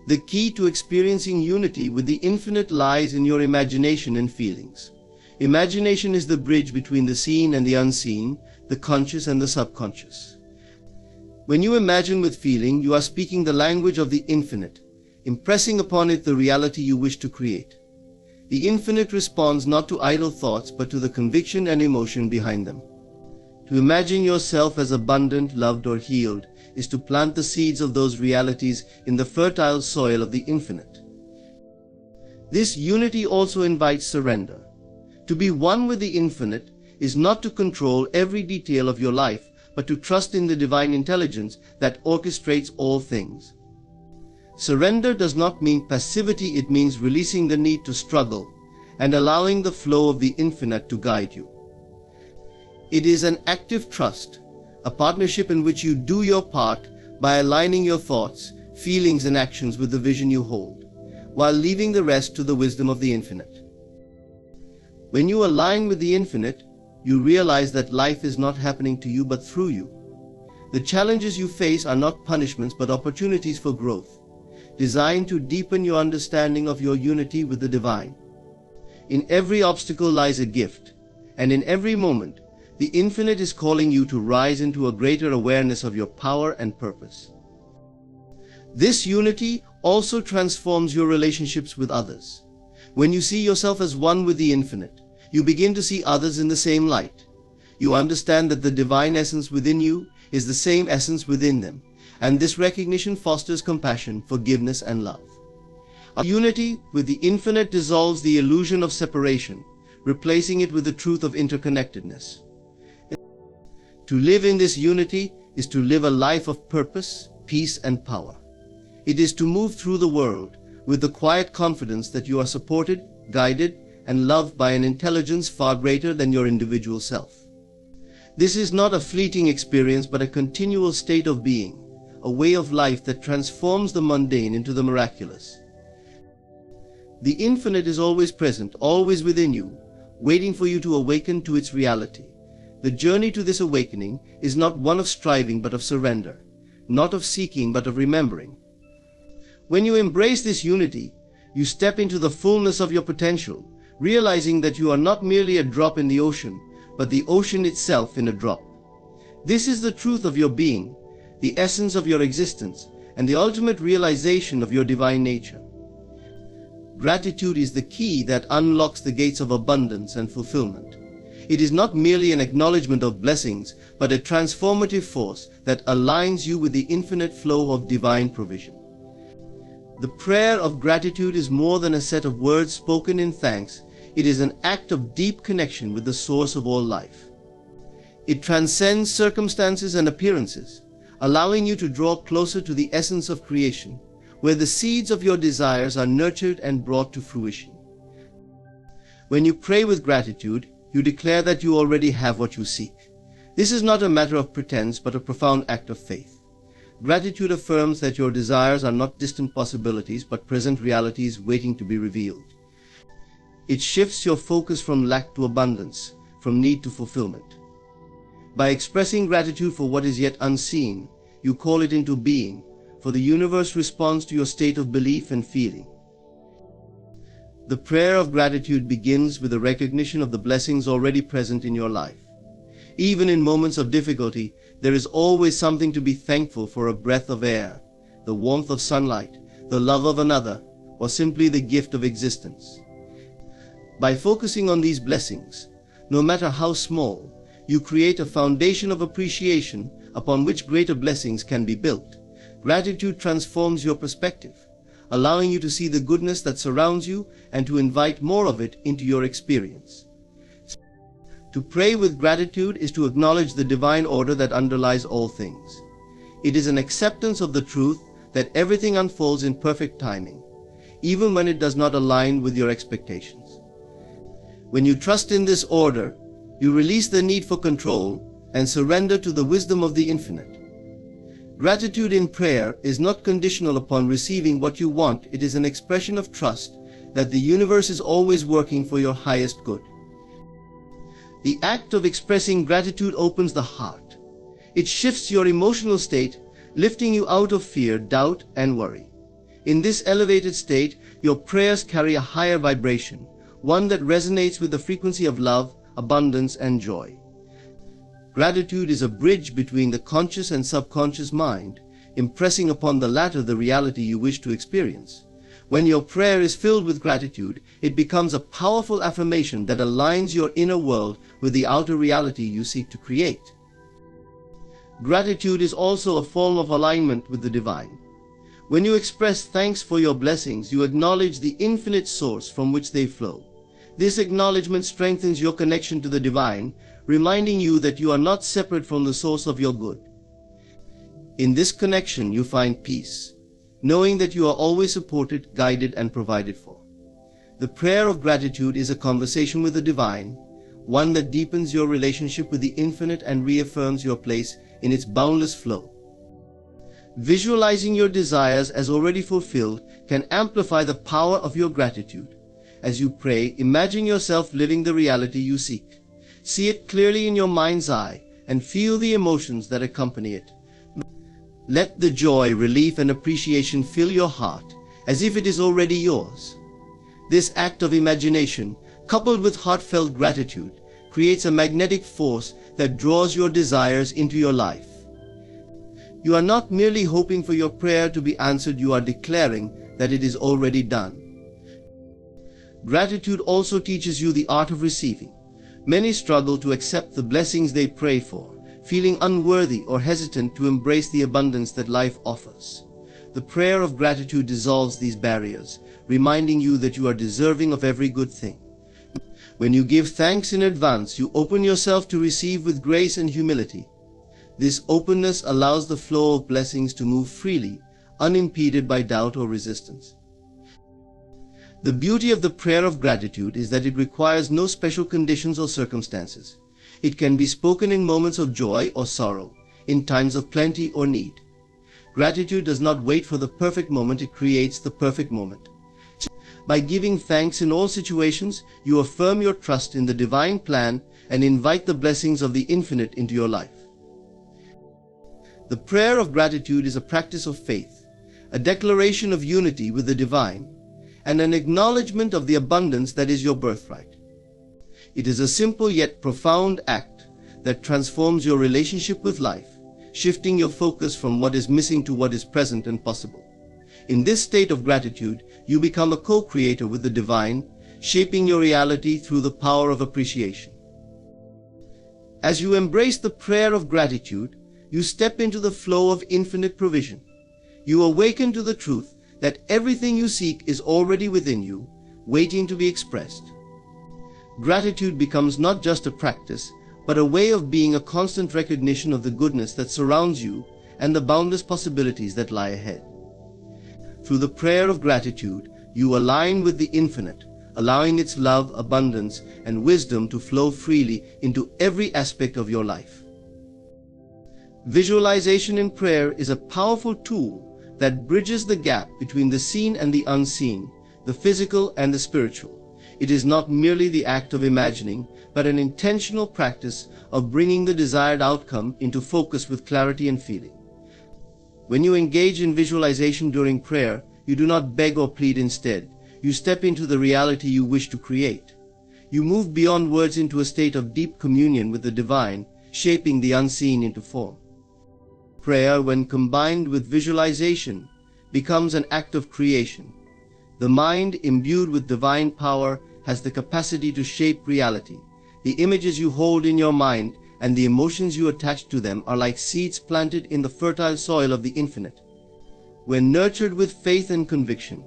The key to experiencing unity with the infinite lies in your imagination and feelings. Imagination is the bridge between the seen and the unseen, the conscious and the subconscious. When you imagine with feeling, you are speaking the language of the infinite, impressing upon it the reality you wish to create. The infinite responds not to idle thoughts, but to the conviction and emotion behind them. To imagine yourself as abundant, loved, or healed is to plant the seeds of those realities in the fertile soil of the infinite. This unity also invites surrender. To be one with the infinite is not to control every detail of your life, but to trust in the divine intelligence that orchestrates all things. Surrender does not mean passivity, it means releasing the need to struggle and allowing the flow of the infinite to guide you. It is an active trust, a partnership in which you do your part by aligning your thoughts, feelings, and actions with the vision you hold, while leaving the rest to the wisdom of the infinite. When you align with the infinite, you realize that life is not happening to you but through you. The challenges you face are not punishments but opportunities for growth, designed to deepen your understanding of your unity with the divine. In every obstacle lies a gift, and in every moment, the infinite is calling you to rise into a greater awareness of your power and purpose. This unity also transforms your relationships with others. When you see yourself as one with the infinite, you begin to see others in the same light. You understand that the divine essence within you is the same essence within them, and this recognition fosters compassion, forgiveness, and love. Our unity with the infinite dissolves the illusion of separation, replacing it with the truth of interconnectedness. To live in this unity is to live a life of purpose, peace, and power. It is to move through the world with the quiet confidence that you are supported, guided, and loved by an intelligence far greater than your individual self. This is not a fleeting experience but a continual state of being, a way of life that transforms the mundane into the miraculous. The infinite is always present, always within you, waiting for you to awaken to its reality. The journey to this awakening is not one of striving but of surrender, not of seeking but of remembering. When you embrace this unity, you step into the fullness of your potential, realizing that you are not merely a drop in the ocean, but the ocean itself in a drop. This is the truth of your being, the essence of your existence, and the ultimate realization of your divine nature. Gratitude is the key that unlocks the gates of abundance and fulfillment. It is not merely an acknowledgement of blessings, but a transformative force that aligns you with the infinite flow of divine provision. The prayer of gratitude is more than a set of words spoken in thanks. It is an act of deep connection with the source of all life. It transcends circumstances and appearances, allowing you to draw closer to the essence of creation, where the seeds of your desires are nurtured and brought to fruition. When you pray with gratitude, you declare that you already have what you seek. This is not a matter of pretense, but a profound act of faith. Gratitude affirms that your desires are not distant possibilities, but present realities waiting to be revealed. It shifts your focus from lack to abundance, from need to fulfillment. By expressing gratitude for what is yet unseen, you call it into being, for the universe responds to your state of belief and feeling. The prayer of gratitude begins with a recognition of the blessings already present in your life. Even in moments of difficulty, there is always something to be thankful for: a breath of air, the warmth of sunlight, the love of another, or simply the gift of existence. By focusing on these blessings, no matter how small, you create a foundation of appreciation upon which greater blessings can be built. Gratitude transforms your perspective, allowing you to see the goodness that surrounds you and to invite more of it into your experience. To pray with gratitude is to acknowledge the divine order that underlies all things. It is an acceptance of the truth that everything unfolds in perfect timing, even when it does not align with your expectations. When you trust in this order, you release the need for control and surrender to the wisdom of the infinite. Gratitude in prayer is not conditional upon receiving what you want. It is an expression of trust that the universe is always working for your highest good. The act of expressing gratitude opens the heart. It shifts your emotional state, lifting you out of fear, doubt, and worry. In this elevated state, your prayers carry a higher vibration, one that resonates with the frequency of love, abundance, and joy. Gratitude is a bridge between the conscious and subconscious mind, impressing upon the latter the reality you wish to experience. When your prayer is filled with gratitude, it becomes a powerful affirmation that aligns your inner world with the outer reality you seek to create. Gratitude is also a form of alignment with the divine. When you express thanks for your blessings, you acknowledge the infinite source from which they flow. This acknowledgement strengthens your connection to the divine, reminding you that you are not separate from the source of your good. In this connection, you find peace, knowing that you are always supported, guided, and provided for. The prayer of gratitude is a conversation with the divine, one that deepens your relationship with the infinite and reaffirms your place in its boundless flow. Visualizing your desires as already fulfilled can amplify the power of your gratitude. As you pray, imagine yourself living the reality you seek. See it clearly in your mind's eye and feel the emotions that accompany it. Let the joy, relief, and appreciation fill your heart as if it is already yours. This act of imagination, coupled with heartfelt gratitude, creates a magnetic force that draws your desires into your life. You are not merely hoping for your prayer to be answered, you are declaring that it is already done. Gratitude also teaches you the art of receiving. Many struggle to accept the blessings they pray for, feeling unworthy or hesitant to embrace the abundance that life offers. The prayer of gratitude dissolves these barriers, reminding you that you are deserving of every good thing. When you give thanks in advance, you open yourself to receive with grace and humility. This openness allows the flow of blessings to move freely, unimpeded by doubt or resistance. The beauty of the prayer of gratitude is that it requires no special conditions or circumstances. It can be spoken in moments of joy or sorrow, in times of plenty or need. Gratitude does not wait for the perfect moment, it creates the perfect moment. By giving thanks in all situations, you affirm your trust in the divine plan and invite the blessings of the infinite into your life. The prayer of gratitude is a practice of faith, a declaration of unity with the divine, and an acknowledgement of the abundance that is your birthright. It is a simple yet profound act that transforms your relationship with life, shifting your focus from what is missing to what is present and possible. In this state of gratitude, you become a co-creator with the divine, shaping your reality through the power of appreciation. As you embrace the prayer of gratitude, you step into the flow of infinite provision. You awaken to the truth that everything you seek is already within you, waiting to be expressed. Gratitude becomes not just a practice, but a way of being, a constant recognition of the goodness that surrounds you and the boundless possibilities that lie ahead. Through the prayer of gratitude, you align with the infinite, allowing its love, abundance, and wisdom to flow freely into every aspect of your life. Visualization in prayer is a powerful tool that bridges the gap between the seen and the unseen, the physical and the spiritual. It is not merely the act of imagining, but an intentional practice of bringing the desired outcome into focus with clarity and feeling. When you engage in visualization during prayer, you do not beg or plead. Instead, you step into the reality you wish to create. You move beyond words into a state of deep communion with the divine, shaping the unseen into form. Prayer, when combined with visualization, becomes an act of creation. The mind, imbued with divine power, has the capacity to shape reality. The images you hold in your mind and the emotions you attach to them are like seeds planted in the fertile soil of the infinite. When nurtured with faith and conviction,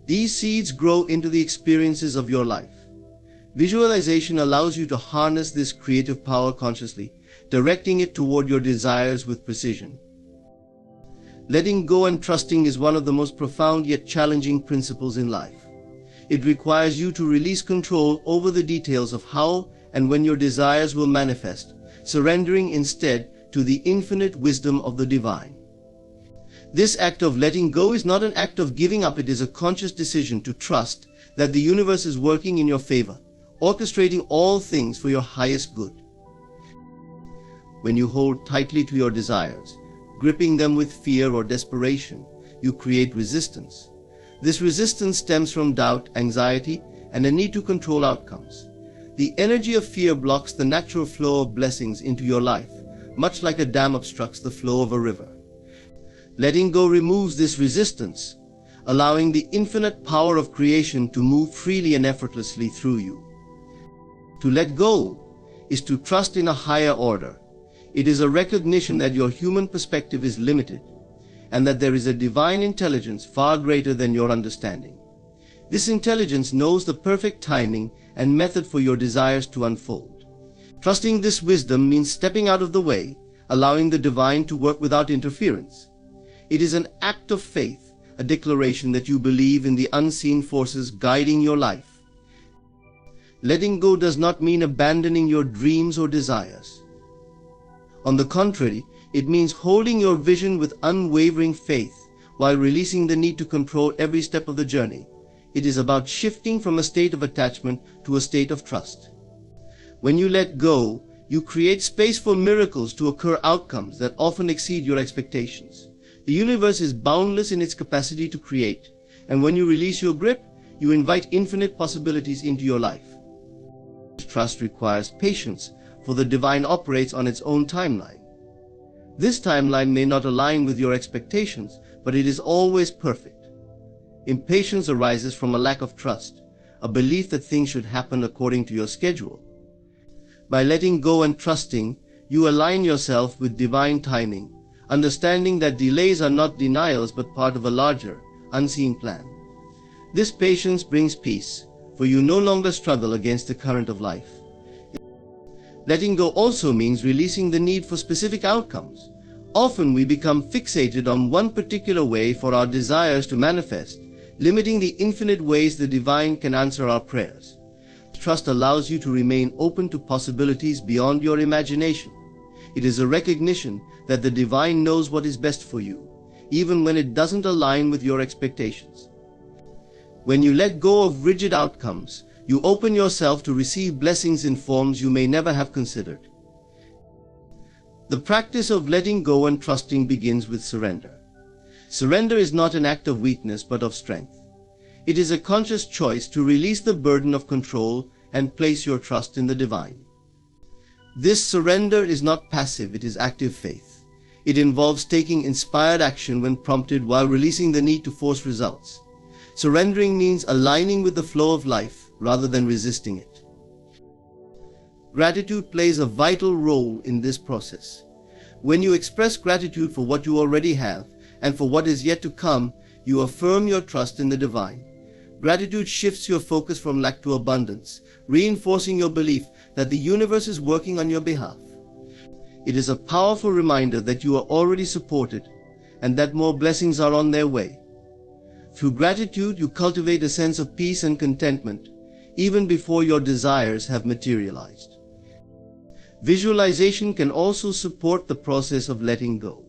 these seeds grow into the experiences of your life. Visualization allows you to harness this creative power consciously, directing it toward your desires with precision. Letting go and trusting is one of the most profound yet challenging principles in life. It requires you to release control over the details of how and when your desires will manifest, surrendering instead to the infinite wisdom of the divine. This act of letting go is not an act of giving up, it is a conscious decision to trust that the universe is working in your favor, orchestrating all things for your highest good. When you hold tightly to your desires, gripping them with fear or desperation, you create resistance. This resistance stems from doubt, anxiety, and a need to control outcomes. The energy of fear blocks the natural flow of blessings into your life, much like a dam obstructs the flow of a river. Letting go removes this resistance, allowing the infinite power of creation to move freely and effortlessly through you. To let go is to trust in a higher order. It is a recognition that your human perspective is limited and that there is a divine intelligence far greater than your understanding. This intelligence knows the perfect timing and method for your desires to unfold. Trusting this wisdom means stepping out of the way, allowing the divine to work without interference. It is an act of faith, a declaration that you believe in the unseen forces guiding your life. Letting go does not mean abandoning your dreams or desires. On the contrary, it means holding your vision with unwavering faith while releasing the need to control every step of the journey. It is about shifting from a state of attachment to a state of trust. When you let go, you create space for miracles to occur, outcomes that often exceed your expectations. The universe is boundless in its capacity to create, and when you release your grip, you invite infinite possibilities into your life. Trust requires patience, for the divine operates on its own timeline. This timeline may not align with your expectations, but it is always perfect. Impatience arises from a lack of trust, a belief that things should happen according to your schedule. By letting go and trusting, you align yourself with divine timing, understanding that delays are not denials but part of a larger, unseen plan. This patience brings peace, for you no longer struggle against the current of life. Letting go also means releasing the need for specific outcomes. Often we become fixated on one particular way for our desires to manifest, limiting the infinite ways the divine can answer our prayers. Trust allows you to remain open to possibilities beyond your imagination. It is a recognition that the divine knows what is best for you, even when it doesn't align with your expectations. When you let go of rigid outcomes, you open yourself to receive blessings in forms you may never have considered. The practice of letting go and trusting begins with surrender. Surrender is not an act of weakness but of strength. It is a conscious choice to release the burden of control and place your trust in the divine. This surrender is not passive, it is active faith. It involves taking inspired action when prompted while releasing the need to force results. Surrendering means aligning with the flow of life rather than resisting it. Gratitude plays a vital role in this process. When you express gratitude for what you already have and for what is yet to come, you affirm your trust in the divine. Gratitude shifts your focus from lack to abundance, reinforcing your belief that the universe is working on your behalf. It is a powerful reminder that you are already supported and that more blessings are on their way. Through gratitude, you cultivate a sense of peace and contentment, even before your desires have materialized. Visualization can also support the process of letting go.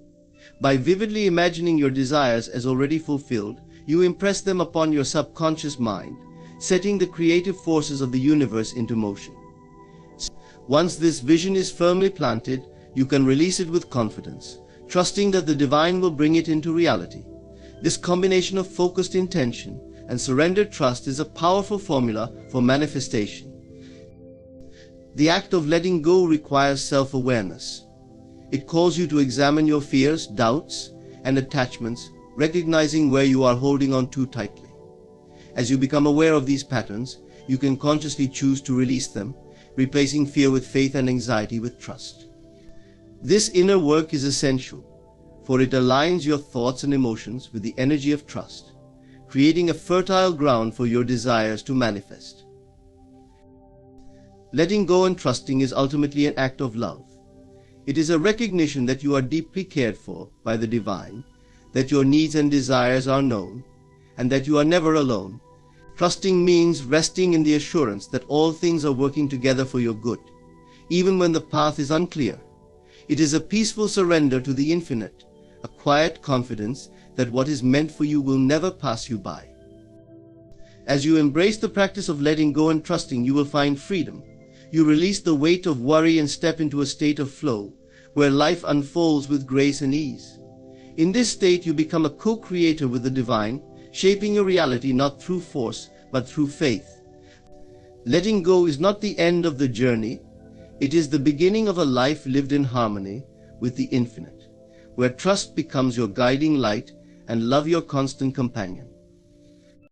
By vividly imagining your desires as already fulfilled, you impress them upon your subconscious mind, setting the creative forces of the universe into motion. Once this vision is firmly planted, you can release it with confidence, trusting that the divine will bring it into reality. This combination of focused intention and surrendered trust is a powerful formula for manifestation. The act of letting go requires self-awareness. It calls you to examine your fears, doubts, and attachments, recognizing where you are holding on too tightly. As you become aware of these patterns, you can consciously choose to release them, replacing fear with faith and anxiety with trust. This inner work is essential, for it aligns your thoughts and emotions with the energy of trust, creating a fertile ground for your desires to manifest. Letting go and trusting is ultimately an act of love. It is a recognition that you are deeply cared for by the divine, that your needs and desires are known, and that you are never alone. Trusting means resting in the assurance that all things are working together for your good, even when the path is unclear. It is a peaceful surrender to the infinite, a quiet confidence that what is meant for you will never pass you by. As you embrace the practice of letting go and trusting, you will find freedom. You release the weight of worry and step into a state of flow, where life unfolds with grace and ease. In this state, you become a co-creator with the divine, shaping your reality not through force, but through faith. Letting go is not the end of the journey. It is the beginning of a life lived in harmony with the infinite, where trust becomes your guiding light and love your constant companion.